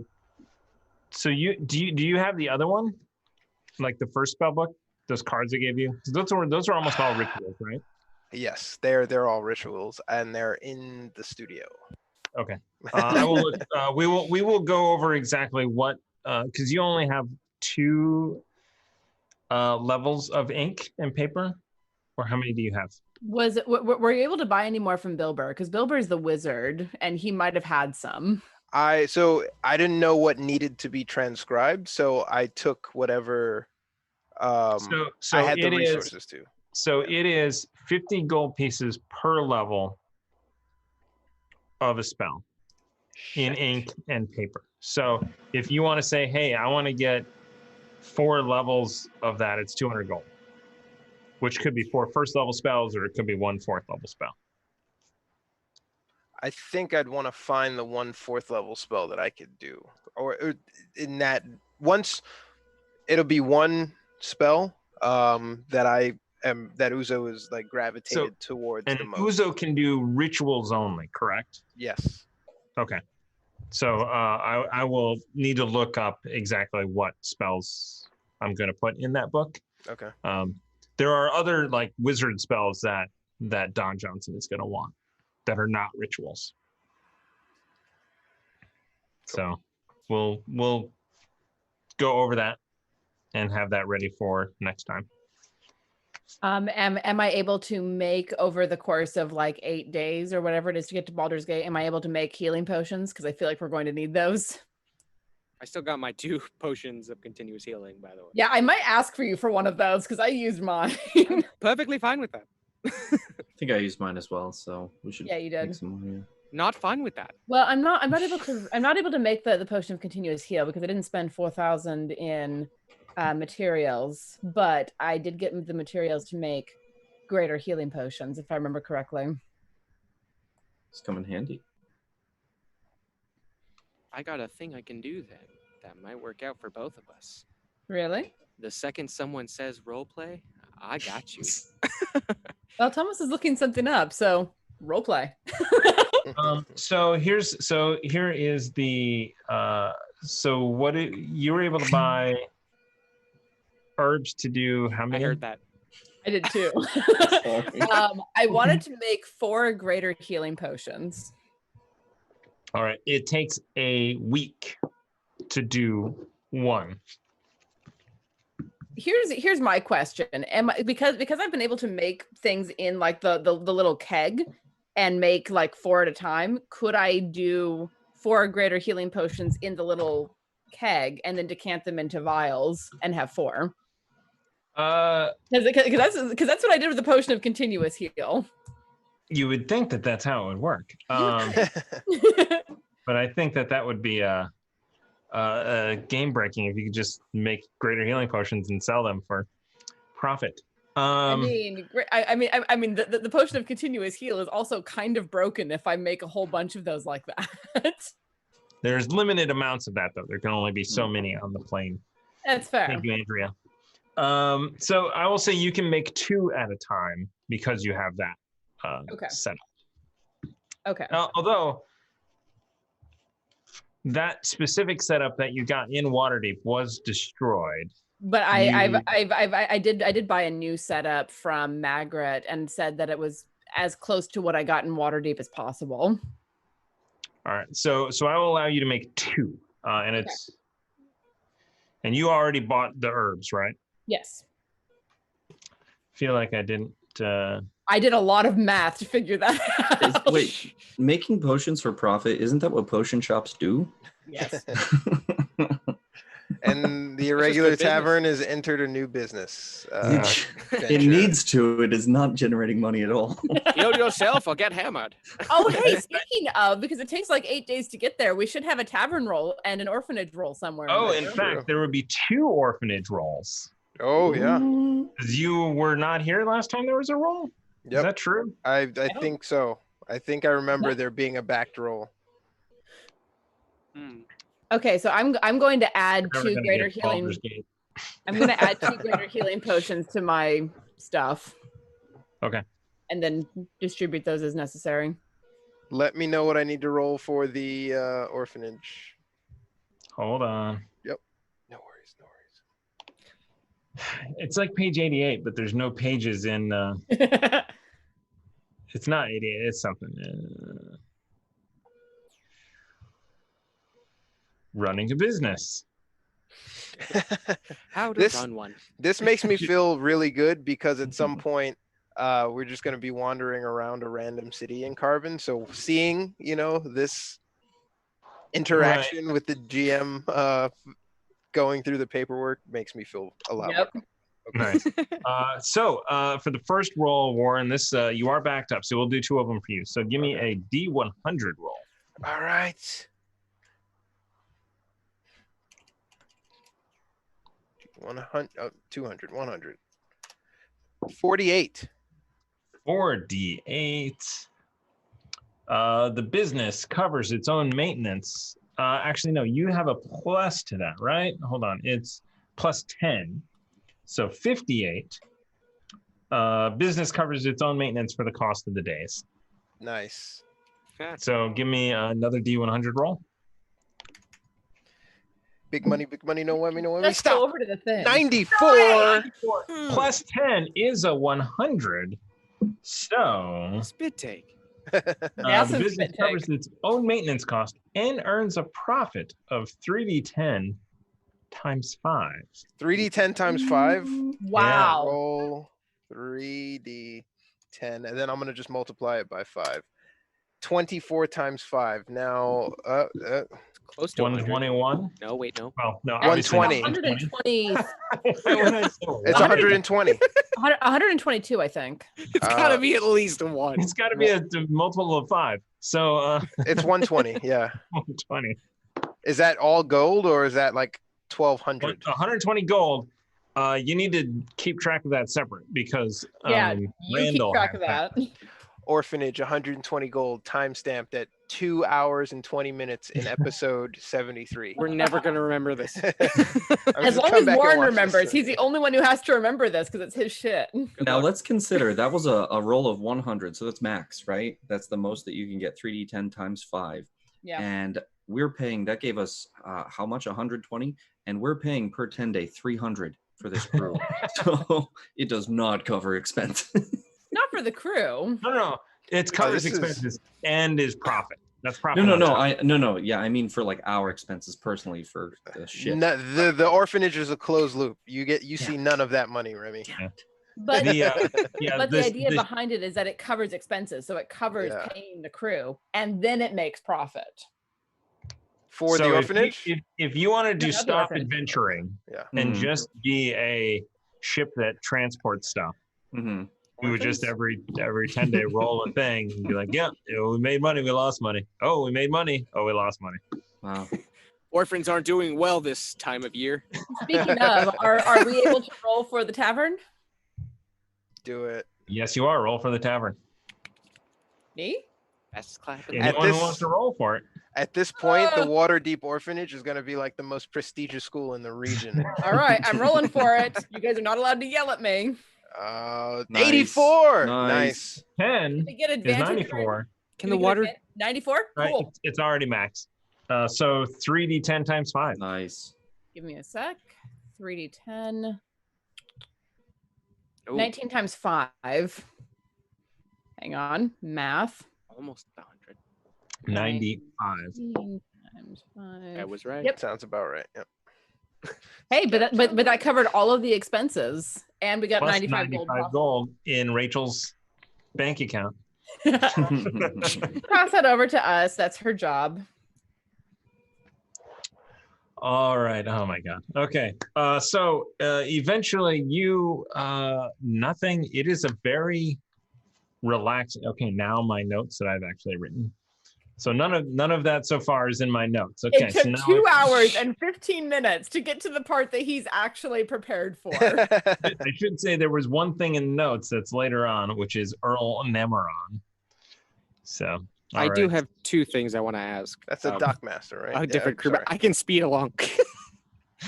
do you have the other one, like the first spell book, those cards I gave you? Those are almost all rituals, right? Yes, they're all rituals, and they're in the studio. Okay, I will look. We will go over exactly what, because you only have 2 levels of ink and paper, or how many do you have? Were you able to buy any more from Bilber? Because Bilber's the wizard, and he might have had some. I didn't know what needed to be transcribed, so I took whatever I had the resources to. So it is 50 gold pieces per level of a spell in ink and paper. So if you want to say, hey, I want to get 4 levels of that, it's 200 gold. Which could be 4 first level spells, or it could be 1 4th level spell. I think I'd want to find the 1 4th level spell that I could do, or in that once it'll be 1 spell that Uzo is like gravitated towards the most. Uzo can do rituals only, correct? Yes. Okay. So I will need to look up exactly what spells I'm going to put in that book. Okay. There are other like wizard spells that Don Johnson is going to want that are not rituals. Cool. So we'll go over that and have that ready for next time. Am I able to make, over the course of like 8 days or whatever it is to get to Baldur's Gate, am I able to make healing potions? Because I feel like we're going to need those. I still got my 2 potions of continuous healing, by the way. Yeah, I might ask for you for one of those because I used mine. Perfectly fine with that. I think I used mine as well, so we should. Yeah, you did. Make some more here. Not fine with that. Well, I'm not able to make the potion of continuous heal because I didn't spend 4,000 in materials, but I did get the materials to make greater healing potions, if I remember correctly. It's come in handy. I got a thing I can do then that might work out for both of us. Really? The second someone says roleplay, I got you. Well, Thomas is looking something up, so roleplay. So here is the you were able to buy herbs to do how many? I heard that. I did too. I wanted to make 4 greater healing potions. All right. It takes a week to do 1. Here's my question. Because I've been able to make things in like the little keg and make like 4 at a time, could I do 4 greater healing potions in the little keg and then decant them into vials and have 4? Because that's what I did with the potion of continuous heal. You would think that that's how it would work. But I think that would be game breaking if you could just make greater healing potions and sell them for profit. I mean, the potion of continuous heal is also kind of broken if I make a whole bunch of those like that. There's limited amounts of that, though. There can only be so many on the plane. That's fair. Thank you, Andrea. So I will say you can make 2 at a time because you have that set up. Okay. Although that specific setup that you got in Waterdeep was destroyed. But I did buy a new setup from Margaret and said that it was as close to what I got in Waterdeep as possible. All right. So I will allow you to make 2, and it's and you already bought the herbs, right? Yes. Feel like I didn't. I did a lot of math to figure that out. Wait, making potions for profit, isn't that what potion shops do? Yes. And the good Irregular business. Tavern has entered a new business. It venture. needs to. It is not generating money at all. Heal yourself or get hammered. Oh, hey, speaking of, because it takes like 8 days to get there, we should have a tavern roll and an orphanage roll somewhere. Oh, there. in fact, there would be 2 orphanage rolls. Oh yeah. Because you were not here last time there was a roll? Is Yep. that true? I think so. I think I remember there being a backed roll. Okay, so I'm going to add Never 2 gonna greater get healing. Baldur's Gate. I'm going to add 2 greater healing potions to my stuff. Okay. And then distribute those as necessary. Let me know what I need to roll for the orphanage. Hold on. No worries, no worries. It's like page 88, but there's no pages in. It's not 88. It's something. Running a business. How to This- run one. This makes me feel really good because at some point we're just going to be wandering around a random city in Carbon. So seeing, this interaction with the GM going through the paperwork makes me feel a lot Yep. more. Nice. So for the first roll, Warren, this you are backed up, so we'll do 2 of them for you. So give me a D100 roll. All right. 100, 200, 100. 48. 4d8. The business covers its own maintenance. Actually, no, you have a plus to that, right? Hold on. It's plus 10. So 58. Business covers its own maintenance for the cost of the days. Nice. So give me another D100 roll. Big money, no whammy, no whammy. Let's go Stop. over to the thing. 94. Plus 10 is a 100. So Spit take. the Massive business spit take. covers its own maintenance cost and earns a profit of 3d10 times 5. 3d10 times 5. Wow. Roll 3d10. And then I'm going to just multiply it by 5. 24 times 5. Now, Close to 100. 121. No, wait, no. Well, no, obviously 120. 120. it's 120. 122, I think. It's gotta be at least 1. It's got to be a multiple of 5. So It's 120. Yeah. 120. Is that all gold or is that like 1200? 120 gold. You need to keep track of that separate because Yeah, you Randall keep track has of that. Orphanage, 120 gold, time stamped at 2 hours and 20 minutes in episode 73. We're never gonna remember this. As long as Warren remembers, he's the only one who has to remember this because it's his shit. Now let's consider that was a roll of 100, so that's max, right? That's the most that you can get. 3d10 times 5. Yeah. And we're paying. That gave us how much? 120, and we're paying per 10 day 300 for this crew. So it does not cover expenses. Not for the crew. No. It covers this is- expenses and is profit. That's profit. No. Yeah, I mean for like our expenses personally for the shit. No, the orphanage is a closed loop. You see none of that money, Remy. But The, but the idea behind it is that it covers expenses. So it covers Yeah. paying the crew and then it makes profit. For the orphanage? If you wanted to Not the stop orphanage. adventuring Yeah. and Mhm. just be a ship that transports stuff, Mhm. we would just every 10-day roll a thing and be like, yeah, we made money, we lost money. Oh, we made money. Oh, we lost money. Wow. Orphans aren't doing well this time of year. Speaking of, are we able to roll for the tavern? Do it. Yes, you are. Roll for the tavern. Me? Best clap. Anyone this- who wants to roll for it. At this point, the Waterdeep Orphanage is going to be like the most prestigious school in the region. All right, I'm rolling for it. You guys are not allowed to yell at me. Nice. 84. Nice. 10 They get is advantage. 94. Can the water? 94? Right? Cool. It's already max. So 3d10 times 5. Nice. Give me a sec. 3d10. Ooh, 19 times 5. Hang on. Math. Almost 100. 95. 19 times 5. I was right. Yep. Sounds about right. Yep. Hey, but that covered all of the expenses, and we got Plus 95 gold. 95 gold in Rachel's bank account. Pass that over to us. That's her job. All right. Oh my God. Okay. So eventually you nothing. It is a very relaxed. Okay. Now my notes that I've actually written. So none of that so far is in my notes. Okay. It took so now 2 hours and 15 minutes to get to the part that he's actually prepared for. I should say there was one thing in notes that's later on, which is Earl Nemeron. So I do right. have 2 things I want to ask. That's a dockmaster, right? A different crew. sorry. I can speed along.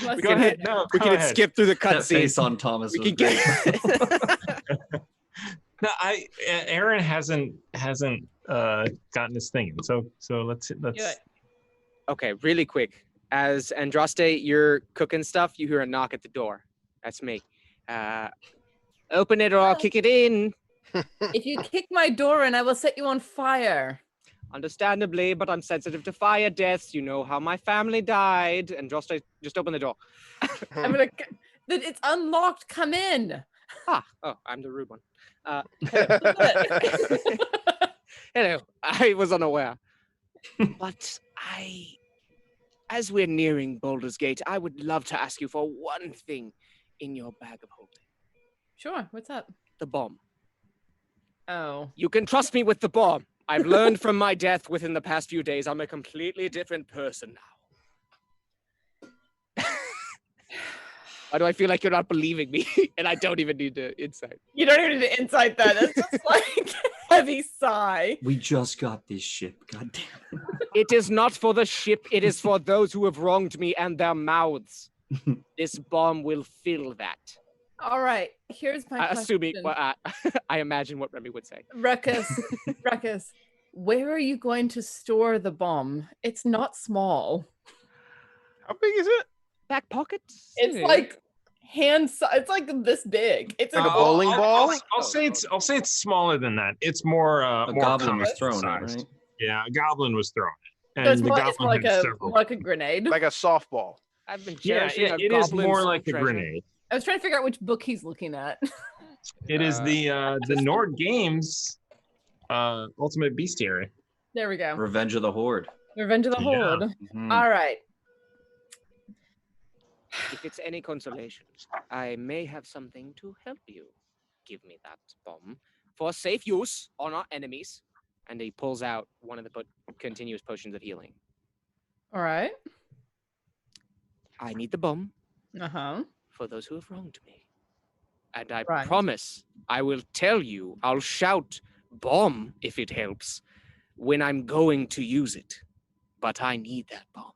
Let's Go do ahead. it. No, We go can ahead. skip through the That face cutscene. on Thomas We was can great. get. No, Aaron hasn't gotten his thing in. So let's Do it. Okay, really quick. As Andraste, you're cooking stuff, you hear a knock at the door. That's me. Open it or I'll kick it in. If you kick my door in, I will set you on fire. Understandably, but I'm sensitive to fire deaths. You know how my family died. Andraste, just open the door. I'm gonna. It's unlocked. Come in. Oh, I'm the rude one. Hello. Hello, I was unaware. But as we're nearing Baldur's Gate, I would love to ask you for one thing in your bag of holding. Sure. What's up? The bomb. Oh. You can trust me with the bomb. I've learned from my death within the past few days. I'm a completely different person now. Why do I feel like you're not believing me? And I don't even need to insight. You don't even need to insight that. It's just like heavy sigh. We just got this ship. God damn it. It is not for the ship. It is for those who have wronged me and their mouths. This bomb will fill that. All right. Here's my question. Assuming, well, I imagine what Remy would say. Ruckus, where are you going to store the bomb? It's not small. How big is it? Back pockets? It's like it's like this big. It's Like a bowling ball? I'll say it's smaller than that. It's more A more goblin was comic thrown it, sized. right? Yeah, a goblin was thrown it. So it's the more, goblin had several. like a grenade. Like a softball. I've been Yeah, cherishing a it is more goblin's like a treasure. grenade. I was trying to figure out which book he's looking at. It is the Nord Games Ultimate Bestiary. There we go. Revenge of the Horde. Revenge of the Yeah. Horde. Mhm. All right. If it's any consolation, I may have something to help you. Give me that bomb for safe use on our enemies. And he pulls out one of the continuous potions of healing. All right. I need the bomb Uh-huh. for those who have wronged me. And I Right. promise I will tell you, I'll shout bomb if it helps when I'm going to use it. But I need that bomb.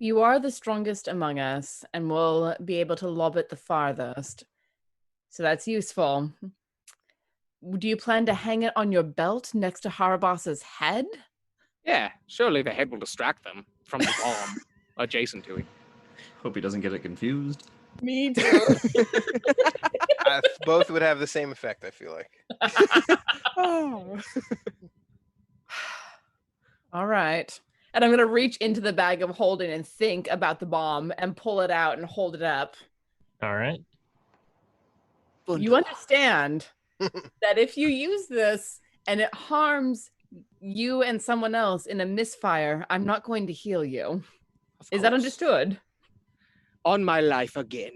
You are the strongest among us and will be able to lob it the farthest. So that's useful. Do you plan to hang it on your belt next to Harabas's head? Yeah, surely the head will distract them from the bomb adjacent to it. Hope he doesn't get it confused. Me too. Both would have the same effect, I feel like. Oh. All right. And I'm going to reach into the bag of holding and think about the bomb and pull it out and hold it up. All right. You understand that if you use this and it harms you and someone else in a misfire, I'm not going to heal you. Is that understood? On my life again.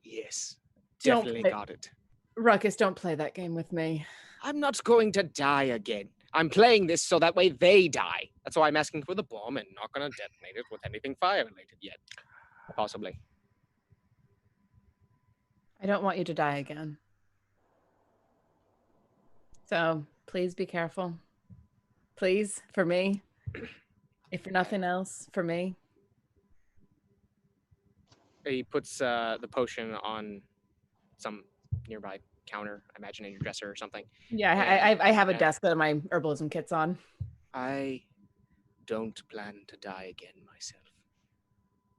Yes. Don't Definitely play- got it. Ruckus, don't play that game with me. I'm not going to die again. I'm playing this so that way they die. That's why I'm asking for the bomb and not going to detonate it with anything fire-related yet. Possibly. I don't want you to die again. So please be careful. Please, for me. If for nothing else, for me. He puts the potion on some nearby counter, I imagine in your dresser or something. Yeah, I have a Yeah. desk that my herbalism kit's on. I don't plan to die again myself.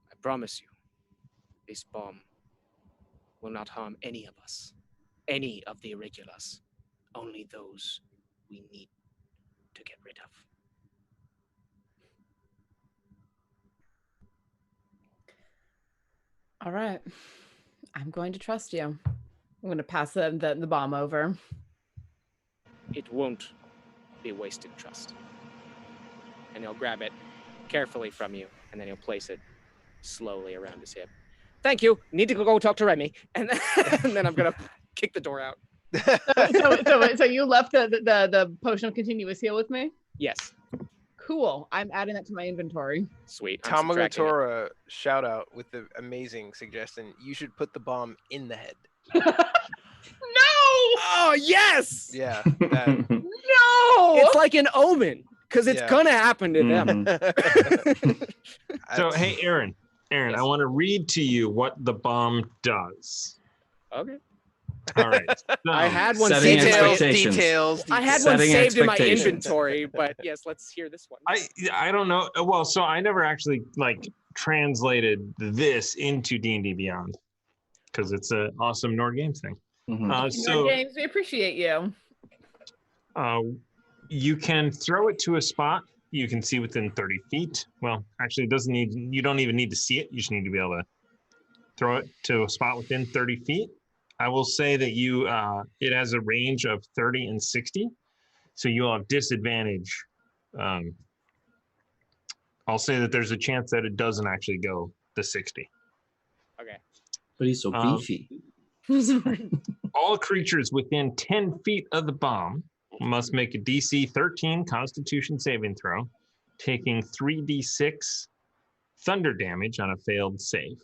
I promise you, this bomb will not harm any of us, any of the Irregulars. only those we need to get rid of. All right. I'm going to trust you. I'm going to pass the bomb over. It won't be wasted trust. And he'll grab it carefully from you, and then he'll place it slowly around his hip. Thank you. Need to go talk to Remy, and then I'm gonna kick the door out. So you left the potion of continuous heal with me? Yes. Cool. I'm adding that to my inventory. Sweet. I'm subtracting it. Tamagatora shout out with the amazing suggestion. You should put the bomb in the head. No! Oh yes! Yeah. No! It's like an omen, because it's gonna happen to them. So hey, Aaron, Yes. I want to read to you what the bomb does. Okay. All right. So, I had one Setting saved. expectations. Details. I had one Setting saved in my expectations. inventory, but yes, let's hear this one. I don't know. Well, so I never actually translated this into D&D Beyond because it's an awesome Nord Games thing. Mhm. So James, we appreciate you. you can throw it to a spot you can see within 30 feet. Well, actually, you don't even need to see it. You just need to be able to throw it to a spot within 30 feet. I will say that it has a range of 30 and 60, so you'll have disadvantage. I'll say that there's a chance that it doesn't actually go the 60. Okay. But he's so beefy. All creatures within 10 feet of the bomb must make a DC 13 Constitution saving throw, taking 3d6 thunder damage on a failed save,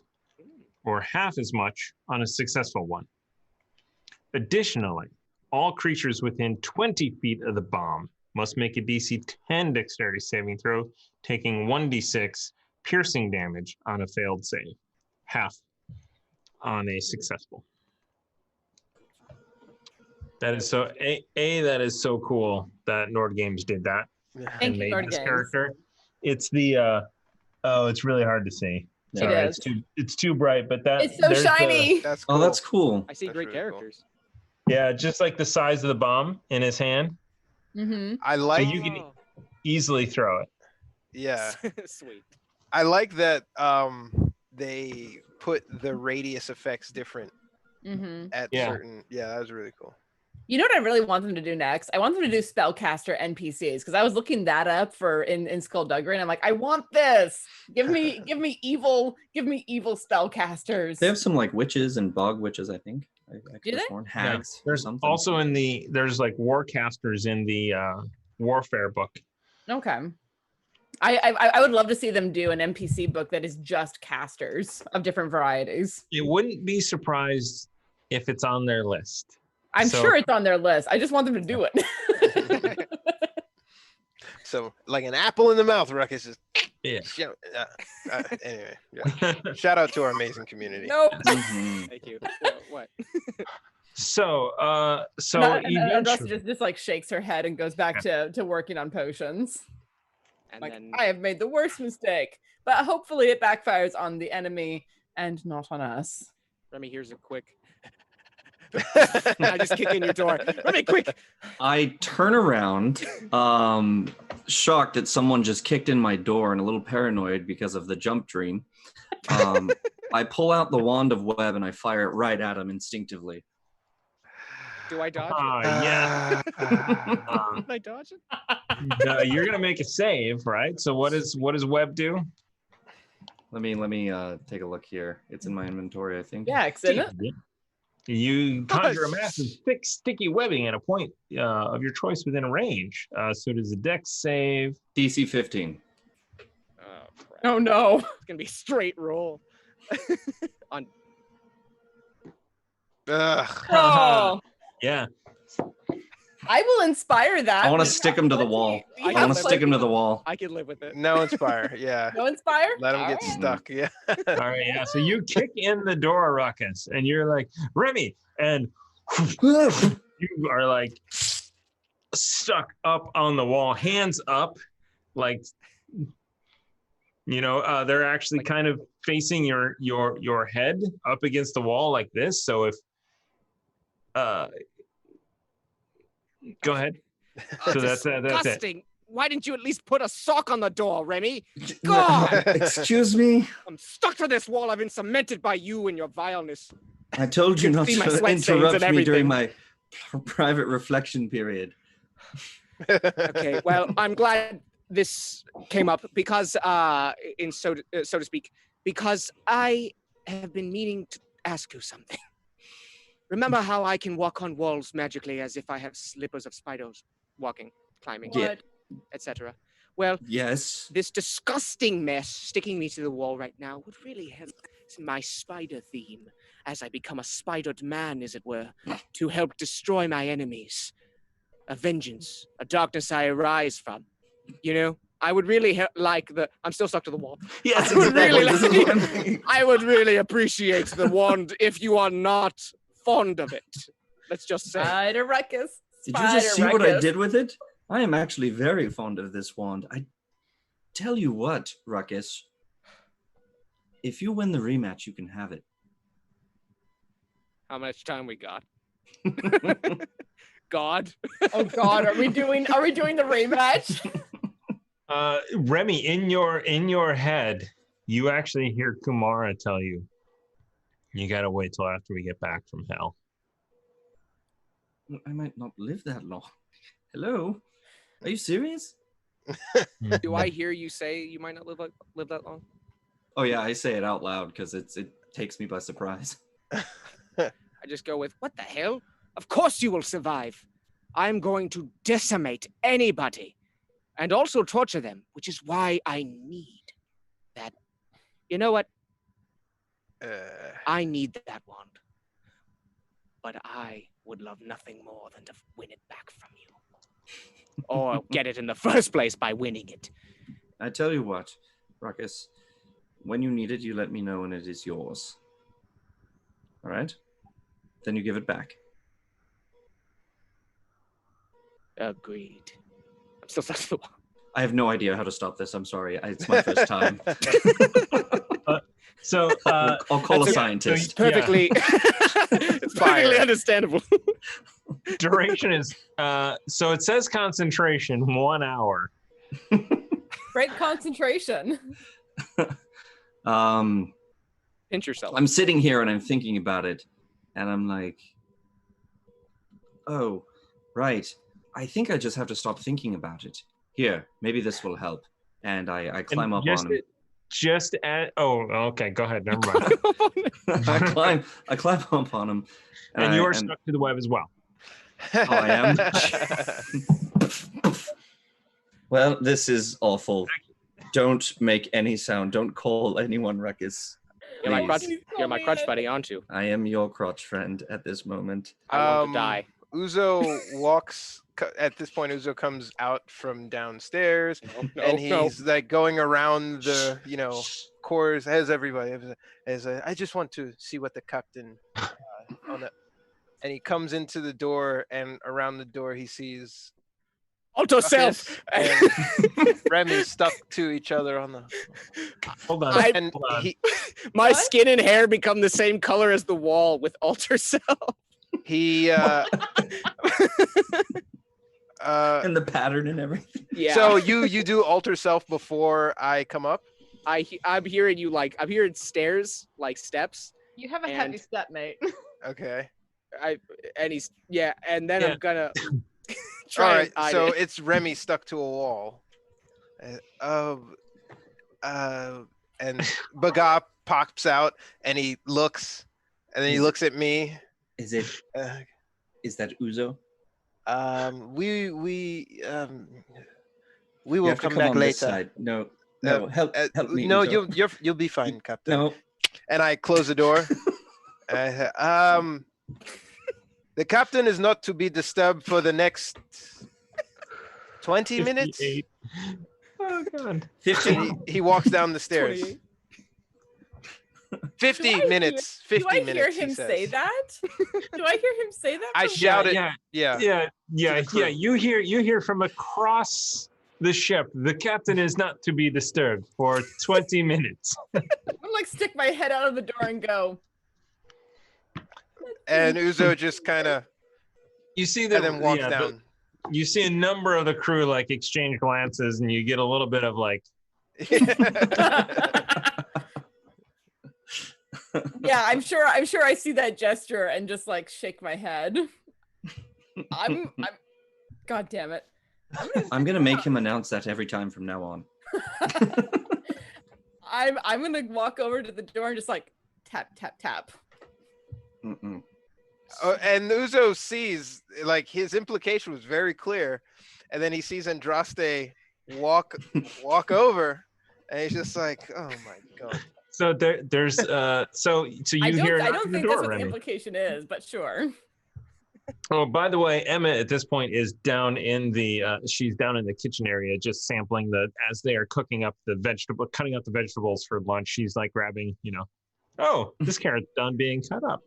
or half as much on a successful one. Additionally, all creatures within 20 feet of the bomb must make a DC 10 dexterity saving throw, taking 1d6 piercing damage on a failed save, half on a successful. That is so that is so cool that Nord Games did that Thank and you, made Nord this Games. character. It's the it's really hard to see. It Sorry, is. it's too bright, but that It's so there's the- shiny. That's cool. Oh, that's cool. I see That's great really cool. characters. yeah, just like the size of the bomb in his hand, Mm-hmm. I like. you can easily throw it. Yeah. Sweet. I like that. They put the radius effects different Mm-hmm. at Yeah. certain. Yeah, that was really cool. You know what I really want them to do next? I want them to do spellcaster NPCs because I was looking that up in Skullduggery and I'm like, I want this. Give me evil spellcasters. They have some like witches and bog witches, I think. I could Do have they? sworn. Hags or There's something. also there's like warcasters in the warfare book. Okay. I would love to see them do an NPC book that is just casters of different varieties. It wouldn't be surprised if it's on their list. I'm So- sure it's on their list. I just want them to do it. So, like an apple in the mouth, Ruckus is. Yeah. Anyway, yeah. Shout out to our amazing community. Nope. Mhm. Thank you. What? So And eventually, Rusty just like shakes her head and goes back to working on potions. And Like, then I have made the worst mistake, but hopefully it backfires on the enemy and not on us. Remy, here's a quick. I just kick in your door. Remy, quick! I turn around, shocked that someone just kicked in my door and a little paranoid because of the jump dream. I pull out the wand of web and I fire it right at him instinctively. Do I dodge yeah, it? Can I dodge it? you're gonna make a save, right? So what does Web do? Let me take a look here. It's in my inventory, I think. Yeah, isn't it? You conjure a massive, thick, sticky webbing at a point of your choice within range. So it is a dex save. DC 15. Oh, crap. Oh no. It's gonna be a straight roll. On Ugh. Oh, Yeah. I will inspire that. I want to stick him to the wall. I I got want to stick him to the wall. I can live with it. No inspire. Yeah. No inspire? Let him get Alright. stuck. Yeah. All right. Yeah. So you kick in the door, Ruckus, and you're like, Remy, and you are like stuck up on the wall, hands up, like they're actually kind of facing your head up against the wall like this. So if Go ahead. So that's it. Disgusting. Why didn't you at least put a sock on the door, Remy? God! Excuse me? I'm stuck to this wall. I've been cemented by you and your vileness. I told you can not see my to sweat stains interrupt and me during everything. my private reflection period. Okay, well, I'm glad this came up because, so to speak, because I have been meaning to ask you something. Remember how I can walk on walls magically as if I have slippers of spiders, walking, climbing, Yeah. etc. Well, Yes. this disgusting mess sticking me to the wall right now would really help my spider theme as I become a spidered man, as it were, to help destroy my enemies. A vengeance, a darkness I arise from. You know, I would really I'm still stuck to the wall. Yes, I would really this is what I'm thinking. I would really appreciate the wand if you are not fond of it. Let's just say. Spider ruckus. Did you just see what I did with it? I am actually very fond of this wand. I tell you what, Ruckus. If you win the rematch, you can have it. How much time we got? God. Oh God, are we doing the rematch? Remy, in your head, you actually hear Kumara tell you, you gotta wait till after we get back from hell. I might not live that long. Hello? Are you serious? Do I hear you say you might not live that long? Oh yeah, I say it out loud because it takes me by surprise. I just go with, what the hell? Of course you will survive. I'm going to decimate anybody and also torture them, which is why I need that. You know what? I need that wand. But I would love nothing more than to win it back from you. Or get it in the first place by winning it. I tell you what, Ruckus, when you need it, you let me know and it is yours. All right? Then you give it back. Agreed. I'm still stuck to the wall. I have no idea how to stop this. I'm sorry. It's my first time. So I'll call a scientist. Perfectly, it's perfectly understandable. Duration is so it says concentration 1 hour. Great concentration. Pinch yourself. I'm sitting here and I'm thinking about it, and I'm like, oh, right. I think I just have to stop thinking about it. Here, maybe this will help. And I climb up on him. Okay, go ahead. Never mind. I climb up on him. And you're stuck to the web as well. Oh, I am. Well, this is awful. Don't make any sound. Don't call anyone Ruckus. You're my crutch buddy, aren't you? I am your crotch friend at this moment. I want to die. Uzo walks. At this point, Uzo comes out from downstairs, and he's like going around the, cores. As everybody, I just want to see what the captain and he comes into the door, and around the door he sees Alto self and Remy stuck to each other on the. Hold on. My skin and hair become the same color as the wall with alter self. He and the pattern and everything. Yeah. So you do alter self before I come up? I'm hearing you I'm hearing stairs, like steps. You have a heavy step, mate. Okay. And then I'm gonna try. All right. So it's Remy stuck to a wall. And Baga pops out and he looks, and then he looks at me. Is that Uzo? We will come back later. No, help me. No, Uzo. you'll be fine, Captain. No. And I close the door. The captain is not to be disturbed for the next 20 minutes. Oh God. 50. He walks down the stairs. 50 minutes. 50 minutes. Do I hear him say that? Do I hear him say that? I shouted. Yeah. You hear from across the ship. The captain is not to be disturbed for 20 minutes. I'm like stick my head out of the door and go. And Uzo just kind of. You see that, and then walks down. you see a number of the crew like exchange glances, and you get a little bit of like, Yeah, I'm sure I see that gesture and just like shake my head. I'm God damn it. I'm gonna make him announce that every time from now on. I'm gonna walk over to the door and just like tap tap tap. Mm-mm. Oh, and Uzo sees, like, his implication was very clear, and then he sees Andraste walk over, and he's just like, "Oh my god!" so there's so you hear I knock don't on the think door, that's what the Remy. implication is, but sure. Oh, by the way, Emma at this point is down in the she's down in the kitchen area, just sampling as they are cutting up the vegetables for lunch. She's like grabbing, oh, this carrot's done being cut up,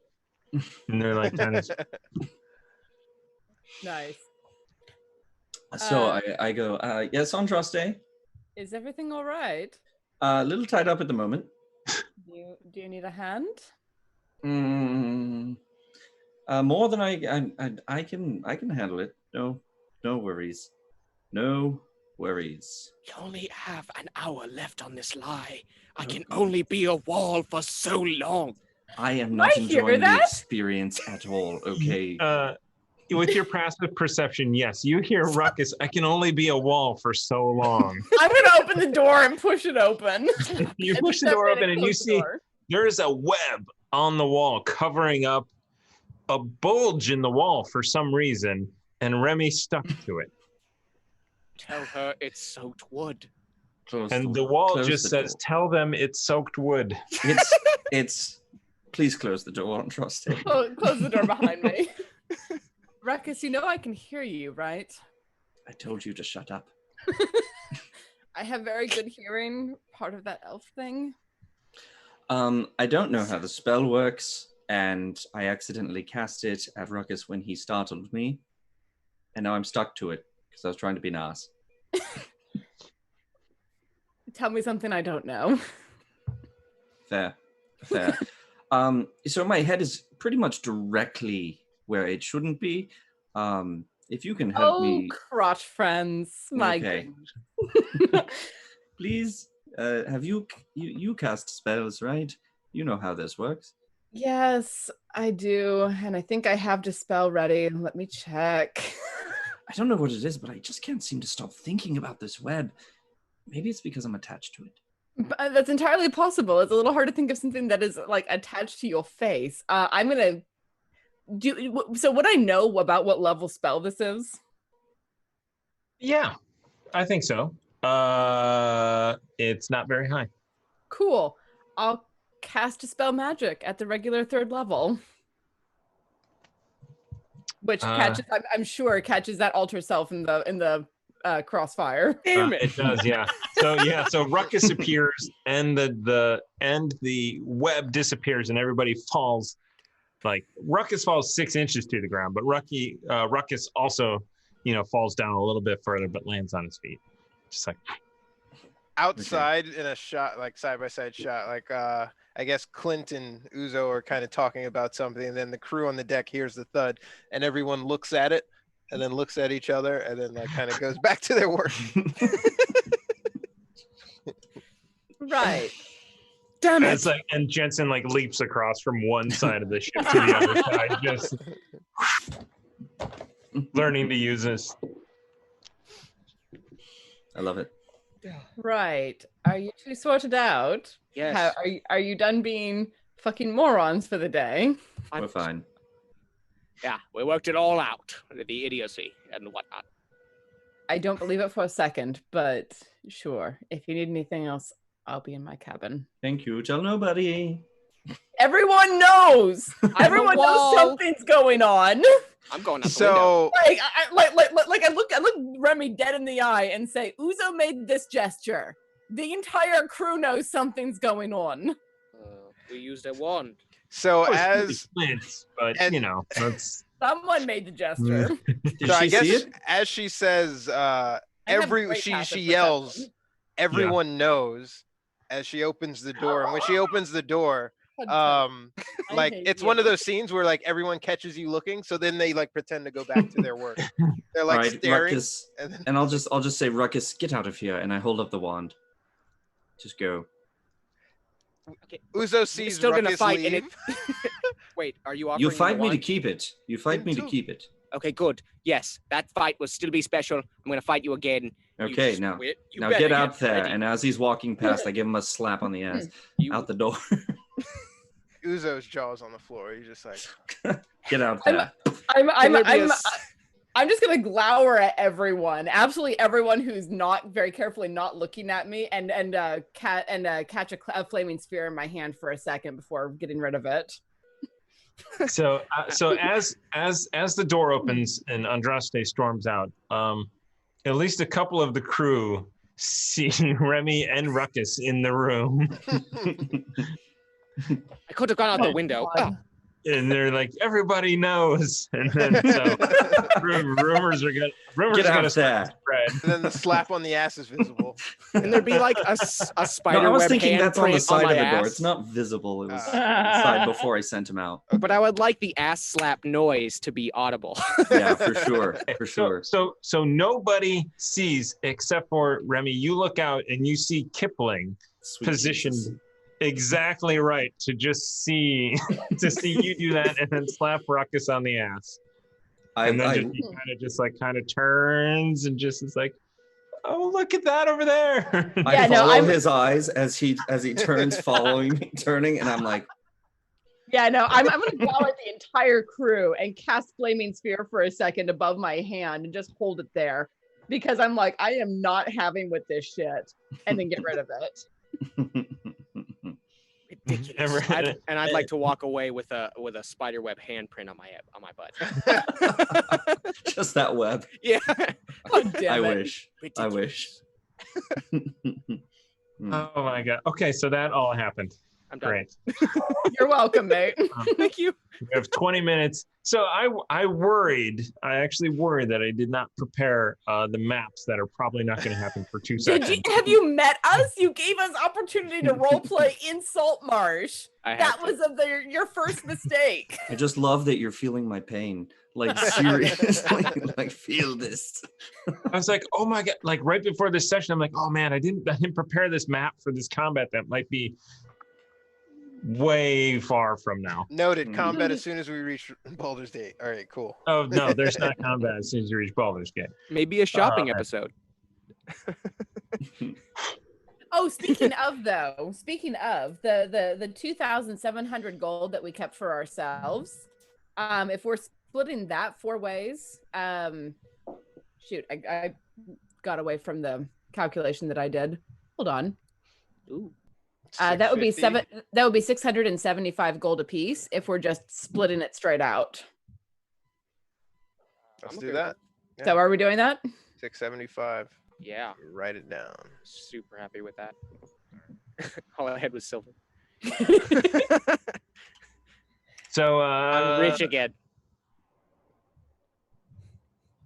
and they're like kind of. Nice. So I go, yes, Andraste. Is everything all right? A little tied up at the moment. Do you need a hand? More than I can handle it. No worries. No worries. You only have an hour left on this lie. I can only be a wall for so long. I am not I hear enjoying the that? experience at all. Okay. With your passive perception, yes, you hear ruckus. I can only be a wall for so long. I'm gonna open the door and push it open. You And push the step door in open and you close the see door. there is a web on the wall covering up a bulge in the wall for some reason, and Remy stuck to it. Tell her it's soaked wood. And the wall close just the says, door. "Tell them it's soaked wood." It's. Please close the door. Don't trust it. Close the door behind me. Ruckus, you know I can hear you, right? I told you to shut up. I have very good hearing, part of that elf thing. I don't know how the spell works, and I accidentally cast it at Ruckus when he startled me, and now I'm stuck to it because I was trying to be nice. Tell me something I don't know. Fair. So my head is pretty much directly where it shouldn't be. If you can help me, crotch friends, my Okay. goodness. please. Have you cast spells, right? You know how this works. Yes, I do, and I think I have Dispel ready. Let me check. I don't know what it is, but I just can't seem to stop thinking about this web. Maybe it's because I'm attached to it. But that's entirely possible. It's a little hard to think of something that is like attached to your face. I'm gonna do. So, would I know about what level spell this is? Yeah, I think so. It's not very high. Cool. I'll cast Dispel Magic at the regular 3rd level, which catches. I'm sure catches that alter self in the crossfire. Damn it. It does, yeah. So ruckus appears, and the web disappears, and everybody falls. Like ruckus falls 6 inches to the ground, but ruckus also, falls down a little bit further, but lands on his feet, just like Outside in a shot, like side by side shot, like I guess Clint and Uzo are kind of talking about something, and then the crew on the deck hears the thud, and everyone looks at it, and then looks at each other, and then like kind of goes back to their work. Right. Damn it. it's like, and Jensen like leaps across from one side of the ship to the other side, just learning to use this. I love it. Right. Are you two sorted out? Yes. Are you done being fucking morons for the day? We're fine. Yeah, we worked it all out. The idiocy and whatnot. I don't believe it for a second, but sure. If you need anything else, I'll be in my cabin. Thank you. Tell nobody. Everyone knows. Everyone knows wall. something's going on. I'm going out the window. So I look Remy dead in the eye and say, Uzo made this gesture. The entire crew knows something's going on. We used a wand. so Of course, as Clint's, but and- that's Someone made the gesture. Did so I she guess see it? as she says, I have great she passive yells, perception. everyone knows as she opens the door, and when she opens the door, I Like hate it's you. one of those scenes where like everyone catches you looking, so then they like pretend to go back to their work. They're like All right, staring, Ruckus, and then and I'll just say, Ruckus, get out of here, and I hold up the wand. Just go. Okay. Uzo We're sees still gonna Ruckus fight, and leave. Wait, are you offering You me the fight me to wand? keep it. You fight Him me to too. keep it. Okay, good. Yes, that fight will still be special. I'm gonna fight you again. Okay, You now, squid. You now better get out there. ready. And as he's walking past, I give him a slap on the ass. You, Out the door. Uzo's jaw's on the floor. He's just like, Get out there. I'm just gonna glower at everyone, absolutely everyone who's not very carefully not looking at me, and catch a flaming sphere in my hand for a second before getting rid of it. So as the door opens and Andraste storms out, at least a couple of the crew see Remy and Ruckus in the room, I could have gone out the window. God. and they're like, "Everybody knows." And then so rumors are Get gonna out there. spread. and then the slap on the ass is visible. And there'd be like a No, spider I was web thinking that's on the handprint side my of the door. ass. It's not visible. It was Ah. on the side before I sent him out. But I would like the ass slap noise to be audible. Yeah, for sure. For sure. So nobody sees except for Remy. You look out and you see Kipling Sweet positioned Jesus. exactly right to just see you do that and then slap Ruckus on the ass. And then he kind of turns and just is like, "Oh, look at that over there." I Yeah, no, follow I'm- his eyes as he turns, following me, turning, and I'm like, Yeah, no, I'm gonna glower at the entire crew and cast flaming sphere for a second above my hand and just hold it there because I'm like, I am not having with this shit, and then get rid of it. Ridiculous. I'd like to walk away with a spider web handprint on my butt. just that web. Yeah. Oh, damn I it. wish. I wish. Oh my god. Okay, so that all happened. I'm done. Great. You're welcome, mate. Thank you. We have 20 minutes. So I actually worried that I did not prepare the maps that are probably not going to happen for 2 seconds. Have you met us? You gave us opportunity to role play in Salt Marsh. That was your first mistake. I just love that you're feeling my pain. Like seriously, like feel this. I was like, oh my god! Like right before this session, I'm like, oh man, I didn't prepare this map for this combat that might be way far from now. Noted. Combat as soon as we reach Baldur's Gate. All right, cool. Oh no, there's not combat as soon as you reach Baldur's Gate. Maybe a shopping episode. Oh, speaking of the 2,700 gold that we kept for ourselves, if we're splitting that 4 ways, shoot, I got away from the calculation that I did. Hold on. Ooh. That would be 650? That would be 675 gold apiece if we're just splitting it straight out. Let's I'm do okay with that. Yeah. So are we doing that? 675. Yeah. Write it down. Super happy with that. All I had was silver. So I'm rich again.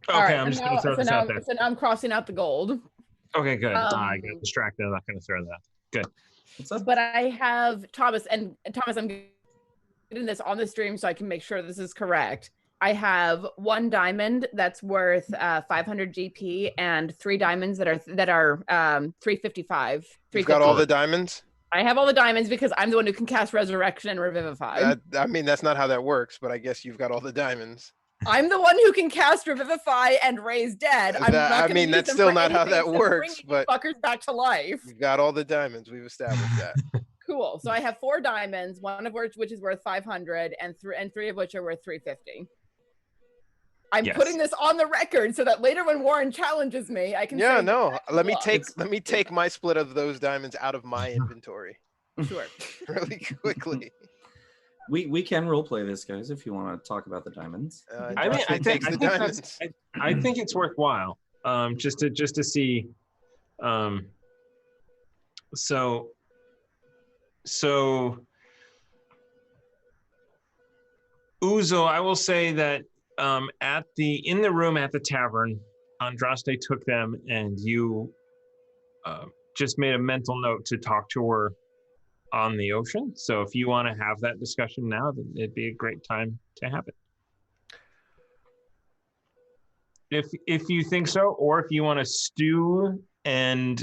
Okay, All right, I'm and just gonna now- throw so this now, out there. So now I'm crossing out the gold. Okay, good. I Um, got distracted. I'm not gonna throw that. Good. What's up? But I have Thomas, I'm getting this on the stream so I can make sure this is correct. I have 1 diamond that's worth 500 GP and 3 diamonds that are 355. You've got all the diamonds? I have all the diamonds because I'm the one who can cast resurrection and revivify. I mean, that's not how that works, but I guess you've got all the diamonds. I'm the one who can cast revivify and raise dead. I'm That- not I gonna mean, use that's them still for not how anything that except works, bringing but- you fuckers back to life. You've got all the diamonds. We've established that. Cool. So I have 4 diamonds, one of which is worth 500, and 3 of which are worth 350. I'm Yes. putting this on the record so that later when Warren challenges me, I can Yeah, say, no. Let me "Look." take my split of those diamonds out of my inventory Sure. really quickly. We can roleplay this, guys, if you want to talk about the diamonds. I mean, Justin takes the diamonds. I think it's worthwhile. Just to see. So Uzo, I will say that in the room at the tavern, Andraste took them, and you just made a mental note to talk to her on the ocean. So if you want to have that discussion now, then it'd be a great time to have it. If you think so, or if you want to stew and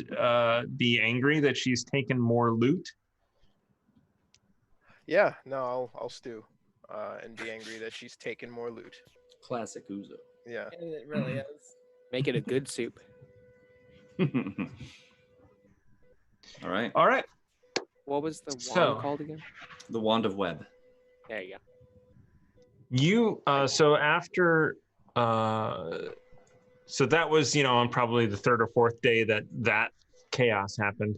be angry that she's taken more loot. Yeah, no, I'll stew and be angry that she's taken more loot. Classic Uzo. Yeah. It really is. Make it a good soup. All right. All right. What was the wand So- called again? The Wand of Web. There you go. You so after so that was on probably the third or fourth day that chaos happened.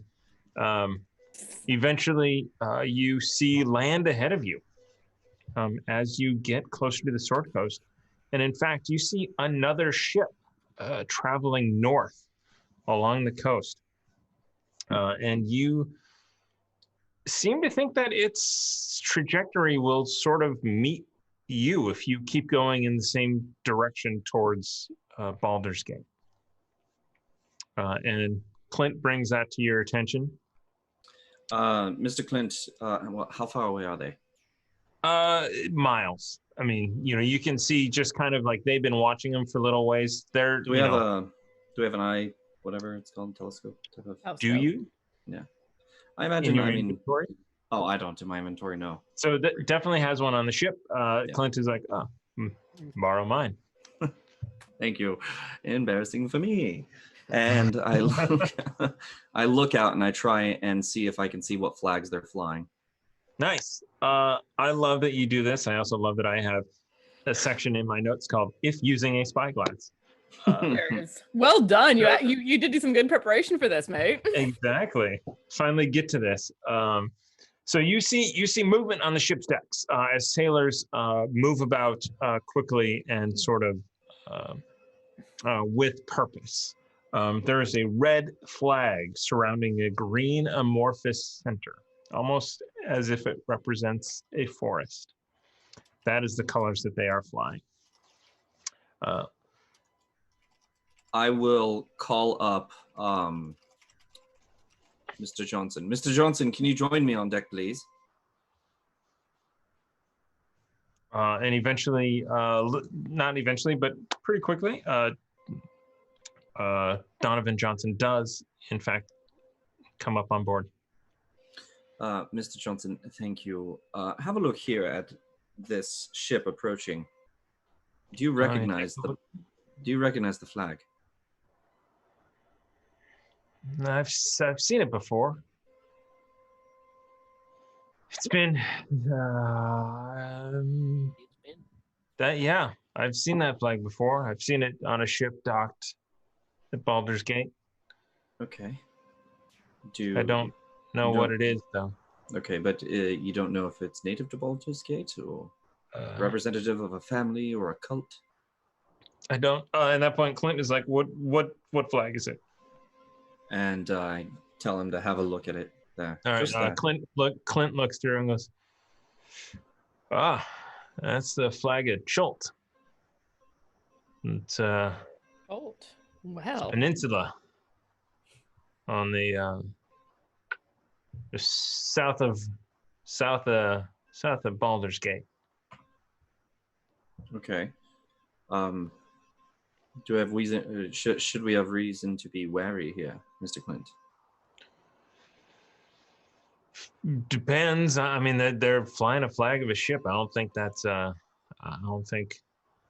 Eventually you see land ahead of you as you get closer to the Sword Coast, and in fact you see another ship traveling north along the coast, and you seem to think that its trajectory will sort of meet you if you keep going in the same direction towards Baldur's Gate. And Clint brings that to your attention. Mr. Clint, how far away are they? Miles. I mean, you can see just kind of like they've been watching them for a little ways. They're, Do we have an eye, whatever it's called, telescope type of? do you? I In imagine. your I mean, inventory? oh, I don't in my inventory. No. So that definitely has one on the ship. Clint is like, borrow mine. Thank you. Embarrassing for me. And I look out and I try and see if I can see what flags they're flying. Nice. I love that you do this. I also love that I have a section in my notes called "If using a spyglass." There it is. Well done. You did do some good preparation for this, mate. Exactly. Finally get to this. So you see movement on the ship's decks as sailors move about quickly and sort of with purpose. There is a red flag surrounding a green amorphous center, almost as if it represents a forest. That is the colors that they are flying. I will call up Mr. Johnson. Mr. Johnson, can you join me on deck, please? And eventually, not eventually, but pretty quickly, Donovan Johnson does, in fact, come up on board. Mr. Johnson, thank you. Have a look here at this ship approaching. Do you recognize the flag? I've seen it before. It's been yeah, I've seen that flag before. I've seen it on a ship docked at Baldur's Gate. Okay. I don't know what it is though. Okay, but you don't know if it's native to Baldur's Gate or representative of a family or a cult? I don't. At that point, Clint is like, "What flag is it?" And I tell him to have a look at it there. All right. Just there. Clint looks through and goes, that's the flag of Chult. It's Bolt. Wow. peninsula on the south of Baldur's Gate. Okay. Do we have reason? Should we have reason to be wary here, Mr. Clint? Depends. I mean, they're flying a flag of a ship. I don't think that's. I don't think.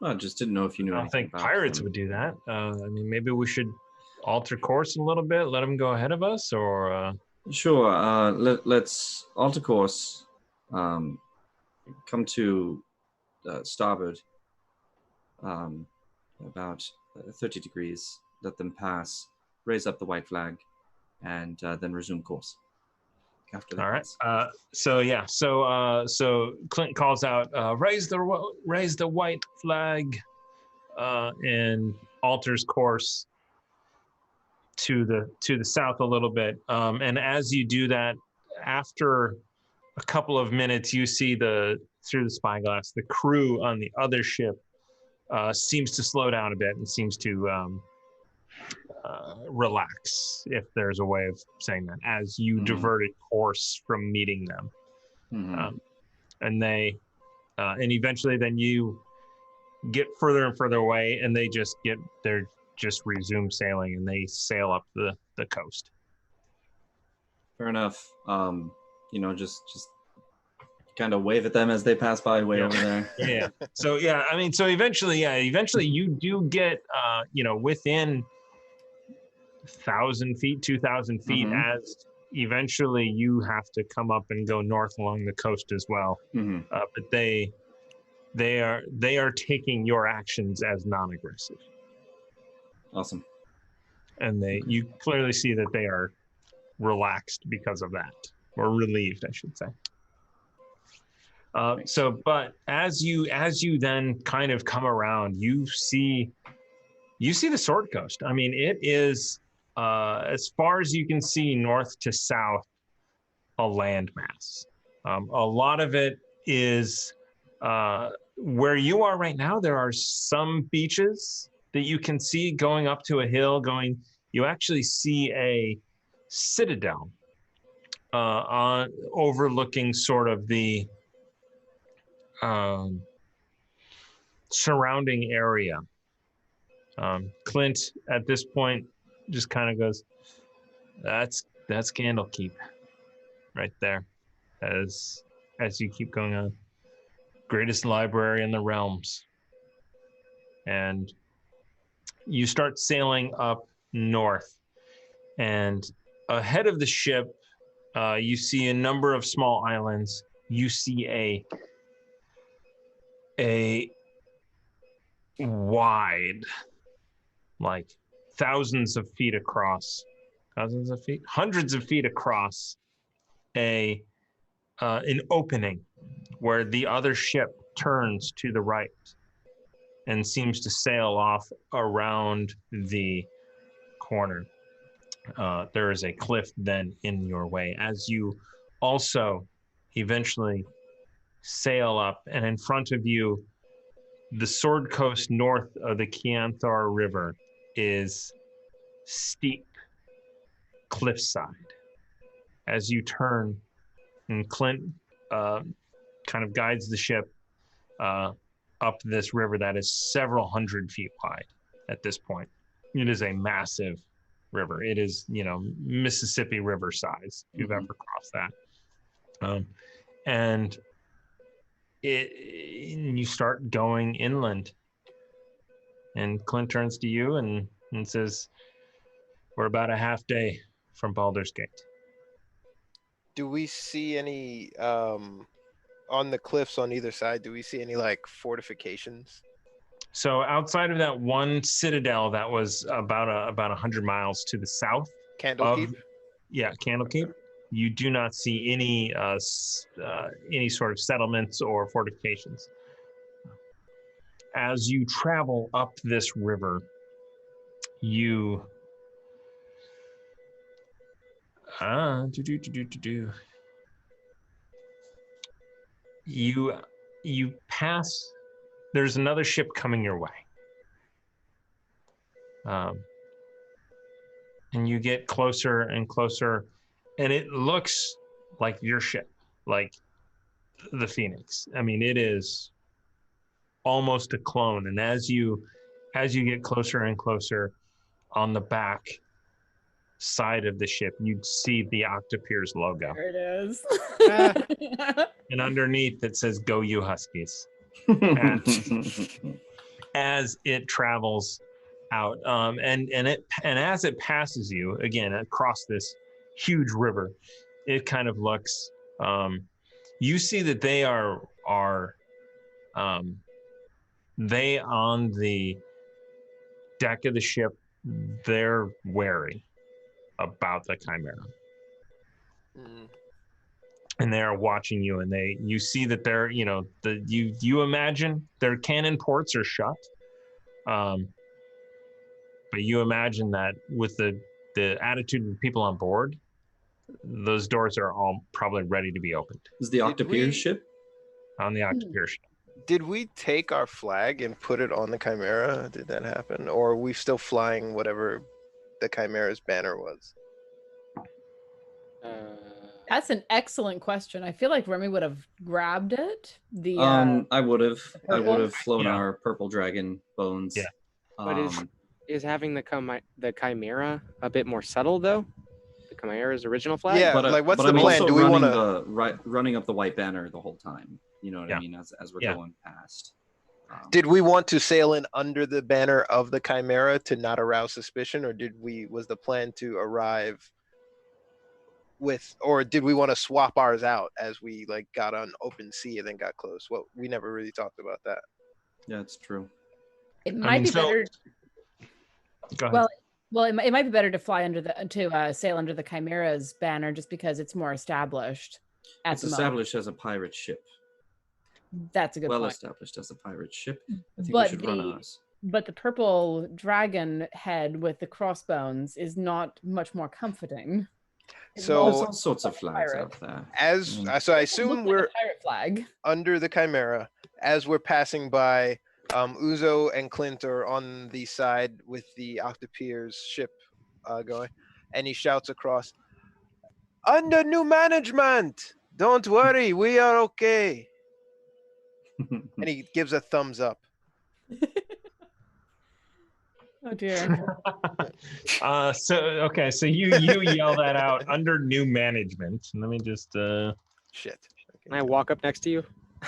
Well, I just didn't know if you knew. I don't anything think about pirates them. would do that. I mean, maybe we should alter course a little bit. Let them go ahead of us, or. Sure. Let's alter course. Come to starboard. About 30 degrees. Let them pass. Raise up the white flag, and then resume course. After that. All right. So Clint calls out, raise the white flag, and alters course to the south a little bit. And as you do that, after a couple of minutes, you see through the spyglass, the crew on the other ship seems to slow down a bit and seems to relax, if there's a way of saying that, as you diverted course from meeting them. And eventually then you get further and further away, and they're just resume sailing, and they sail up the coast. Fair enough. Just kind of wave at them as they pass by way over there. Yeah. So eventually you do get within 1,000 feet, 2,000 feet, as eventually you have to come up and go north along the coast as well. But they are taking your actions as non-aggressive. Awesome. And you clearly see that they are relaxed because of that, or relieved, I should say. But as you then kind of come around, you see the Sword Coast. I mean, it is as far as you can see, north to south, a landmass. A lot of it is where you are right now. There are some beaches that you can see going up to a hill. You actually see a citadel overlooking sort of the surrounding area. Clint at this point just kind of goes, that's Candlekeep right there, as you keep going on. Greatest library in the realms. And you start sailing up north, and ahead of the ship you see a number of small islands. You see a wide, like hundreds of feet across, an opening where the other ship turns to the right and seems to sail off around the corner. There is a cliff then in your way, as you also eventually sail up, and in front of you, the Sword Coast north of the Kianthar River is steep cliffside. As you turn, and Clint kind of guides the ship up this river that is several hundred feet wide at this point. It is a massive river. It is, Mississippi River size, if you've ever crossed that. And you start going inland. And Clint turns to you and says, we're about a half day from Baldur's Gate. Do we see any on the cliffs on either side? Do we see any like fortifications? So outside of that one citadel that was about 100 miles to the south, Candlekeep. Candlekeep. Okay. You do not see any sort of settlements or fortifications. As you travel up this river, you pass. There's another ship coming your way, and you get closer and closer, and it looks like your ship, like the Phoenix. I mean, it is almost a clone. And as you get closer and closer, on the back side of the ship, you'd see the Octopiers logo. There it is. And underneath it says, "Go you Huskies." As it travels out, and as it passes you again across this huge river, it kind of looks. You see that they are they on the deck of the ship. They're wary about the Chimera. And they are watching you, and you see that they're, you imagine their cannon ports are shut. But you imagine that with the attitude of the people on board, those doors are all probably ready to be opened. Is the Octopier ship? On the Octopier ship. Did we take our flag and put it on the Chimera? Did that happen? Or are we still flying whatever the Chimera's banner was? That's an excellent question. I feel like Remy would have grabbed it. I would have purple? flown Yeah. our purple dragon bones. Yeah. But is having the Chimera a bit more subtle though? The Chimera's original flag? Yeah, but, like what's but the I'm plan? also Do we want running to? running up the white banner the whole time. You know what Yeah. I mean? As we're Yeah. going past. Did we want to sail in under the banner of the Chimera to not arouse suspicion, or was the plan to arrive with, or did we want to swap ours out as we like got on open sea and then got close? Well, we never really talked about that. Yeah, it's true. It might be better. Go ahead. Well, it might be better to fly sail under the Chimera's banner just because it's more established. It's established as a pirate ship. That's a good Well point. established as a pirate ship. I think But we should run ours. But the purple dragon head with the crossbones is not much more comforting. So There's all sorts of flags pirate. out there. so I assume Looks like we're a pirate flag. under the Chimera as we're passing by. Uzo and Clint are on the side with the Octopeer's ship going, and he shouts across, "Under new management! Don't worry, we are okay." And he gives a thumbs up. Oh dear. So you yell that out under new management. Let me just Shit. Can I walk up next to you?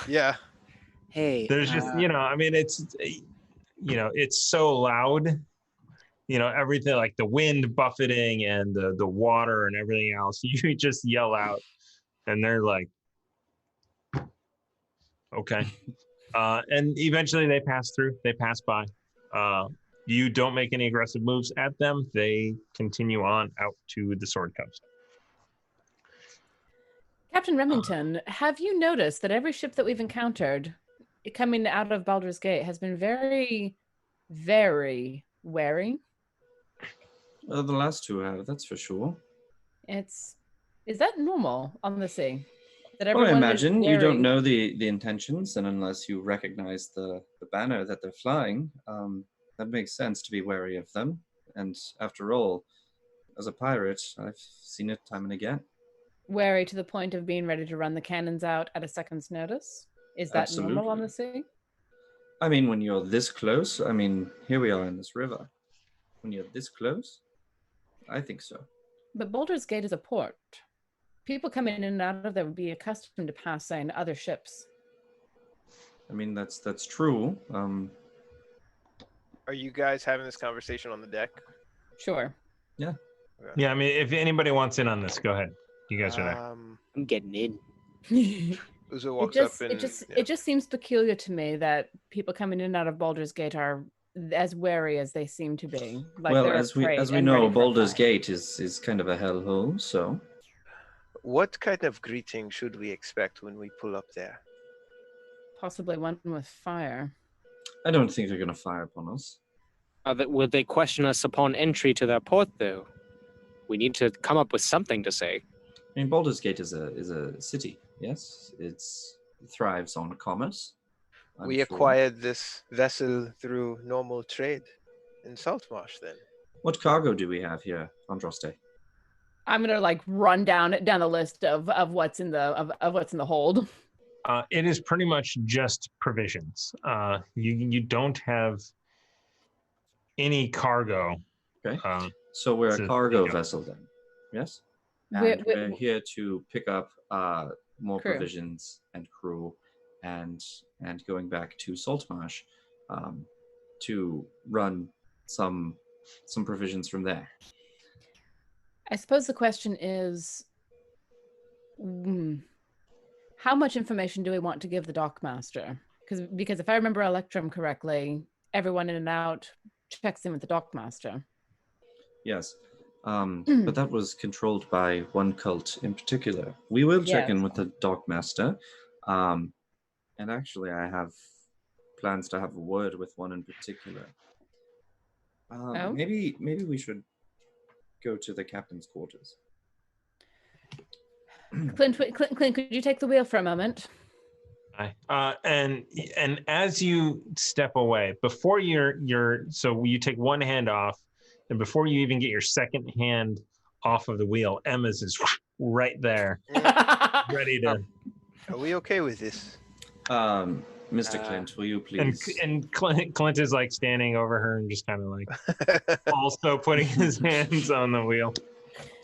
Yeah. Hey. there's just I mean it's it's so loud, everything like the wind buffeting and the water and everything else. You just yell out and they're like, okay. And eventually they pass by. You don't make any aggressive moves at them. They continue on out to the Sword Coast. Captain Remington, have you noticed that every ship that we've encountered coming out of Baldur's Gate has been very, very wary? Well, the last two have, that's for sure. Is that normal on the sea? That Well, I everyone is imagine you wary? don't know the intentions, and unless you recognize the banner that they're flying, that makes sense to be wary of them. And after all, as a pirate, I've seen it time and again. Wary to the point of being ready to run the cannons out at a second's notice? Is that normal on the sea? I mean, when you're this close, I mean, here we are in this river. When you're this close, I think so. But Baldur's Gate is a port. People coming in and out of there would be accustomed to passing other ships. I mean, that's true. Are you guys having this conversation on the deck? Sure. Yeah. Okay. Yeah, I mean, if anybody wants in on this, go ahead. You guys are there. I'm getting in. Uzo walks up and It just seems peculiar to me that people coming in and out of Baldur's Gate are as wary as they seem to be. Like well, they're as we afraid and know, ready for a Baldur's fight. Gate is kind of a hellhole. So, What kind of greeting should we expect when we pull up there? Possibly one with fire. I don't think they're going to fire upon us. Will they question us upon entry to their port, though? We need to come up with something to say. I mean, Baldur's Gate is a city. Yes, it thrives on commerce. We acquired this vessel through normal trade in Saltmarsh. Then What cargo do we have here, Androste? I'm gonna run down the list of what's in the hold. It is pretty much just provisions. You don't have any cargo. Okay. Uh, So we're So, a cargo yeah. vessel then, yes? We're- And we're- we're here to pick up more Crew. provisions and crew, and going back to Saltmarsh to run some provisions from there. I suppose the question is, how much information do we want to give the dockmaster? Because if I remember Electrum correctly, everyone in and out checks in with the dockmaster. Yes. But that was controlled by one cult in particular. We will check in Yes. with the Dockmaster. And actually, I have plans to have a word with one in particular. Oh? Maybe we should go to the captain's quarters. Clint, could you take the wheel for a moment? and as you step away, before so you take one hand off, and before you even get your second hand off of the wheel, Emma's is right there, ready to. Are we okay with this? Mr. Clint, will you please? And Clint is like standing over her and just kind of like also putting his hands on the wheel,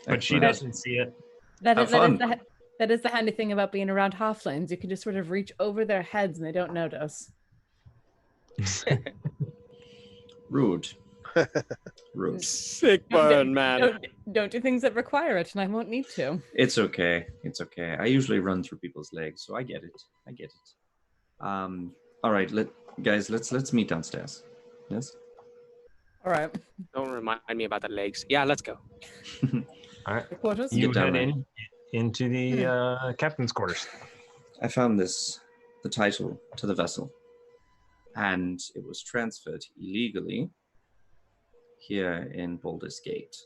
but she doesn't see it. That is the handy thing about being around halflings. You can just sort of reach over their heads and they don't notice. Rude. Rude. Sick burn, man. Don't do things that require it, and I won't need to. It's okay. It's okay. I usually run through people's legs, so I get it. I get it. All right, guys, let's meet downstairs. Yes. All right. Don't remind me about the legs. Yeah, let's go. All right. Quarters. You down head there. into the captain's quarters. I found the title to the vessel, and it was transferred illegally here in Baldur's Gate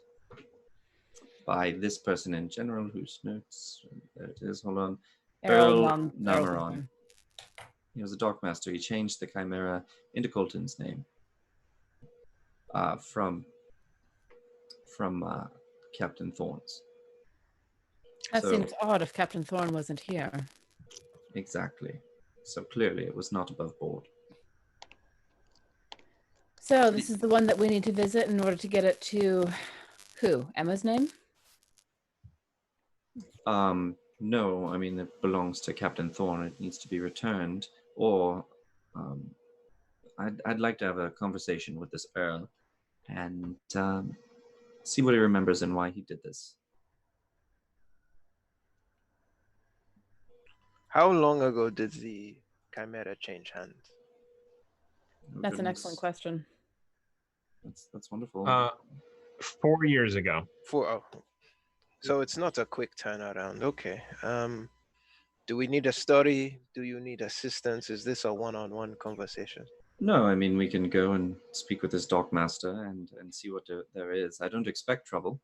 by this person in general, whose notes, there it is, hold on, Earl Namaron. He was a dockmaster. He changed the Chimera into Colton's name from Captain Thorne's. That seems odd if Captain Thorne wasn't here. Exactly. So clearly it was not above board. So this is the one that we need to visit in order to get it to who? Emma's name? No, I mean, it belongs to Captain Thorne. It needs to be returned. Or I'd like to have a conversation with this Earl and see what he remembers and why he did this. How long ago did the Chimera change hands? Oh, That's an goodness. excellent question. That's wonderful. 4 years ago. So it's not a quick turnaround. Okay. Do we need a study? Do you need assistance? Is this a one-on-one conversation? No, I mean, we can go and speak with this dockmaster and see what there is. I don't expect trouble.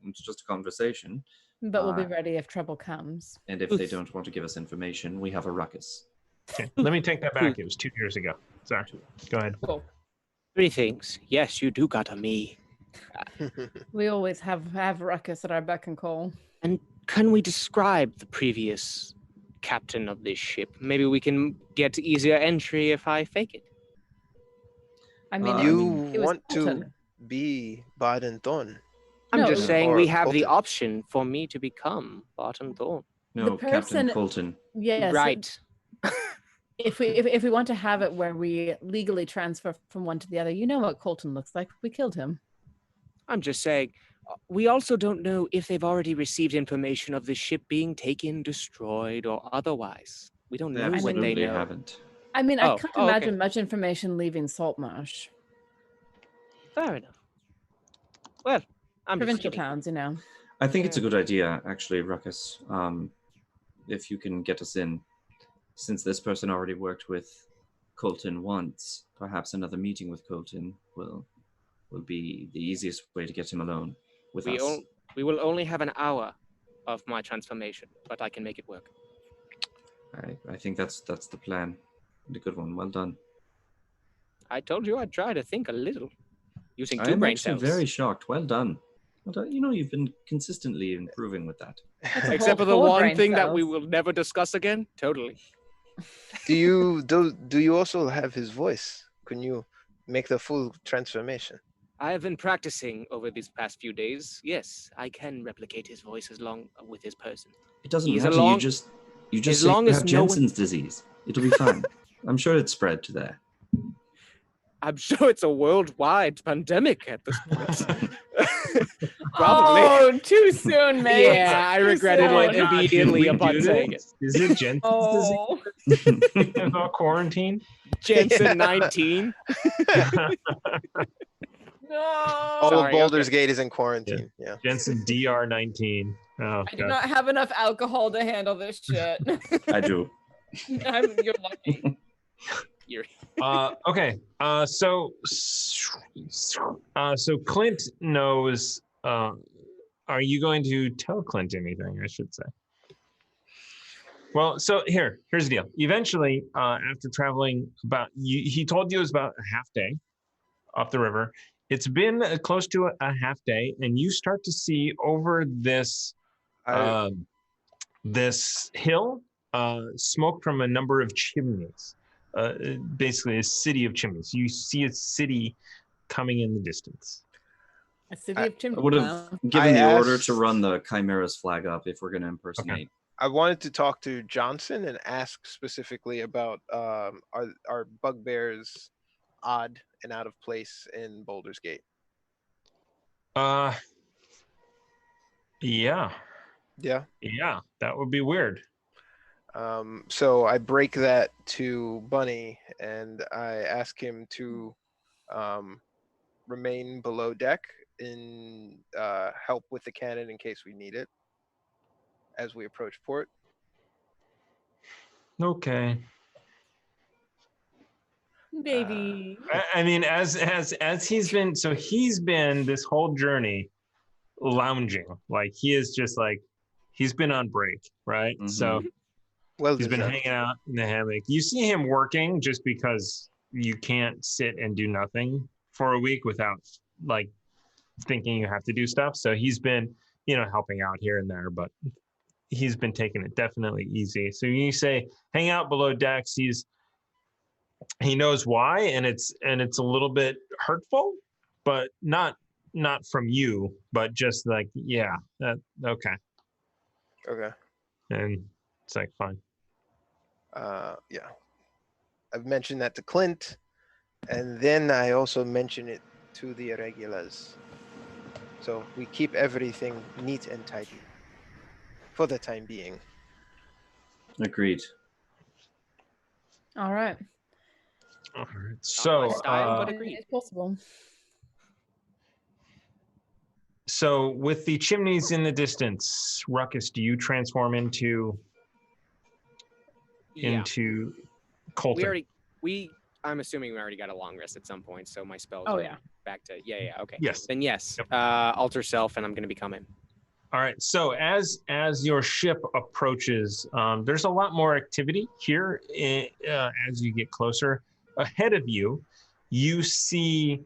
It's just a conversation. But we'll be ready if trouble comes. And if they don't want to give us information, we have a ruckus. Okay. Let me take that back. It was 2 years ago. Sorry. Go ahead. Cool. 3 things. Yes, you do got a me. We always have ruckus at our beck and call. And can we describe the previous captain of this ship? Maybe we can get easier entry if I fake it. I mean, you it was want to Colton. be Baden Thorn? I'm No, just it- saying or we have the Colton. option for me to become Barton Thorne. No, person- Captain Colton. Yes. Right. If we want to have it where we legally transfer from one to the other, you know what Colton looks like. We killed him. I'm just saying, we also don't know if they've already received information of the ship being taken, destroyed, or otherwise. We don't They know when they absolutely know. haven't. I mean, I Oh, can't oh, okay. imagine much information leaving Saltmarsh. Fair enough. Well, I'm just Provincial kidding. towns, you know. I think it's a good idea, actually, Ruckus. If you can get us in, since this person already worked with Colton once, perhaps another meeting with Colton will be the easiest way to get him alone with us. We will only have an hour of my transformation, but I can make it work. I think that's the plan. And a good one. Well done. I told you I'd try to think a little, using I 2 am brain actually cells. very shocked. Well done. Well done. You know, you've been consistently improving with that. Except for the Whole one brain thing that we cells. will never discuss again. Totally. Do you also have his voice? Can you make the full transformation? I have been practicing over these past few days. Yes, I can replicate his voice as long with his person. It doesn't He's a matter. long- you just as say long you as have no one- Jensen's disease. It'll be fine. I'm sure it's spread to there. I'm sure it's a worldwide pandemic at this point. Probably. Oh, too soon, mate. Yeah, I Too regretted soon. it God, immediately did we upon do saying it. this? Is it Jensen's Oh, disease about quarantine? Jensen 19. no. All Sorry, of Baldur's Gate is in quarantine. Yeah. Jensen DR19. Oh, I do God. not have enough alcohol to handle this shit. I do. You're lucky. Okay. So Clint knows. Are you going to tell Clint anything? I should say. Well, so here's the deal. Eventually, after traveling he told you it was about a half day up the river. It's been close to a half day, and you start to see over this this hill smoke from a number of chimneys. Basically, a city of chimneys. You see a city coming in the distance. A city of I chimneys. would have Wow. given the order asked- to run the Chimera's flag up if we're going to impersonate. I wanted to talk to Johnson and ask specifically about are bugbears odd and out of place in Boulder's Gate? Yeah, Yeah. that would be weird. So I break that to Bunny and I ask him to remain below deck and help with the cannon in case we need it as we approach port. Okay. Baby. I mean, as he's been this whole journey lounging, like he is just like he's been on break, right? Mhm. So Well, he's been hanging out in the hammock. You see him working just because you can't sit and do nothing for a week without like thinking you have to do stuff. So he's been, helping out here and there, but he's been taking it definitely easy. So you say hang out below decks. He knows why, and it's a little bit hurtful, but not from you, but just like okay. Okay. And it's like fine. Yeah. I've mentioned that to Clint, and then I also mention it to the Irregulars. So we keep everything neat and tidy for the time being. Agreed. All right. All right. Not So my style, but As agreed. as possible. so with the chimneys in the distance, Ruckus, do you transform into Yeah. Colton? I'm assuming we already got a long rest at some point, so my spells Oh are yeah. back to okay. Yes. Then yes. Yep. Alter self, and I'm gonna become him. All right. So as your ship approaches, there's a lot more activity here. As you get closer, ahead of you, you see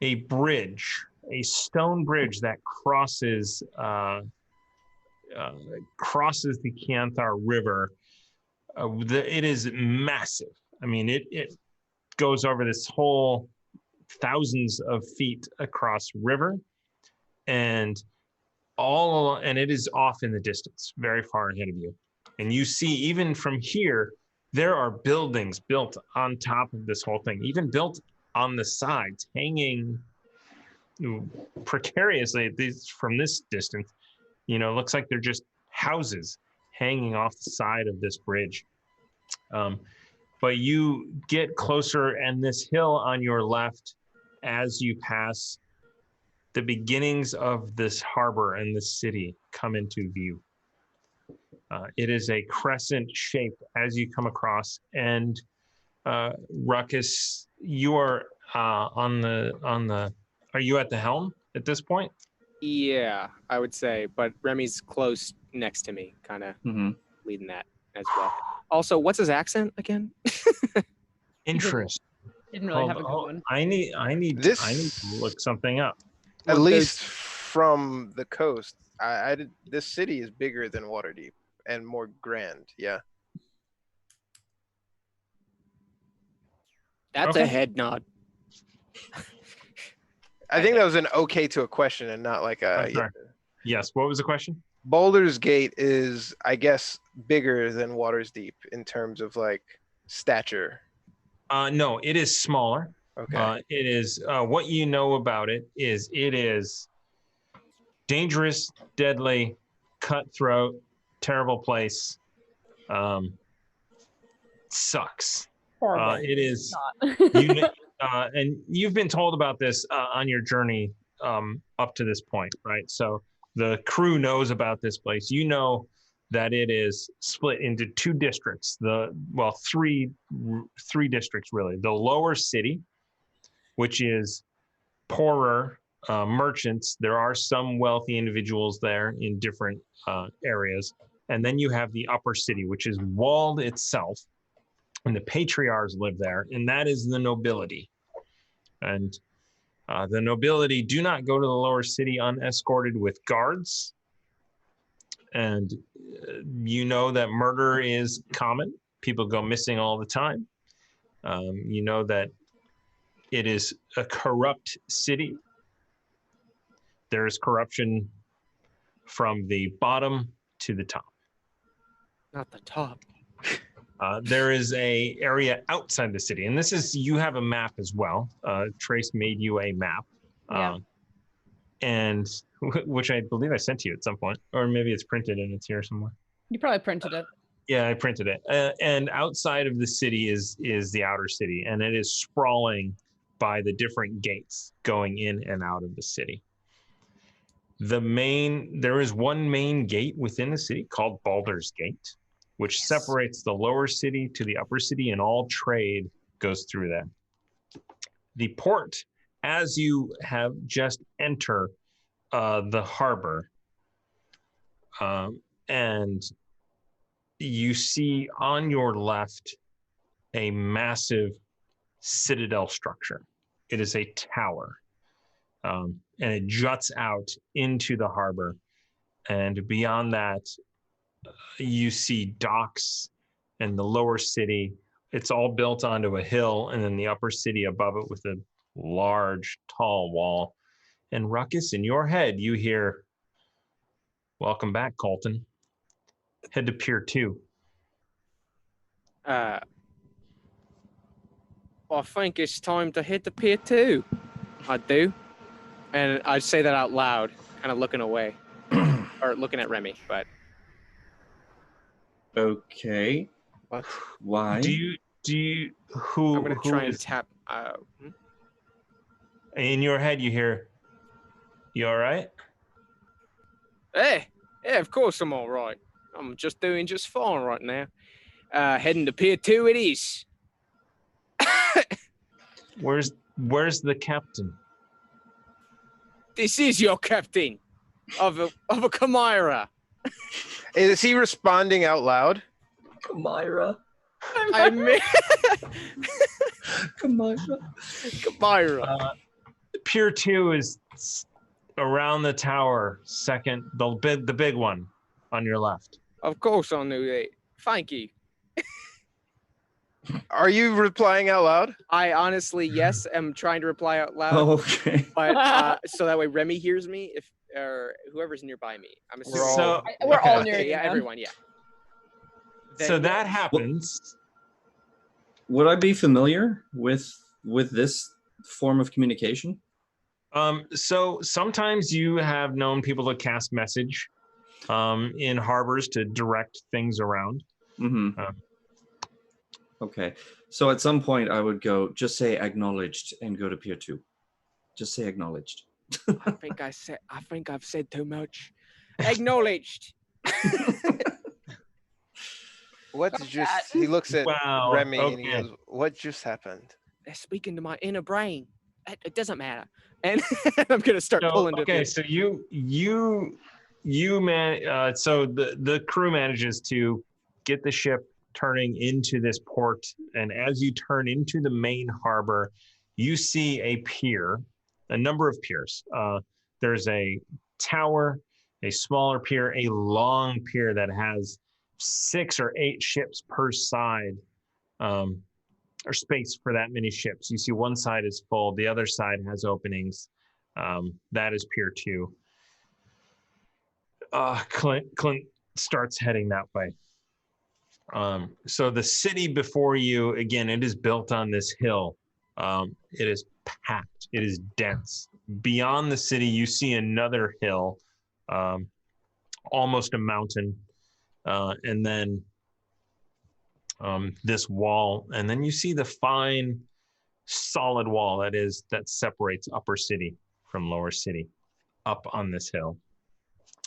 a bridge, a stone bridge that crosses the Canthar River. It is massive. I mean, it goes over this whole thousands of feet across river, and it is off in the distance, very far ahead of you. And you see, even from here, there are buildings built on top of this whole thing, even built on the sides, hanging precariously. From this distance, looks like they're just houses hanging off the side of this bridge. But you get closer, and this hill on your left, as you pass, the beginnings of this harbor and this city come into view. It is a crescent shape as you come across, and Ruckus, you are are you at the helm at this point? Yeah, I would say, but Remy's close next to me, kind of Mm-hmm. leading that as well. Also, what's his accent again? Interest. Didn't really have a good one. I need This- to look something up. At Well, least from the coast, this city is bigger than Waterdeep and more grand. Yeah. That's Okay. a head nod. I think that was an okay to a question and not like a. I'm sorry. Yes. What was the question? Boulder's Gate is, I guess, bigger than Water's Deep in terms of like stature. No, it is smaller. Okay. It is what you know about it is dangerous, deadly, cutthroat, terrible place. Sucks. Horrible. It is. Not. And you've been told about this on your journey up to this point, right? So the crew knows about this place. You know that it is split into two districts. Three districts really. The lower city, which is poorer merchants. There are some wealthy individuals there in different areas. And then you have the upper city, which is walled itself. And the patriarchs live there, and that is the nobility. And The nobility do not go to the lower city unescorted with guards. And you know that murder is common. People go missing all the time. You know that it is a corrupt city. There is corruption from the bottom to the top. Not the top. There is a area outside the city, and this is, you have a map as well. Trace made you a map, Yeah. and which I believe I sent to you at some point, or maybe it's printed and it's here somewhere. You probably printed it. Yeah, I printed it. And outside of the city is the outer city, and it is sprawling by the different gates going in and out of the city. There is one main gate within the city called Baldur's Gate, which separates the lower city to the upper city, and all trade goes through that. The port, as you have just enter the harbor, and you see on your left a massive citadel structure. It is a tower, and it juts out into the harbor. And beyond that, you see docks and the lower city. It's all built onto a hill, and then the upper city above it with a large, tall wall. And Ruckus, in your head, you hear, "Welcome back, Colton. Head to Pier 2. I think it's time to hit the Pier 2. I do. And I say that out loud, kind of looking away. Or looking at Remy, but... Okay. What? Why? Who I'm going to try and is, tap... in your head, you hear, "You all right?" Hey! Yeah, of course I'm all right. I'm just doing just fine right now. Heading to Pier 2 it is. Where's the captain? This is your captain of a chimera. Is he responding out loud? Chimera. I mean, Chimera. chimera. Pier 2 is around the tower, second, the big one on your left. Of course I knew that. Thank you. Are you replying out loud? I honestly, yes, am trying to reply out loud, Okay. but so that way Remy hears me, if or whoever's nearby me. I'm assuming. We're all near Okay, you. yeah, man. everyone, yeah. So Then- that happens. Would I be familiar with this form of communication? So sometimes you have known people to cast message in harbors to direct things around. Mm-hmm. Okay. So at some point I would go, just say acknowledged and go to Pier 2. Just say acknowledged. I think I've said too much. Acknowledged. What's just? He looks at Wow, Remy and he okay. goes, "What just happened?" They're speaking to my inner brain. It doesn't matter. And I'm gonna start pulling to Okay, this. so so the crew manages to get the ship turning into this port, and as you turn into the main harbor, you see a pier, a number of piers. There's a tower, a smaller pier, a long pier that has 6 or 8 ships per side, or space for that many ships. You see one side is full, the other side has openings. That is Pier 2. Clint starts heading that way. So the city before you, again, it is built on this hill. It is packed. It is dense. Beyond the city, you see another hill, almost a mountain, and then this wall, and then you see the fine, solid wall that separates upper city from lower city, up on this hill.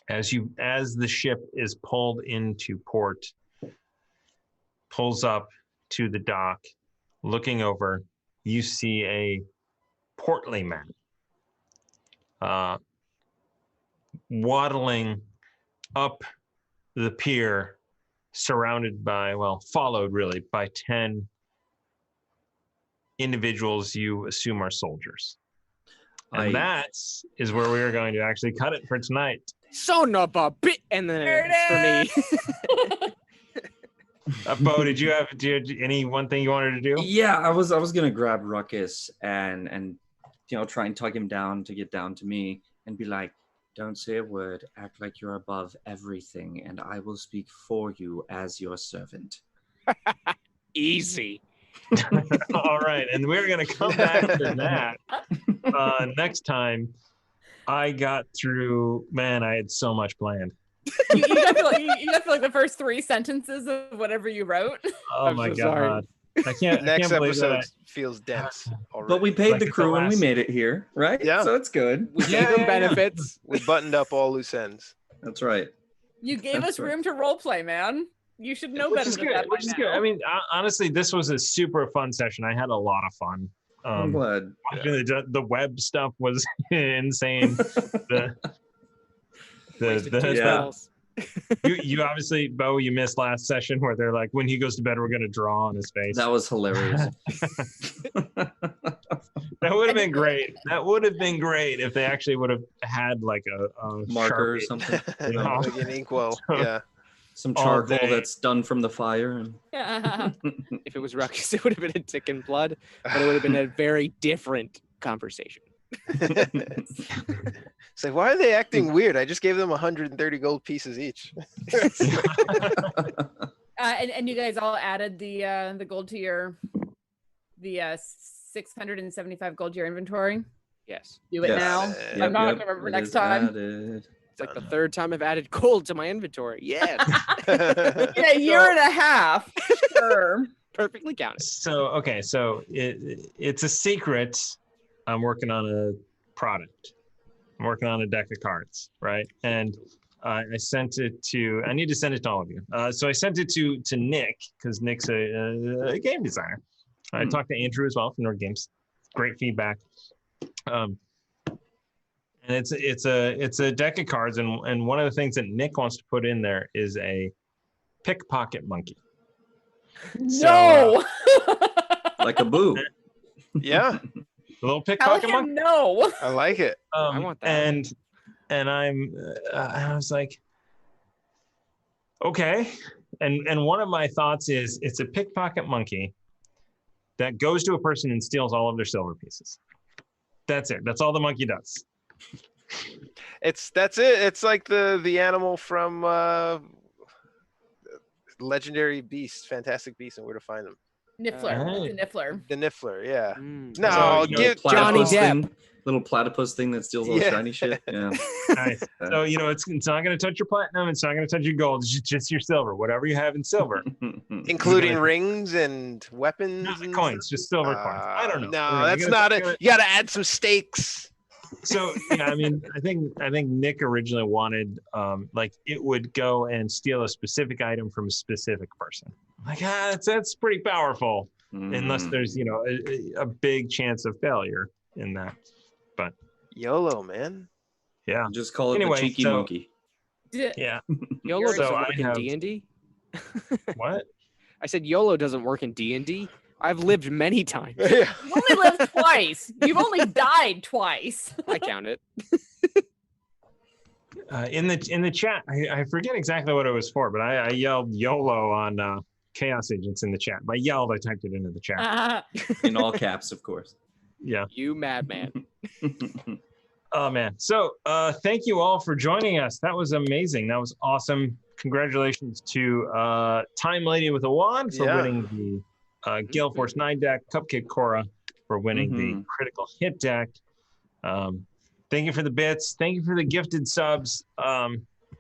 As the ship is pulled into port, pulls up to the dock, looking over, you see a portly man waddling up the pier, surrounded by, followed really by 10 individuals you assume are soldiers. And that is where we are going to actually cut it for tonight. Son of a bit, and then it's for me. Bo, did you have any one thing you wanted to do? Yeah, I was gonna grab Ruckus and try and tug him down to get down to me and be like, don't say a word, act like you're above everything, and I will speak for you as your servant. Easy. All right, and we're gonna come back to that next time. I got through. Man, I had so much planned. you got to like the first 3 sentences of whatever you wrote. Oh my god! Sorry. I can't. Next believe episode feels dense already. But we paid Like the crew and we made it here, right? Yeah. So it's good. We gave them benefits. We buttoned up all loose ends. That's right. You gave us room to role play, man. You should know better than that. Which is good. I mean, honestly, this was a super fun session. I had a lot of fun. I'm glad. The web stuff was insane. You obviously, Bo, you missed last session where they're like, when he goes to bed, we're going to draw on his face. That was hilarious. That would have been great. That would have been great if they actually would have had like a marker Sharpie. or something. Like an inkwell. Yeah. Some charcoal that's done from the fire. And... If it was Ruckus, it would have been a tick and blood, but it would have been a very different conversation. It's like, why are they acting weird? I just gave them 130 gold pieces each. And you guys all added the gold to your 675 gold to your inventory. Yes. Do it now. I'm not gonna remember next time. Added. It's like the 3rd time I've added gold to my inventory. Yeah. In a year and a half. Sure. Perfectly counted. So it's a secret. I'm working on a product. I'm working on a deck of cards, right? And I sent it to. I need to send it to all of you. So I sent it to Nick because Nick's a game designer. I talked to Andrew as well from Nord Games. Great feedback. And it's a deck of cards, and one of the things that Nick wants to put in there is a pickpocket monkey. No. Like a boo. Yeah. A little pickpocket monkey. No. I like it. I want that. And I was like, okay. And one of my thoughts is it's a pickpocket monkey that goes to a person and steals all of their silver pieces. That's it. That's all the monkey does. That's it. It's like the animal from Legendary Beast, Fantastic Beasts, and Where to Find Them. Niffler. It's a Niffler. The Niffler, yeah. Mm. No, So, give Johnny Depp. Little platypus thing that steals all the shiny shit. Yeah. Nice. So it's not going to touch your platinum. It's not going to touch your gold. It's just your silver. Whatever you have in silver, including rings and weapons. not the and coins, just silver coins. I don't know. No, that's not it. You got to add some stakes. So yeah, I mean, I think Nick originally wanted like it would go and steal a specific item from a specific person. Like that's pretty powerful, unless there's a big chance of failure in that. But YOLO, man. Yeah. Just call it Anyway, the cheeky so- monkey. Yeah. YOLO So doesn't I work in have- D&D. What? I said YOLO doesn't work in D&D. I've lived many times. Yeah. You've only lived twice. You've only died twice. I count it. In the chat, I forget exactly what it was for, but I yelled YOLO on Chaos Agents in the chat. By yelled, I typed it into the chat. In all caps, of course. Yeah. You madman. Oh man. So thank you all for joining us. That was amazing. That was awesome. Congratulations to Time Lady with a Wand for winning the Gale Force 9 deck, Cupcake Cora for winning the Critical Hit deck. Thank you for the bits. Thank you for the gifted subs.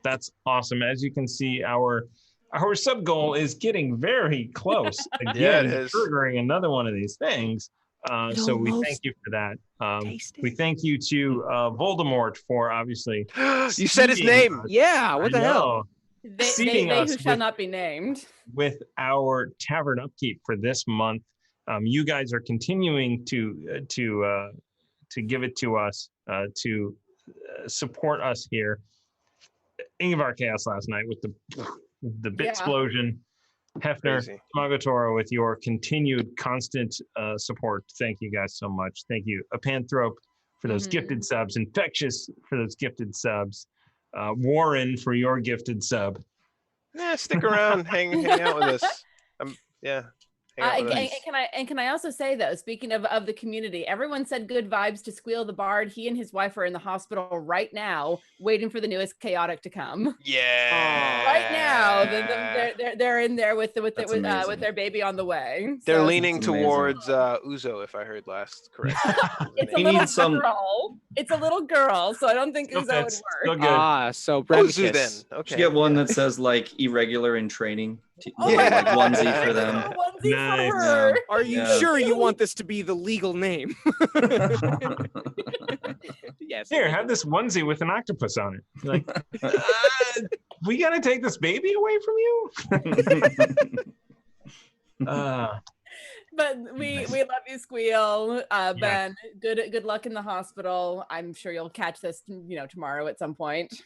That's awesome. As you can see, our sub goal is getting very close. Again, Yeah, it is. triggering another one of these things. So we thank you for that. We thank you to Voldemort for obviously. You said his seeding name. us. Yeah, what the I hell? know, They Seating us who shall with- not be named. with our tavern upkeep for this month. You guys are continuing to give it to us to support us here. Ingvar Chaos last night with the bit explosion. Hefner, Crazy. Smagatoro with your continued constant support. Thank you guys so much. Thank you. Apanthrope for those gifted subs, Infectious for those gifted subs, Warren for your gifted sub. Yeah, stick around, hang out with us. Yeah. Hang out with us. Can I also say though, speaking of the community, everyone said good vibes to Squeal the Bard. He and his wife are in the hospital right now, waiting for the newest chaotic to come. Yeah. Right now, they're in there with their baby on the way. They're So leaning That's amazing. towards Uzo, if I heard last correct. it's a He little needs some- girl. It's a little girl, so I don't think Still Uzo would fits. work. Still good. So Uzo then. Brevicus. Okay. Should get one that says like irregular in training. Oh Yeah. my Like God, onesie for them. a onesie Nice. for her. Are you Yeah. sure you want this to be the legal name? Yes. Here, have this onesie with an octopus on it. Like, we gotta take this baby away from you. But we love you, Squeal. Ben, good luck in the hospital. I'm sure you'll catch this, tomorrow at some point.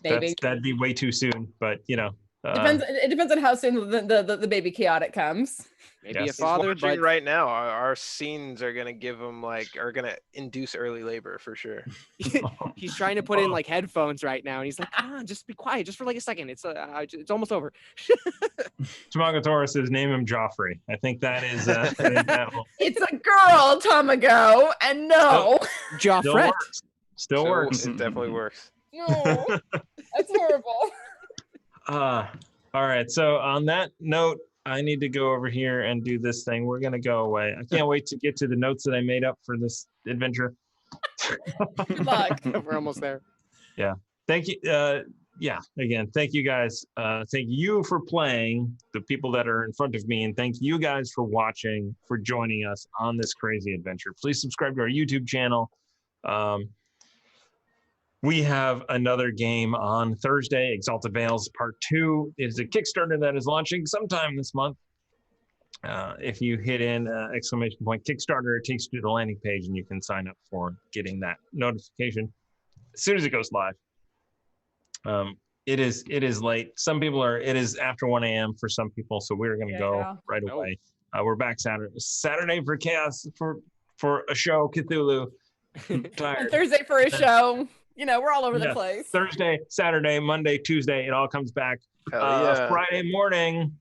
Maybe. That'd be way too soon, but It depends on how soon the baby chaotic comes. Maybe Yes. a He's father, Watching but right now, our scenes are gonna give him are gonna induce early labor for sure. he's trying to put in like headphones right now, and he's like, "Come on, just be quiet, just for like a second. It's almost over." Tamagotora says name him Joffrey. I think that is It's a girl, Tamago, and no. still Joffrey. works. Still So works. It definitely works. No, that's horrible. All right. So on that note, I need to go over here and do this thing. We're gonna go away. I can't wait to get to the notes that I made up for this adventure. Good luck. We're almost there. Thank you. Again, thank you guys. Thank you for playing, the people that are in front of me, and thank you guys for watching, for joining us on this crazy adventure. Please subscribe to our YouTube channel. We have another game on Thursday, Exalted Veils Part 2. It is a Kickstarter that is launching sometime this month. If you hit in ! Kickstarter, it takes you to the landing page and you can sign up for getting that notification as soon as it goes live. It is late. It is after 1 a.m. for some people, so we're going to go right away. We're back Saturday for Chaos, for a show, Cthulhu. Tired. And Thursday for a show. We're all over the place. Thursday, Saturday, Monday, Tuesday, it all comes back. Hell yeah. Friday morning,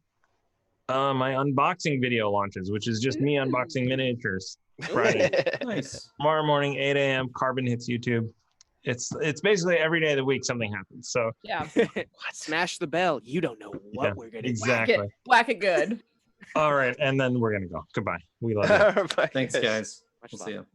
my unboxing video launches, which is just me unboxing miniatures. Friday. Nice. Tomorrow morning, 8 a.m., Carbon hits YouTube. It's basically every day of the week something happens. So Yeah. Smash the bell. You don't know what Yeah, we're gonna exactly. Whack it good. All right, and then we're gonna go. Goodbye. We love you. Bye, Thanks, guys. Much We'll love. see you.